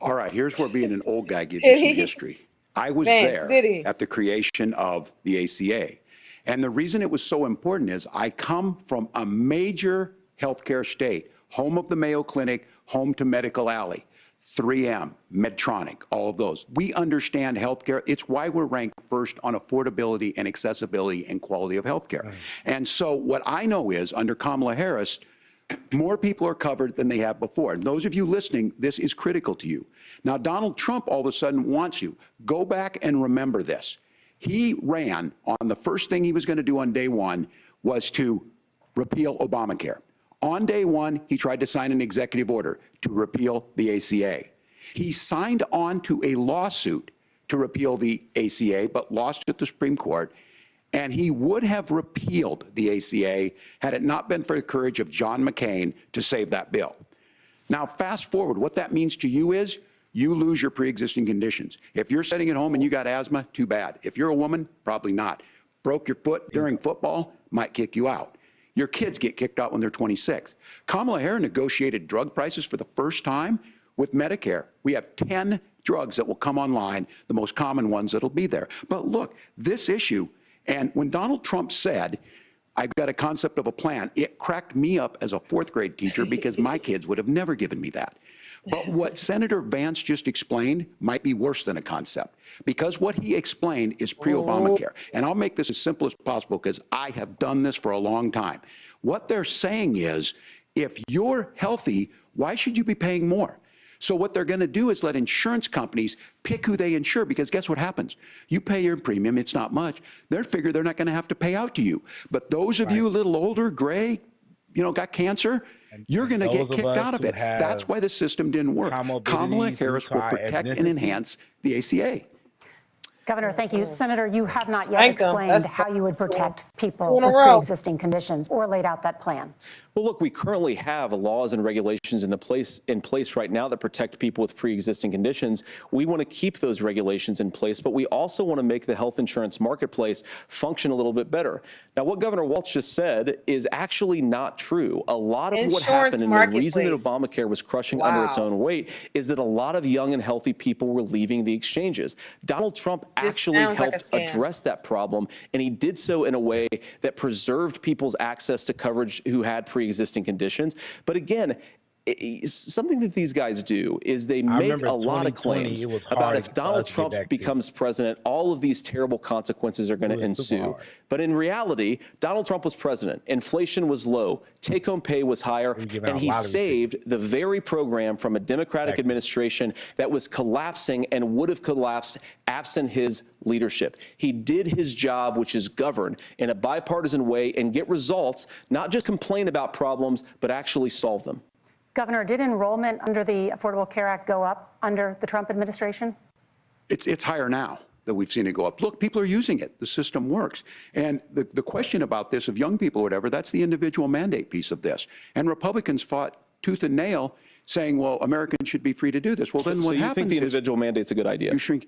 All right, here's where being an old guy gives you some history. I was Vance, there at the creation of the ACA. And the reason it was so important is I come from a major healthcare state, home of the Mayo Clinic, home to Medical Alley, 3M, Medtronic, all of those. We understand healthcare. It's why we're ranked first on affordability and accessibility and quality of healthcare. And so what I know is under Kamala Harris, more people are covered than they have before. And those of you listening, this is critical to you. Now, Donald Trump all of a sudden wants you. Go back and remember this. He ran on the first thing he was going to do on day one was to repeal Obamacare. On day one, he tried to sign an executive order to repeal the ACA. He signed on to a lawsuit to repeal the ACA, but lost at the Supreme Court. And he would have repealed the ACA had it not been for the courage of John McCain to save that bill. Now, fast forward, what that means to you is you lose your pre-existing conditions. If you're sitting at home and you got asthma, too bad. If you're a woman, probably not. Broke your foot during football, might kick you out. Your kids get kicked out when they're 26. Kamala Harris negotiated drug prices for the first time with Medicare. We have 10 drugs that will come online, the most common ones that'll be there. But look, this issue, and when Donald Trump said, I've got a concept of a plan, it cracked me up as a fourth grade teacher because my kids would have never given me that. But what Senator Vance just explained might be worse than a concept, because what he explained is pre-Obamacare. And I'll make this as simple as possible because I have done this for a long time. What they're saying is, if you're healthy, why should you be paying more? So what they're going to do is let insurance companies pick who they insure, because guess what happens? You pay your premium, it's not much. They figure they're not going to have to pay out to you. But those of you a little older, gray, got cancer, you're going to get kicked out of it. That's why the system didn't work. Kamala Harris will protect and enhance the ACA. Governor, thank you. Senator, you have not yet Thank 'em. explained That's how you would protect people Two in a with row. pre-existing conditions or laid out that plan. Well, look, we currently have laws and regulations in place right now that protect people with pre-existing conditions. We want to keep those regulations in place, but we also want to make the health insurance marketplace function a little bit better. Now, what Governor Walz just said is actually not true. A lot of what happened and the reason that Obamacare was crushing under its own weight is that a lot of young and healthy people were leaving the exchanges. Donald Trump actually helped address that problem, and he did so in a way that preserved people's access to coverage who had pre-existing conditions. But again, something that these guys do is they make a lot of claims about if Donald Trump becomes president, all of these terrible consequences are going to ensue. But in reality, Donald Trump was president. Inflation was low. Take-home pay was higher. And he saved the very program from a Democratic administration that was collapsing and would have collapsed absent his leadership. He did his job, which is govern in a bipartisan way and get results, not just complain about problems, but actually solve them. Governor, did enrollment under the Affordable Care Act go up under the Trump administration? It's higher now that we've seen it go up. Look, people are using it. The system works. And the question about this of young people or whatever, that's the individual mandate piece of this. And Republicans fought tooth and nail saying, well, Americans should be free to do this. Well, then what happens is... So you think the individual mandate's a good idea? You shrink.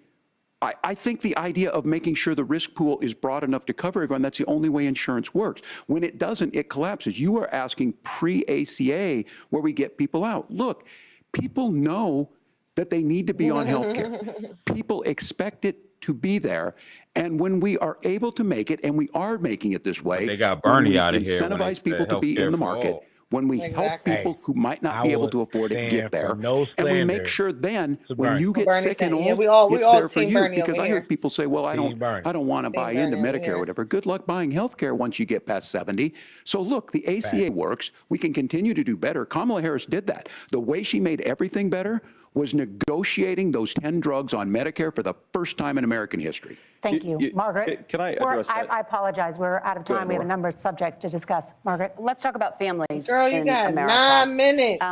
I think the idea of making sure the risk pool is broad enough to cover everyone, that's the only way insurance works. When it doesn't, it collapses. You are asking pre-ACA where we get people out. Look, people know that they need to be on health care. People expect it to be there. And when we are able to make it, and we are making it this way, they got Bernie out of here. Incentivize people to be in the market. When we help people who might not be able to afford it get there, and we make sure then when you get sick and old, it's there for you. Because I heard people say, well, I don't want to buy into Medicare or whatever. Good luck buying health care once you get past 70. So look, the ACA works. We can continue to do better. Kamala Harris did that. The way she made everything better was negotiating those 10 drugs on Medicare for the first time in American history. Thank you. Margaret? Can I address that? I apologize. We're out of time. We have a number of subjects to discuss. Margaret? Let's talk about families Girl, you in got America. 9 minutes.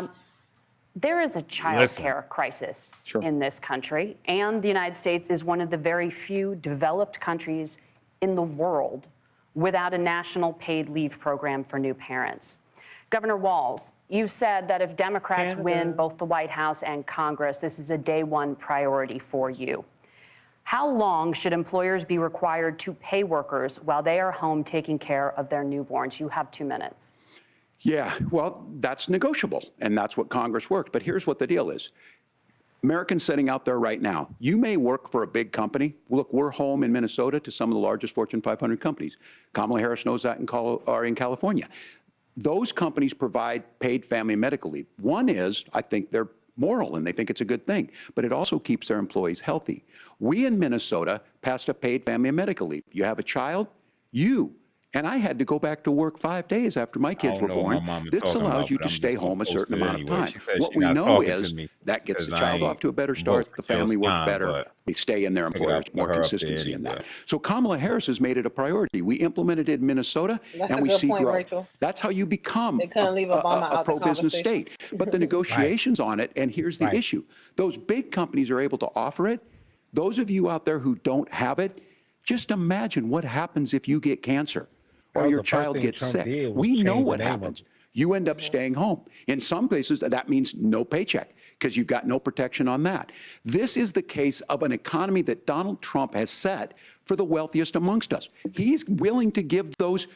There is a child care crisis in this country, and the United States is one of the very few developed countries in the world without a national paid leave program for new parents. Governor Walz, you've said that if Democrats win both the White House and Congress, this is a day one priority for you. How long should employers be required to pay workers while they are home taking care of their newborns? You have 2 minutes. Yeah, well, that's negotiable, and that's what Congress worked. But here's what the deal is. Americans sitting out there right now, you may work for a big company. Look, we're home in Minnesota to some of the largest Fortune 500 companies. Kamala Harris knows that in California. Those companies provide paid family and medical leave. One is, I think they're moral and they think it's a good thing, but it also keeps their employees healthy. We in Minnesota passed a paid family and medical leave. You have a child, and I had to go back to work 5 days after my kids were born. This allows you to stay home a certain amount of time. What we know is that gets the child off to a better start, the family works better, they stay in their employers, more consistency in that. So Kamala Harris has made it a priority. We implemented it in Minnesota, and we see growth. That's how you become a pro-business state. But the negotiations on it, and here's the issue, those big companies are able to offer it. Those of you out there who don't have it, just imagine what happens if you get cancer or your child gets sick. We know what happens. You end up staying home. In some places, that means no paycheck because you've got no protection on that. This is the case of an economy that Donald Trump has set for the wealthiest amongst us. He's willing to give those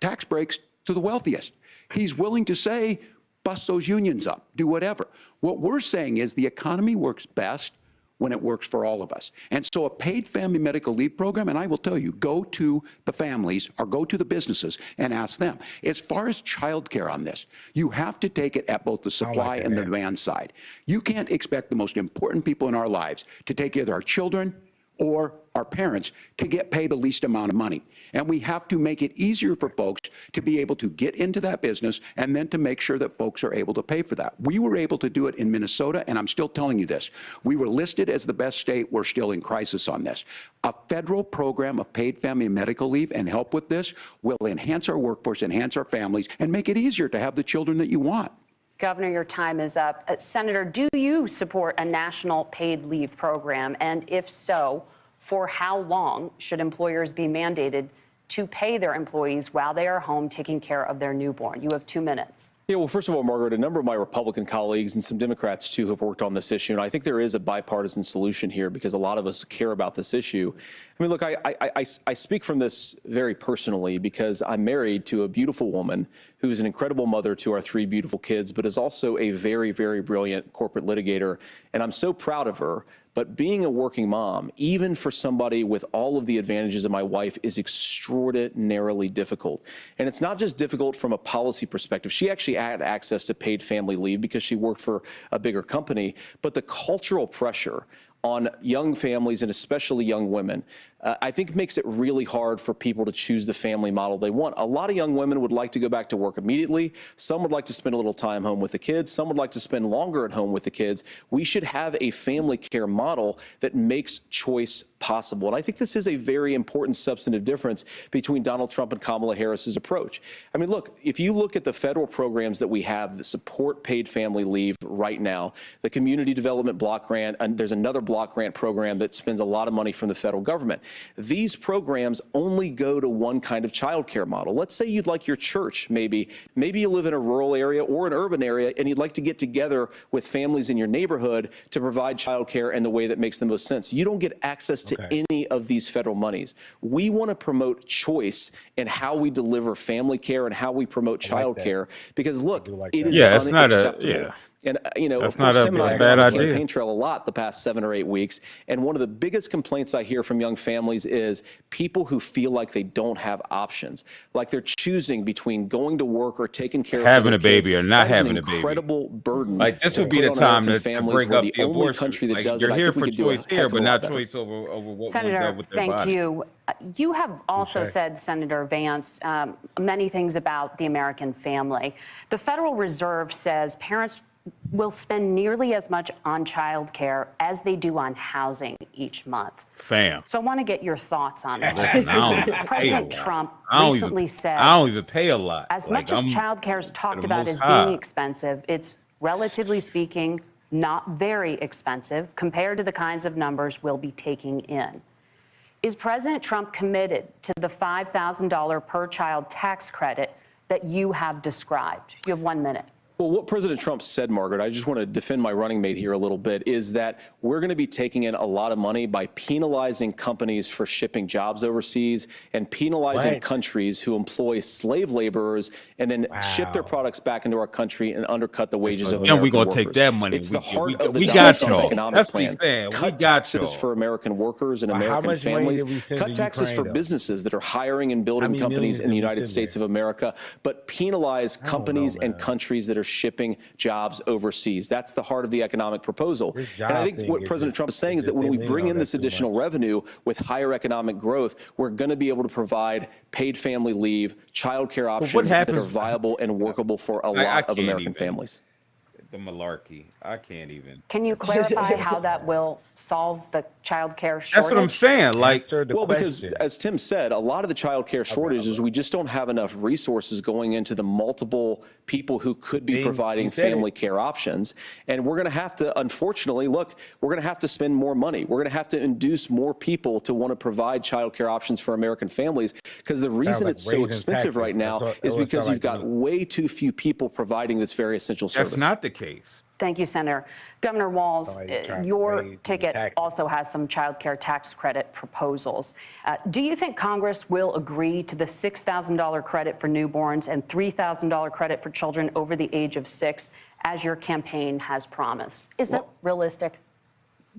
tax breaks to the wealthiest. He's willing to say, bust those unions up, do whatever. What we're saying is the economy works best when it works for all of us. And so a paid family medical leave program, and I will tell you, go to the families or go to the businesses and ask them. As far as childcare on this, you have to take it at both the supply and the demand side. You can't expect the most important people in our lives to take either our children or our parents to get paid the least amount of money. And we have to make it easier for folks to be able to get into that business and then to make sure that folks are able to pay for that. We were able to do it in Minnesota, and I'm still telling you this. We were listed as the best state. We're still in crisis on this. A federal program of paid family and medical leave and help with this will enhance our workforce, enhance our families, and make it easier to have the children that you want. Governor, your time is up. Senator, do you support a national paid leave program? And if so, For how long should employers be mandated to pay their employees while they are home taking care of their newborn? You have 2 minutes. Yeah, well, first of all, Margaret, a number of my Republican colleagues and some Democrats, too, have worked on this issue. And I think there is a bipartisan solution here because a lot of us care about this issue. I mean, look, I speak from this very personally because I'm married to a beautiful woman who is an incredible mother to our 3 beautiful kids, but is also a very, very brilliant corporate litigator. And I'm so proud of her. But being a working mom, even for somebody with all of the advantages of my wife, is extraordinarily difficult. And it's not just difficult from a policy perspective. She actually had access to paid family leave because she worked for a bigger company. But the cultural pressure on young families and especially young women, I think makes it really hard for people to choose the family model they want. A lot of young women would like to go back to work immediately. Some would like to spend a little time home with the kids. Some would like to spend longer at home with the kids. We should have a family care model that makes choice possible. And I think this is a very important substantive difference between Donald Trump and Kamala Harris's approach. I mean, look, if you look at the federal programs that we have that support paid family leave right now, the Community Development Block Grant, and there's another block grant program that spends a lot of money from the federal government. These programs only go to one kind of child care model. Let's say you'd like your church, maybe you live in a rural area or an urban area, and you'd like to get together with families in your neighborhood to provide child care in the way that makes the most sense. You don't get access to any of these federal monies. We want to promote choice in how we deliver family care and how we promote child care, because look, it is unacceptable. And, you know, of course, Tim and I have been on the campaign trail a lot the past 7 or 8 weeks. And one of the biggest complaints I hear from young families is people who feel like they don't have options, like they're choosing between going to work or taking care of having a baby or not having a baby. Incredible burden. Like this would be the time to bring up the abortion. Country that like, does you're it, here for choice here, but not choice over what Senator, we've done with their thank body. you. You have also said, Senator Vance, many things about the American family. The Federal Reserve says parents will spend nearly as much on child care as they do on housing each month. Fam. So I want to get your thoughts on this. Listen, I don't President Trump recently said, I don't even pay a lot. as much as child care is talked about as being expensive, it's relatively speaking not very expensive compared to the kinds of numbers we'll be taking in. Is President Trump committed to the $5,000 per child tax credit that you have described? You have 1 minute. Well, what President Trump said, Margaret, I just want to defend my running mate here a little bit, is that we're going to be taking in a lot of money by penalizing companies for shipping jobs overseas and penalizing countries who employ slave laborers and then ship their products back into our country and undercut the wages of American we're going to workers. take that money. It's the heart of the we Donald got Trump y'all. economic That's plan. what he's saying. Cut taxes for American workers and American families. Cut taxes for businesses that are hiring and building companies in the United States of America, but penalize companies and countries that are shipping jobs overseas. That's the heart of the economic proposal. And I think what President Trump is saying is that when we bring in this additional revenue with higher economic growth, we're going to be able to provide paid family leave, child care options that are viable and workable for a lot of American families. The malarkey. I can't even. Can you clarify how that will solve the child care shortage? That's what I'm saying. Like, well, because as Tim said, a lot of the child care shortage is we just don't have enough resources going into the multiple people who could be providing family care options. And we're going to have to, unfortunately, look, we're going to have to spend more money. We're going to have to induce more people to want to provide child care options for American families, because the reason it's so expensive right now is because you've got way too few people providing this very essential service. That's not the case. Thank you, Senator. Governor Walz, your ticket also has some child care tax credit proposals. Do you think Congress will agree to the $6,000 credit for newborns and $3,000 credit for children over the age of 6, as your campaign has promised? Is that realistic?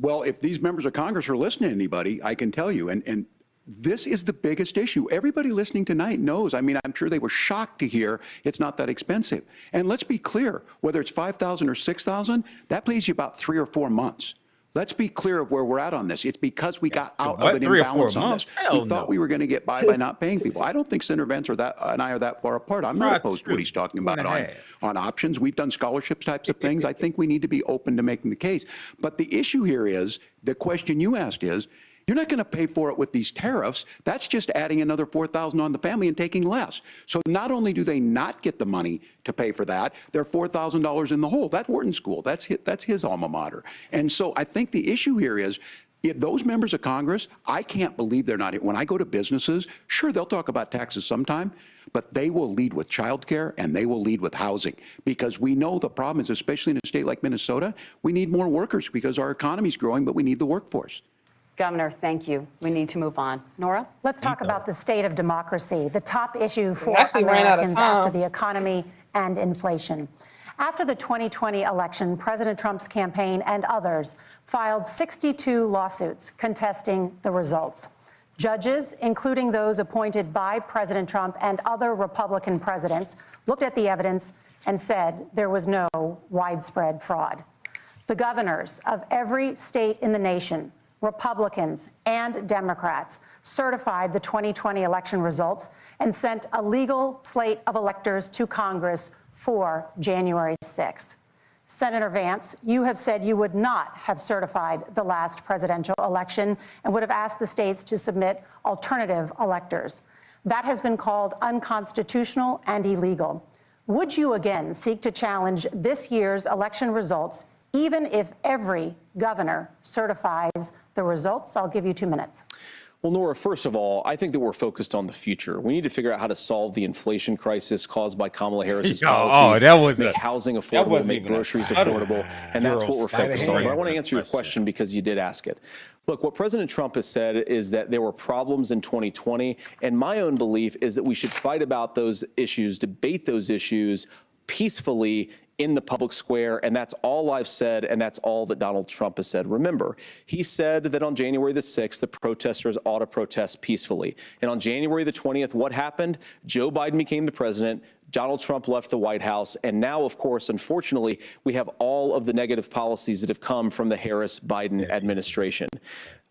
Well, if these members of Congress are listening to anybody, I can tell you, and this is the biggest issue. Everybody listening tonight knows. I mean, I'm sure they were shocked to hear it's not that expensive. And let's be clear, whether it's $5,000 or $6,000, that leaves you about 3 or 4 months. Let's be clear of where we're at on this. It's because we got out of an imbalance on this. We thought we were going to get by not paying people. I don't think Senator Vance and I are that far apart. I'm not opposed to what he's talking about on options. We've done scholarships types of things. I think we need to be open to making the case. But the issue here is, the question you asked is, you're not going to pay for it with these tariffs. That's just adding another $4,000 on the family and taking less. So not only do they not get the money to pay for that, they're $4,000 in the hole. That's Wharton School. That's his alma mater. And so I think the issue here is Those members of Congress, I can't believe they're not. When I go to businesses, sure, they'll talk about taxes sometime, but they will lead with childcare and they will lead with housing, because we know the problem is, especially in a state like Minnesota, we need more workers because our economy is growing, but we need the workforce. Governor, thank you. We need to move on. Nora? Let's talk about the state of democracy, the top issue for actually ran out of Americans after time. the economy and inflation. After the 2020 election, President Trump's campaign and others filed 62 lawsuits contesting the results. Judges, including those appointed by President Trump and other Republican presidents, looked at the evidence and said there was no widespread fraud. The governors of every state in the nation, Republicans and Democrats, certified the 2020 election results and sent a legal slate of electors to Congress for January 6th. Senator Vance, you have said you would not have certified the last presidential election and would have asked the states to submit alternative electors. That has been called unconstitutional and illegal. Would you again seek to challenge this year's election results, even if every governor certifies the results? I'll give you 2 minutes. Well, Nora, first of all, I think that we're focused on the future. We need to figure out how to solve the inflation crisis caused by Kamala Harris's policies. That was make housing affordable, make groceries affordable, and that's what we're focused on. But I want to answer your question because you did ask it. Look, what President Trump has said is that there were problems in 2020, and my own belief is that we should fight about those issues, debate those issues peacefully in the public square, and that's all I've said, and that's all that Donald Trump has said. Remember, he said that on January the 6th, the protesters ought to protest peacefully. And on January the 20th, what happened? Joe Biden became the president, Donald Trump left the White House, and now, of course, unfortunately, we have all of the negative policies that have come from the Harris-Biden administration.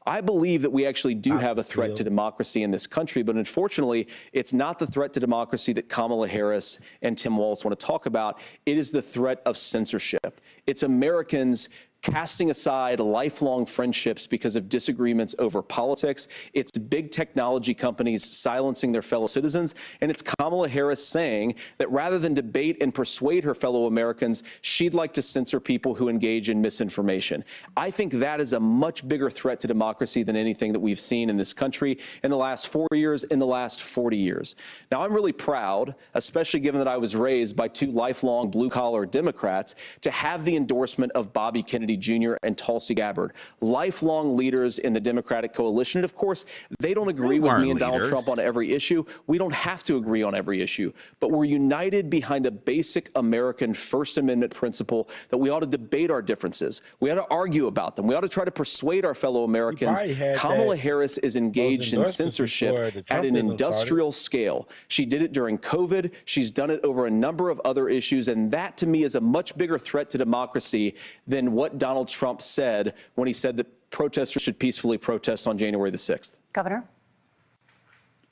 I believe that we actually do have a threat to democracy in this country, but unfortunately, it's not the threat to democracy that Kamala Harris and Tim Walz want to talk about. It is the threat of censorship. It's Americans casting aside lifelong friendships because of disagreements over politics. It's big technology companies silencing their fellow citizens. And it's Kamala Harris saying that rather than debate and persuade her fellow Americans, she'd like to censor people who engage in misinformation. I think that is a much bigger threat to democracy than anything that we've seen in this country in the last 4 years, in the last 40 years. Now, I'm really proud, especially given that I was raised by two lifelong blue-collar Democrats, to have the endorsement of Bobby Kennedy Jr. and Tulsi Gabbard, lifelong leaders in the Democratic coalition. And of course, they don't agree with me and Donald Trump on every issue. We don't have to agree on every issue, but we're united behind a basic American First Amendment principle that we ought to debate our differences. We ought to argue about them. We ought to try to persuade our fellow Americans. Kamala Harris is engaged in censorship at an industrial scale. She did it during COVID. She's done it over a number of other issues. And that, to me, is a much bigger threat to democracy than what Donald Trump said when he said that protesters should peacefully protest on January the 6th. Governor?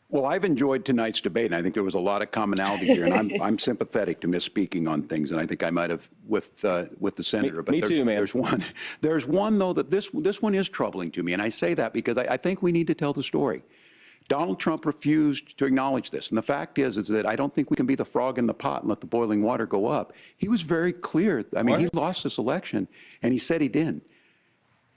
Well, I've enjoyed tonight's debate, and I think there was a lot of commonality here. And I'm sympathetic to misspeaking on things, and I think I might have with the senator. Me too, man. There's one though that this one is troubling to me, and I say that because I think we need to tell the story. Donald Trump refused to acknowledge this, and the fact is that I don't think we can be the frog in the pot and let the boiling water go up. He was very clear. I mean, he lost this election, and he said he didn't.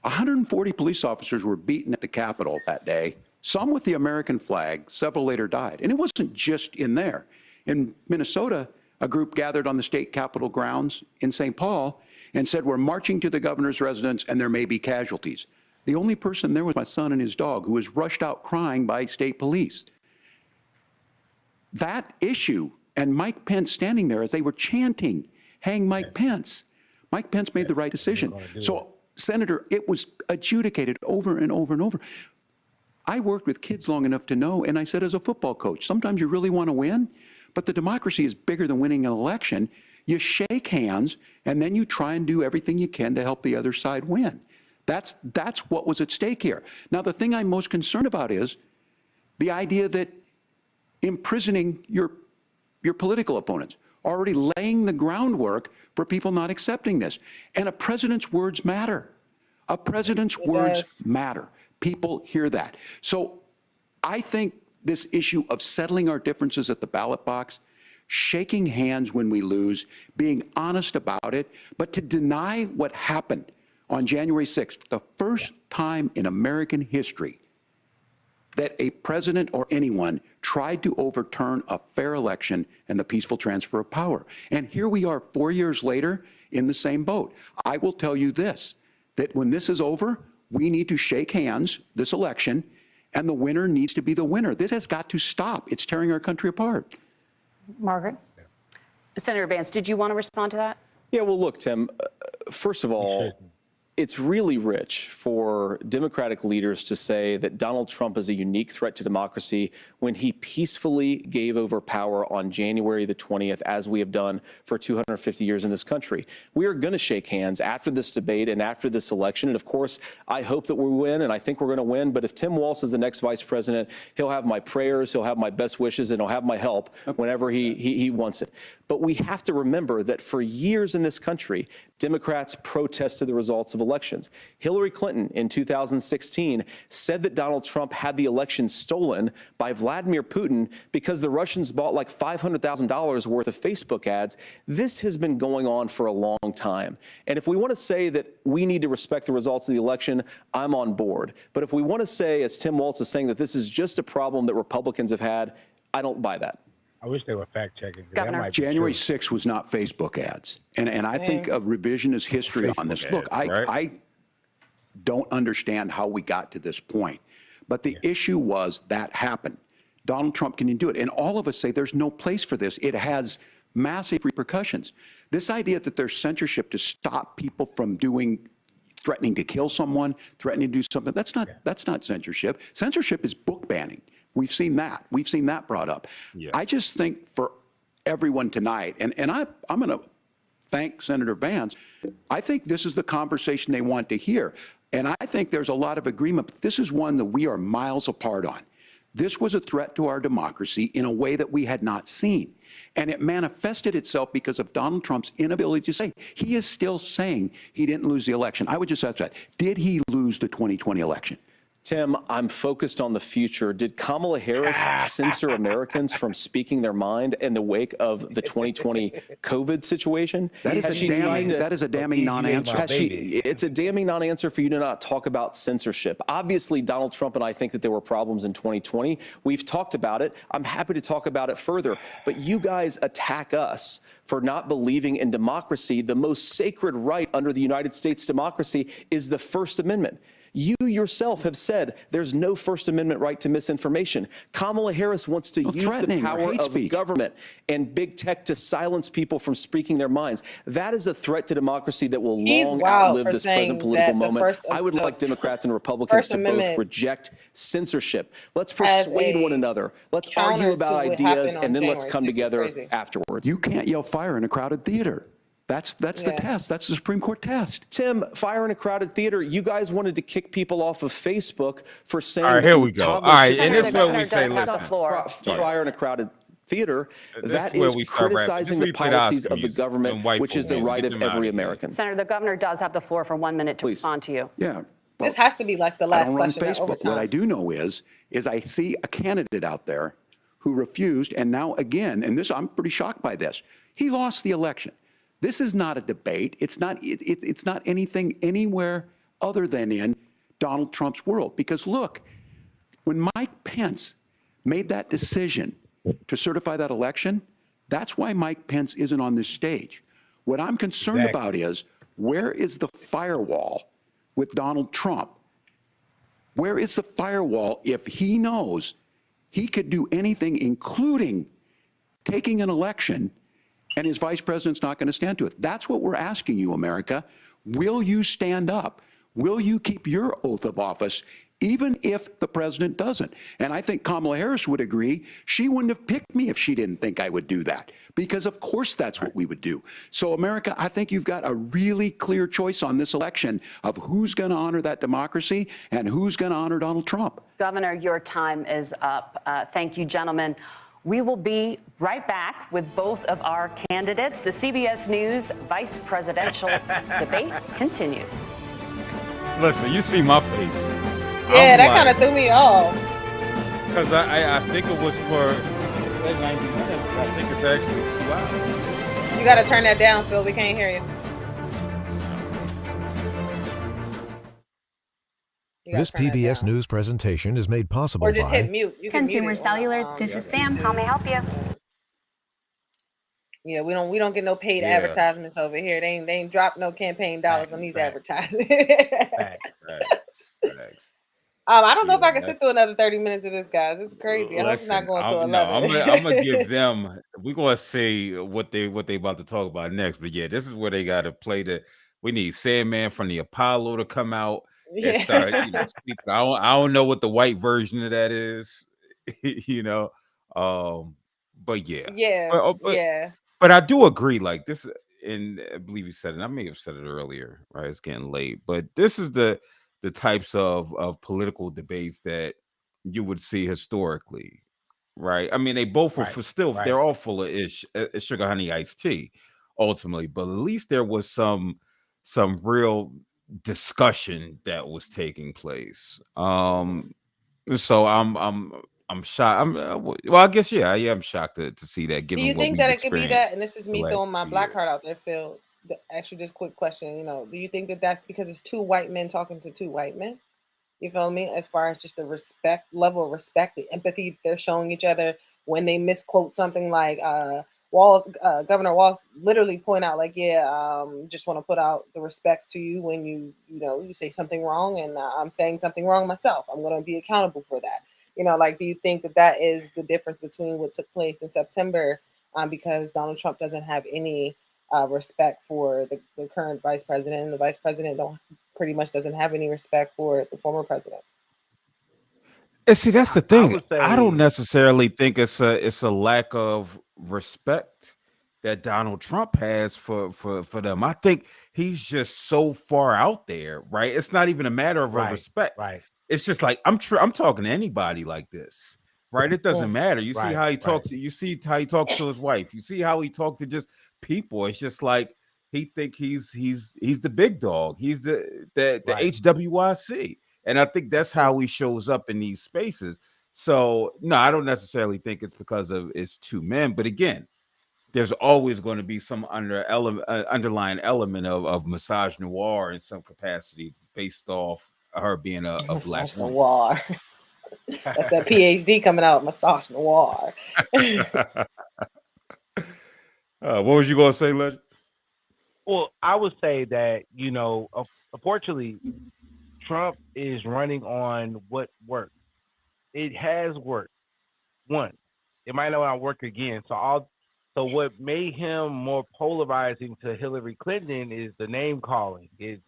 140 police officers were beaten at the Capitol that day. Some with the American flag, several later died. And it wasn't just in there. In Minnesota, a group gathered on the state capitol grounds in St. Paul and said, we're marching to the governor's residence and there may be casualties. The only person there was my son and his dog, who was rushed out crying by state police. That issue, and Mike Pence standing there as they were chanting, hang Mike Pence. Mike Pence made the right decision. So, Senator, it was adjudicated over and over and over. I worked with kids long enough to know, and I said as a football coach, sometimes you really want to win, but the democracy is bigger than winning an election. You shake hands, and then you try and do everything you can to help the other side win. That's what was at stake here. Now, the thing I'm most concerned about is the idea that imprisoning your political opponents, already laying the groundwork for people not accepting this. And a president's words matter. A president's words matter. People hear that. So I think this issue of settling our differences at the ballot box, shaking hands when we lose, being honest about it, but to deny what happened on January 6th, the first time in American history that a president or anyone tried to overturn a fair election and the peaceful transfer of power. And here we are 4 years later in the same boat. I will tell you this, that when this is over, we need to shake hands this election, and the winner needs to be the winner. This has got to stop. It's tearing our country apart. Margaret? Senator Vance, did you want to respond to that? Yeah, well, look, Tim, first of all, it's really rich for Democratic leaders to say that Donald Trump is a unique threat to democracy when he peacefully gave over power on January the 20th, as we have done for 250 years in this country. We are going to shake hands after this debate and after this election. And of course, I hope that we win, and I think we're going to win. But if Tim Walz is the next vice president, he'll have my prayers, he'll have my best wishes, and he'll have my help whenever he wants it. But we have to remember that for years in this country, Democrats protested the results of elections. Hillary Clinton in 2016 said that Donald Trump had the election stolen by Vladimir Putin because the Russians bought like $500,000 worth of Facebook ads. This has been going on for a long time. And if we want to say that we need to respect the results of the election, I'm on board. But if we want to say, as Tim Walz is saying, that this is just a problem that Republicans have had, I don't buy that. I wish they were fact checking. Governor. January 6th was not Facebook ads. And I think a revisionist history on this. Facebook Look, ads, right? I don't understand how we got to this point. But the issue was that happened. Donald Trump can do it. And all of us say there's no place for this. It has massive repercussions. This idea that there's censorship to stop people from threatening to kill someone, threatening to do something, that's not censorship. Censorship is book banning. We've seen that. We've seen that brought up. Yeah. I just think for everyone tonight, and I'm going to thank Senator Vance, I think this is the conversation they want to hear. And I think there's a lot of agreement, but this is one that we are miles apart on. This was a threat to our democracy in a way that we had not seen. And it manifested itself because of Donald Trump's inability to say. He is still saying he didn't lose the election. I would just ask that. Did he lose the 2020 election? Tim, I'm focused on the future. Did Kamala Harris censor Americans from speaking their mind in the wake of the 2020 COVID situation? That is a damning non-answer. It's a damning non-answer for you to not talk about censorship. Obviously, Donald Trump and I think that there were problems in 2020. We've talked about it. I'm happy to talk about it further. But you guys attack us for not believing in democracy. The most sacred right under the United States democracy is the First Amendment. You yourself have said there's no First Amendment right to misinformation. Kamala Harris wants to use the power of government and big tech to silence people from speaking their minds. That is a threat to democracy that will long outlive this present political moment. I would like Democrats and Republicans to both reject censorship. Let's persuade one another. Let's argue about ideas, and then let's come together afterwards. You can't yell fire in a crowded theater. That's the test. That's the Supreme Court test. Tim, fire in a crowded theater. You guys wanted to kick people off of Facebook for saying. All right, here we go. All right, and this is where we say, listen, fire in a crowded theater. That is criticizing the policies of the government, which is the right of every American. Senator, the governor does have the floor for 1 minute to respond to you. Yeah. This has to be like the last question. I don't run Facebook. What I do know is I see a candidate out there who refused, and now again, and this I'm pretty shocked by this. He lost the election. This is not a debate. It's not anything anywhere other than in Donald Trump's world. Because look, when Mike Pence made that decision to certify that election, that's why Mike Pence isn't on this stage. What I'm concerned about is, where is the firewall with Donald Trump? Where is the firewall if he knows he could do anything, including taking an election, and his vice president's not going to stand to it? That's what we're asking you, America. Will you stand up? Will you keep your oath of office, even if the president doesn't? And I think Kamala Harris would agree. She wouldn't have picked me if she didn't think I would do that, because of course that's what we would do. So America, I think you've got a really clear choice on this election of who's going to honor that democracy and who's going to honor Donald Trump. Governor, your time is up. Thank you, gentlemen. We will be right back with both of our candidates. The CBS News Vice Presidential debate continues. Listen, you see my face. Yeah, that kind of threw me off. Because I think it was for, say 90 minutes, but I think it's actually 2 hours. You got to turn that down, Phil. We can't hear you. You gotta This turn that PBS down. News presentation is made possible Or just hit by mute. You can mute Consumer it on the, Cellular, this is Sam. YouTube. How may I help you? Yeah, we don't get no paid Yeah. advertisements over here. They ain't dropped no campaign dollars on these Facts. advertisements. Facts. Facts. I don't know if Yeah, I can sit through another 30 minutes of this, guys. It's crazy. I hope it's not listen, going to I'm 11. gonna give them. We're gonna see what they about to talk about next. But yeah, this is where they got to play the. We need Sandman from the Apollo to come out and start. Speak. I don't know what the white version of that is. you know, but yeah, Yeah, but yeah. but I do agree. Like this, and I believe you said it. I may have said it earlier. Right, it's getting late, but this is the types of political debates that you would see historically, right? I mean, they both were Right. still Right. they're all full of sugar honey iced tea, ultimately, but at least there was some real discussion that was taking place. So I'm shocked. Well, I guess yeah, I am shocked to see that, Do given you what think we've that it could be that, experienced and this is the me last throwing my few black years. heart out there, Phil. Actually, just quick question. Do you think that that's because it's two white men talking to two white men? You feel me? As far as just the respect, level of respect, the empathy they're showing each other when they misquote something like Walz, Governor Walz literally point out like, just want to put out the respects to you when you say something wrong, and I'm saying something wrong myself. I'm going to be accountable for that. Do you think that that is the difference between what took place in September, because Donald Trump doesn't have any respect for the current vice president, and the vice president pretty much doesn't have any respect for the former president? And see, that's the I thing. would I don't say necessarily think it's a lack of respect that Donald Trump has for them. I think he's just so far out there, right? It's not even a matter of a right. respect. Right. It's just like I'm talking to anybody like this, right? It doesn't matter. You see Right. how he Right. talks. You see how he talks to his wife. You see how he talked to just people. It's just like he think he's the big dog. He's the Right. HWYC. And I think that's how he shows up in these spaces. So no, I don't necessarily think it's because of it's two men, but again, there's always going to be some underlying element of misogynoir in some capacity based off her being a black Massage woman. noir. That's that PhD coming out. Massage noir. What was you going to say, Legend? Well, I would say that unfortunately, Trump is running on what worked. It has worked once. It might not work again. So what made him more polarizing to Hillary Clinton is the name calling. It's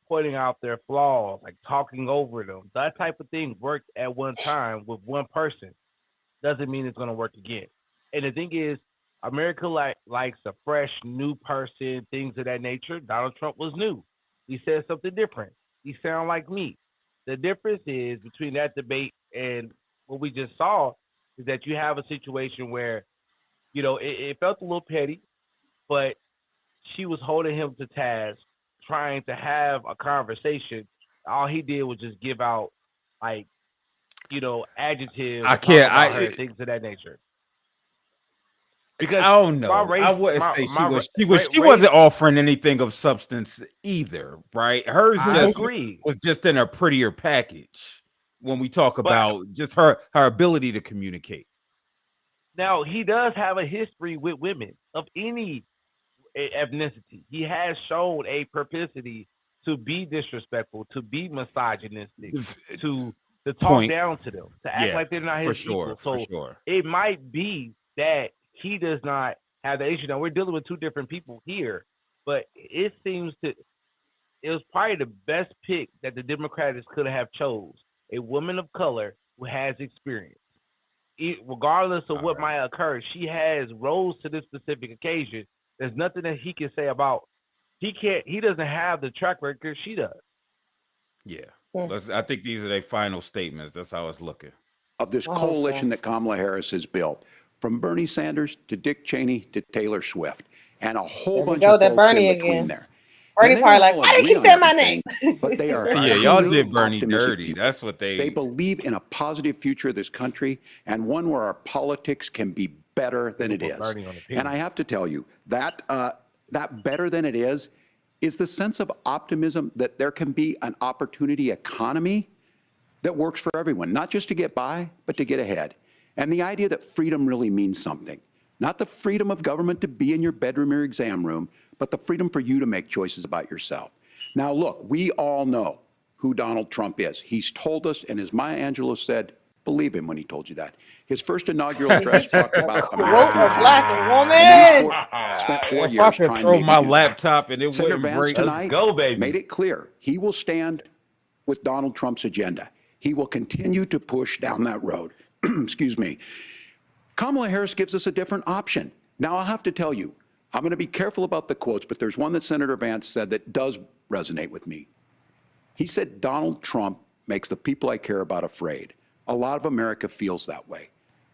pointing out their flaws, like talking over them. That type of thing worked at one time with one person. Doesn't mean it's going to work again. And the thing is, America likes a fresh, new person, things of that nature. Donald Trump was new. He said something different. He sound like me. The difference is between that debate and what we just saw is that you have a situation where, it felt a little petty, but she was holding him to task, trying to have a conversation. All he did was just give out like, adjectives I and talk can't. about her, things of that nature. Because I don't my know. race, I wouldn't say she race, wasn't offering anything of substance either, right? Hers I agree. was just in a prettier package when we talk But about just her ability to communicate. now he does have a history with women of any ethnicity. He has shown a propensity to be disrespectful, to be misogynistic, to talk Point. down to them, to act like they're not For his sure, equal. for So sure. it might be that he does not have the issue. Now we're dealing with two different people here, but it seems that it was probably the best pick that the Democrats could have chose, a woman of color who has experience. Regardless of what might occur, she has rose to this specific occasion. There's nothing that he can say about. He doesn't have the track record she does. Yeah. I think these are their final statements. That's how it's looking. Of this coalition that Kamala Harris has built, from Bernie Sanders to Dick Cheney to Taylor Swift, and a whole bunch of folks Bernie in between again. there. Bernie And they probably don't like, all why they agree keep on saying my everything, name? but they are Yeah, y'all true did Bernie optimistic dirty. people. That's what They believe in a positive future of this country and one where our politics can be better than it is. Bernie on the And I have to tell you that that better than it is is the sense of optimism that there can be an opportunity economy that works for everyone, not just to get by, but to get ahead. And the idea that freedom really means something. Not the freedom of government to be in your bedroom or exam room, but the freedom for you to make choices about yourself. Now, look, we all know who Donald Trump is. He's told us, and as Maya Angelou said, believe him when he told you that. His first inaugural address talked about American a black woman. And then he spent 4 If I years could trying throw to my do that. laptop and it Senator wouldn't Vance break. tonight Let's go, baby. made it clear he will stand with Donald Trump's agenda. He will continue to push down that road. Excuse me. Kamala Harris gives us a different option. Now, I'll have to tell you, I'm going to be careful about the quotes, but there's one that Senator Vance said that does resonate with me. He said, Donald Trump makes the people I care about afraid. A lot of America feels that way.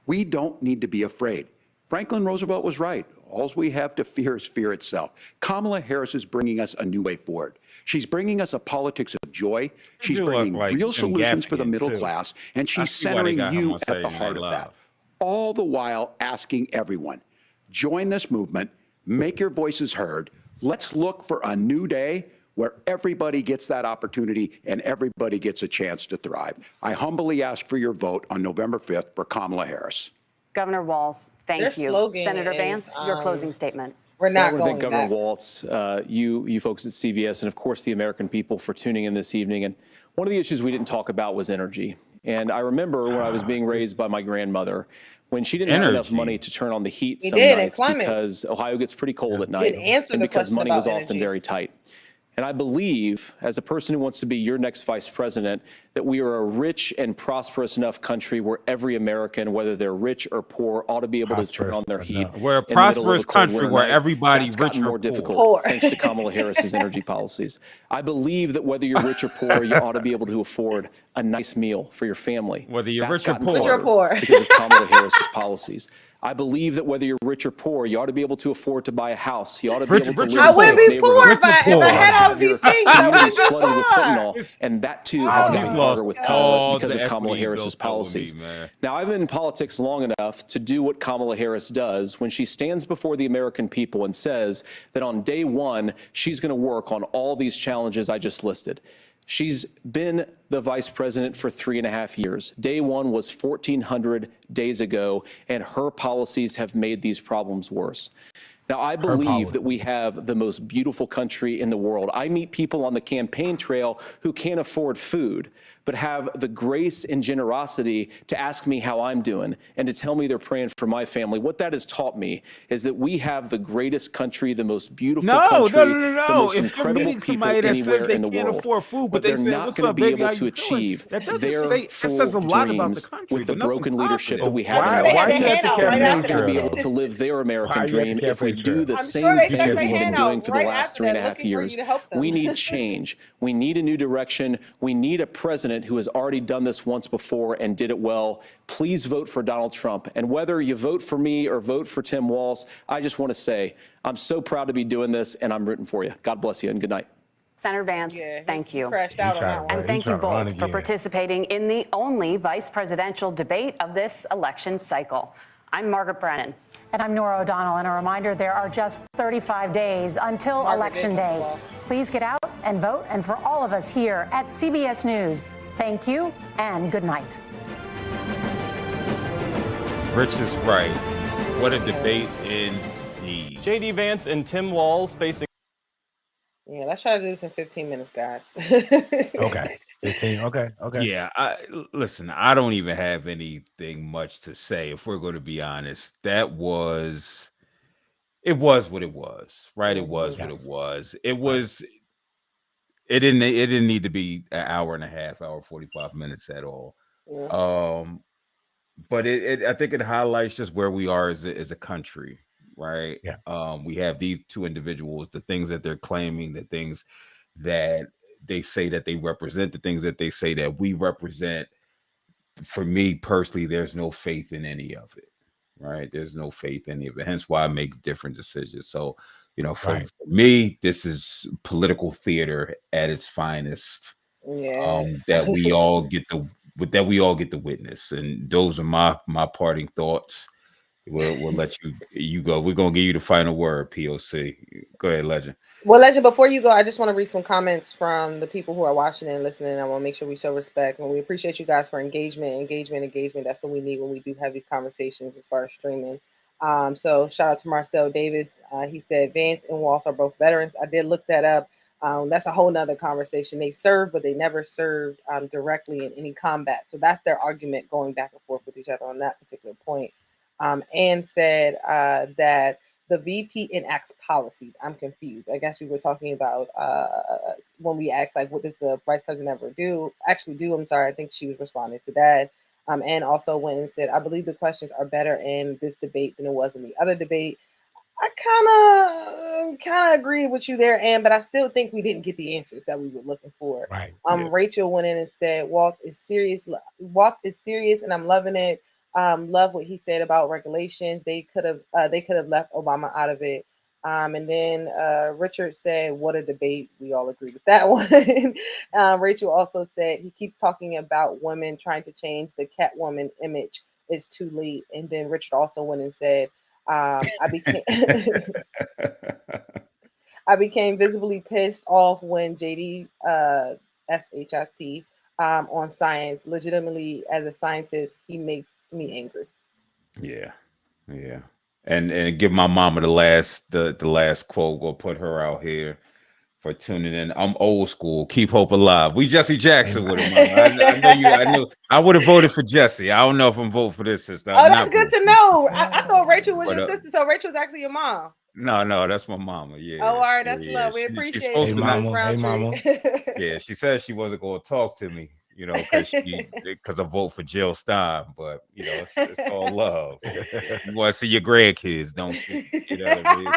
We don't need to be afraid. Franklin Roosevelt was right. All we have to fear is fear itself. Kamala Harris is bringing us a new way forward. She's bringing us a politics of joy. She's bringing like real Jim solutions for the Gaffigan, middle too. class, and I she's see why they centering got him you on at the Saturday heart Night of that. Live. All the while asking everyone, join this movement, make your voices heard. Let's look for a new day where everybody gets that opportunity and everybody gets a chance to thrive. I humbly ask for your vote on November 5th for Kamala Harris. Governor Walz, thank Their you. slogan Senator is, Vance, your closing statement. We're Well, I not want to thank going Governor back. Walz, you folks at CBS, and of course the American people for tuning in this evening. And one of the issues we didn't talk about was energy. And I remember when I was being raised by my grandmother, when she didn't have enough Energy. money to turn on the heat We some did, and nights climate. because Ohio gets pretty cold at night, Didn't answer and the because question money about was often energy. very tight. And I believe, as a person who wants to be your next vice president, that we are a rich and prosperous enough country where every American, whether they're rich or poor, ought to be able to turn on their heat. We're a in the middle of prosperous cold country winter where night. everybody That's rich gotten or more poor. difficult Poor. thanks to Kamala Harris's energy policies. I believe that whether you're rich or poor, you ought to be able to afford a nice meal for your family. Whether you're That's rich or gotten poor. Rich or harder poor. because of Kamala Harris's policies. I believe that whether you're rich or poor, you ought to be able to afford to buy a house. You ought to be Rich- able to rich live or in I wouldn't safe be poor neighborhoods. if I poor. had all of Your these things. I wouldn't communities be flooded with poor. fentanyl, and that too has Oh. gotten He's harder lost with all Kamala because the of Kamala equity Harris's built up with me, policies. man. Now, I've been in politics long enough to do what Kamala Harris does when she stands before the American people and says that on day one, she's going to work on all these challenges I just listed. She's been the vice president for 3.5 years. Day one was 1,400 days ago, and her policies have made these problems worse. Now, I believe that we have the most beautiful country in the world. I meet people on the campaign trail who can't afford food, but have the grace and generosity to ask me how I'm doing and to tell me they're praying for my family. What that has taught me is that we have the greatest country, the most beautiful country, the most If you're incredible meeting people somebody that says anywhere they in the can't world. afford food, but they they're say, not "What's going to up, be baby? able How to you doing?" achieve That doesn't their say. That full says a lot about the dreams country, with the but nothing broken leadership that we positive. have Why- in They our why had you their at country. the hand out They're right campaign not after going to be trail? able to live their American Why you at dream the if we campaign do trail? the I'm same sure they thing stuck that their we've been hand doing out for the right last after that, 3.5 looking for years. you to help them. We need change. We need a new direction. We need a president who has already done this once before and did it well. Please vote for Donald Trump. And whether you vote for me or vote for Tim Walz, I just want to say I'm so proud to be doing this, and I'm rooting for you. God bless you, and good night. Senator Vance, Yeah, thank he you. crashed out on tried that to one. run. And thank you trying to run both for again. participating in the only vice presidential debate of this election cycle. I'm Margaret Brennan. And I'm Nora O'Donnell. And a reminder, there are just 35 days until Margaret Election did Day. well. Please get out and vote. And for all of us here at CBS News, thank you and good night. Rich is right. What a debate indeed. J.D. Vance and Tim Walz facing. Yeah, let's try to do this in 15 minutes, guys. Okay. 15. Okay. Yeah, listen, I don't even have anything much to say, if we're going to be honest. It was what it was, right? It was what it was. It didn't need to be an hour and a half, hour 45 minutes at all. Yeah. But I think it highlights just where we are as a country, right? Yeah. We have these two individuals, the things that they're claiming, the things that they say that they represent, the things that they say that we represent. For me personally, there's no faith in any of it, right? There's no faith in any of it. Hence why I make different decisions. So, for me, this is political theater at its finest. Yeah. That we all get to witness, and those are my parting thoughts. We'll let you go. We're gonna give you the final word, POC. Go ahead, Legend. Well, Legend, before you go, I just want to read some comments from the people who are watching and listening. I want to make sure we show respect, and we appreciate you guys for engagement. That's what we need when we do have these conversations as far as streaming. So shout out to Marcel Davis. He said Vance and Walz are both veterans. I did look that up. That's a whole nother conversation. They served, but they never served directly in any combat. So that's their argument, going back and forth with each other on that particular point. And said that the VP enacts policies. I'm confused. I guess we were talking about when we asked, like, what does the vice president ever do? Actually do, I'm sorry. I think she was responding to that. And also went and said, I believe the questions are better in this debate than it was in the other debate. I kind of agree with you there, Ann, but I still think we didn't get the answers that we were looking for. Right. Rachel went in and said, Walz is serious. Walz is serious, and I'm loving it. Love what he said about regulations. They could have left Obama out of it. And then Richard said, what a debate. We all agree with that one. Rachel also said he keeps talking about women trying to change the Catwoman image. It's too late. And then Richard also went and said, I became I became visibly pissed off when JD SHIT on science. Legitimately, as a scientist, he makes me angry. Yeah. And give my mama the last quote. We'll put her out here for tuning in. I'm old school. Keep hope alive. We Jesse Jackson with it, mama. I know you. I knew I would have voted for Jesse. I don't know if I'm voting for this sister. Oh, that's good to know. I thought Rachel was But, your sister, so Rachel's actually your mom. No, that's my mama. Yeah. Oh, all right, that's yeah. love. We She's appreciate supposed you, to Miss know. Roundtree. Yeah, she said she wasn't going to talk to me, because I vote for Jill Stein. But it's all love. You want to see your grandkids, don't you? You know what I mean?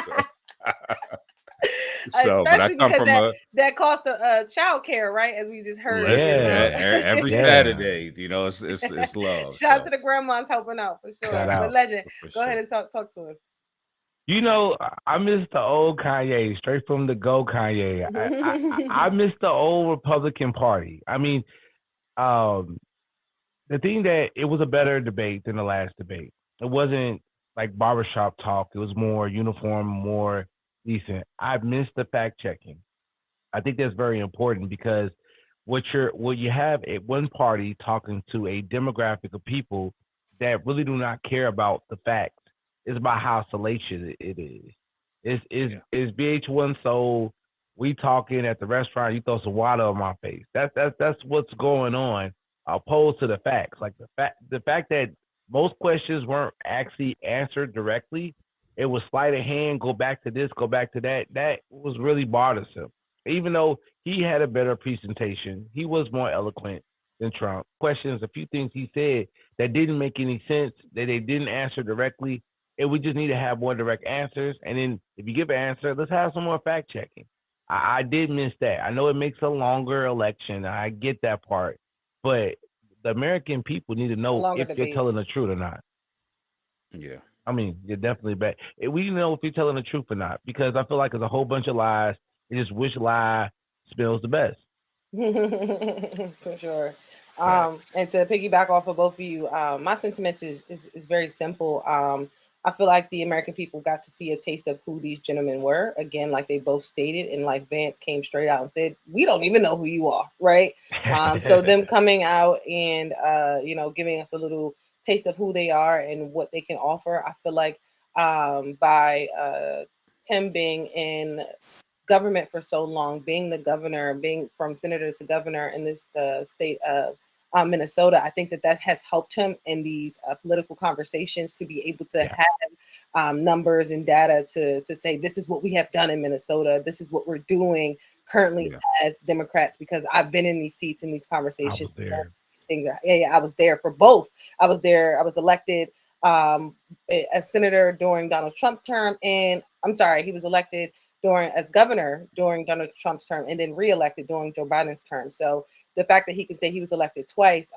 So but I Especially come because from that cost of child care, right? As we just heard. listen, Yeah. every Saturday, it's love. Shout out to the grandmas helping out for sure. Shout out. But Legend, For go sure. ahead and talk to us. I miss the old Kanye, straight from the go Kanye. I miss the old Republican Party. I mean, the thing that it was a better debate than the last debate. It wasn't like barbershop talk. It was more uniform, more decent. I missed the fact checking. I think that's very important because what you have at one party talking to a demographic of people that really do not care about the facts. It's about how salacious it is. Is BH1 so we talking at the restaurant, you throw some water on my face. That's what's going on, opposed to the facts. Like the fact that most questions weren't actually answered directly. It was sleight of hand, go back to this, go back to that. That was really bothersome. Even though he had a better presentation, he was more eloquent than Trump. Questions, a few things he said that didn't make any sense, that they didn't answer directly. And we just need to have more direct answers. And then if you give an answer, let's have some more fact checking. I did miss that. I know it makes a longer election. I get that part. But the American people need to know if you're telling the truth or not. Yeah. I mean, you're definitely bad. We know if you're telling the truth or not, because I feel like there's a whole bunch of lies. It's just which lie smells the best. For sure. And to piggyback off of both of you, my sentiments is very simple. I feel like the American people got to see a taste of who these gentlemen were. Again, like they both stated, and like Vance came straight out and said, we don't even know who you are, right? So them coming out and giving us a little taste of who they are and what they can offer. I feel like by Tim being in government for so long, being the governor, being from senator to governor in this state of Minnesota, I think that has helped him in these political conversations to be able to have numbers and data to say this is what we have done in Minnesota, this is what we're doing currently as Democrats, because I've been in these seats in these conversations. I was there. I was there for both. I was elected as senator during Donald Trump's term, and he was elected as governor during Donald Trump's term, and then reelected during Joe Biden's term. So the fact that he can say he was elected twice,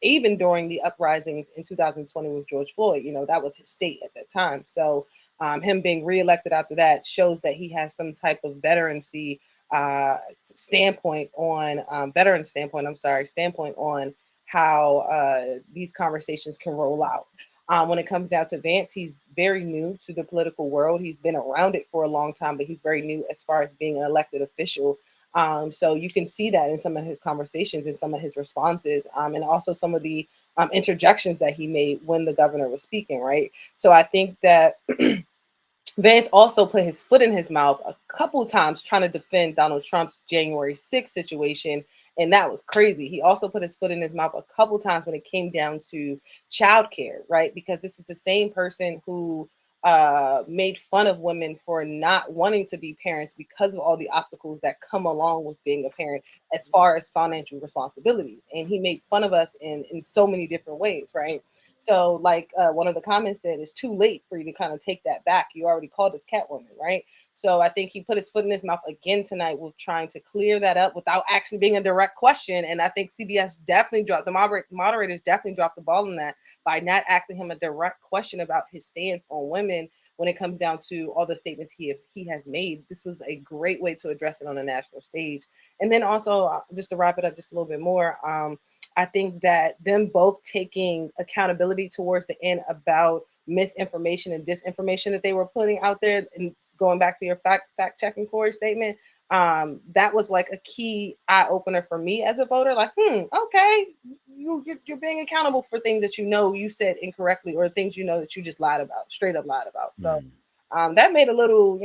even during the uprisings in 2020 with George Floyd, that was his state at that time. So him being reelected after that shows that he has some type of veterancy standpoint on how these conversations can roll out. When it comes down to Vance, he's very new to the political world. He's been around it for a long time, but he's very new as far as being an elected official. So you can see that in some of his conversations and some of his responses, and also some of the interjections that he made when the governor was speaking, right? So I think that Vance also put his foot in his mouth a couple times trying to defend Donald Trump's January 6th situation, and that was crazy. He also put his foot in his mouth a couple times when it came down to childcare, right? Because this is the same person who made fun of women for not wanting to be parents because of all the obstacles that come along with being a parent as far as financial responsibilities. And he made fun of us in so many different ways, right? So, like one of the comments said, it's too late for you to kind of take that back. You already called us Catwoman, right? So I think he put his foot in his mouth again tonight with trying to clear that up without actually being a direct question. And I think CBS definitely dropped, the moderators definitely dropped the ball on that by not asking him a direct question about his stance on women when it comes down to all the statements he has made. This was a great way to address it on a national stage. And then also, just to wrap it up just a little bit more, I think that them both taking accountability towards the end about misinformation and disinformation that they were putting out there, and going back to your fact checking Corey statement, that was like a key eye opener for me as a voter. Like, okay, you're being accountable for things that you know you said incorrectly, or things you know that you just lied about, straight up lied about. So that made a little,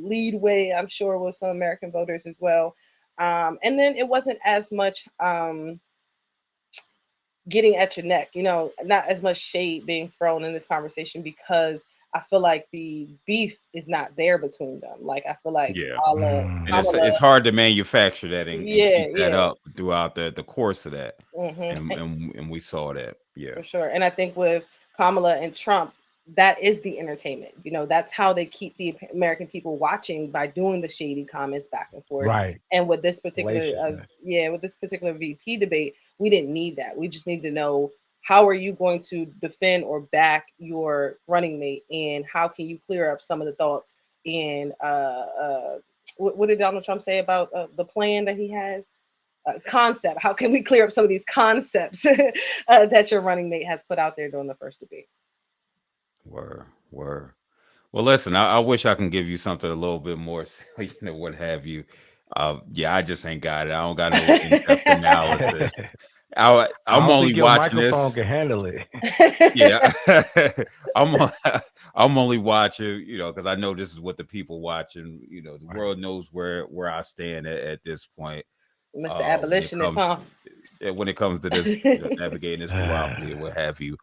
lead way, I'm sure, with some American voters as well. And then it wasn't as much getting at your neck, not as much shade being thrown in this conversation, because I feel like the beef is not there between them. Like, I feel like and it's hard to manufacture that and keep that yeah. up throughout the course of that, Mm-hmm. and we saw that, For sure. And I think with Kamala and Trump, that is the entertainment. That's how they keep the American people watching, by doing the shady comments back and forth. Right. And with this particular, Salaciousness. with this particular VP debate, we didn't need that. We just need to know, how are you going to defend or back your running mate, and how can you clear up some of the thoughts? And what did Donald Trump say about the plan that he has? Concept. How can we clear up some of these concepts that your running mate has put out there during the first debate? Word. Well, listen, I wish I can give you something a little bit more, what have you. I just ain't got it. I don't got no in-depth analysis. I I'm don't only think your watching microphone this. can handle it. Yeah, I'm only watching, because I know this is what the people watching. The world knows where I stand at this point. Mr. Abolitionist, huh? When it comes to this, navigating this duopoly or what have you.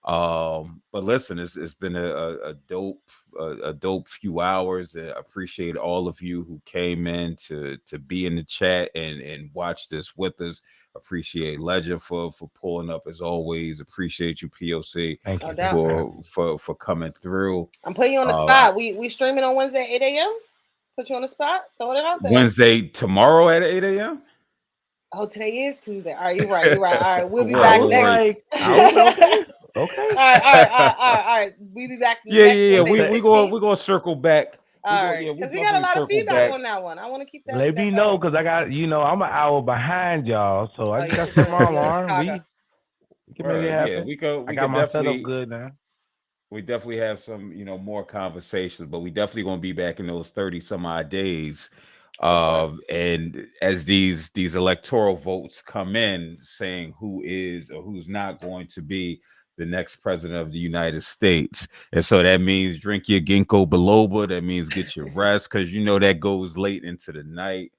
But listen, it's been a dope few hours. I appreciate all of you who came in to be in the chat and watch this with us. Appreciate Legend for pulling up as always. Appreciate you, POC, Thank you for coming through. I'm putting you on the spot. We streaming on Wednesday at 8 a.m. Put you on the spot. Throwing it out there. Wednesday tomorrow at 8 a.m. Oh, today is Tuesday. All right, you're right. All right, we'll be back next. Okay. All right. We'll be back. Yeah. We're gonna circle back. All right, because we got a lot of feedback on that one. I want to keep that. Let me know, because I got, I'm an hour behind y'all, so I got some on. We can make it happen. Yeah, we I got my setup good now. We definitely have some, more conversations, but we definitely gonna be back in those 30 some odd days. And as these electoral votes come in, saying who is or who's not going to be the next president of the United States. And so that means drink your ginkgo biloba. That means get your rest, because that goes late into the night.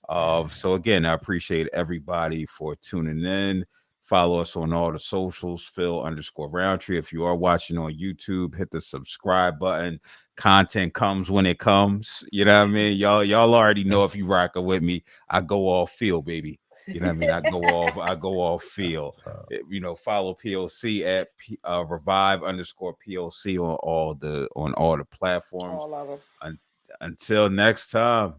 So again, I appreciate everybody for tuning in. Follow us on all the socials, Phil_Roundtree. If you are watching on YouTube, hit the subscribe button. Content comes when it comes. You know what I mean? Y'all already know, if you rocking with me, I go off field, baby. You know what I mean? I go off field. Follow POC at revive_POC on all the platforms. All of them. Until next time.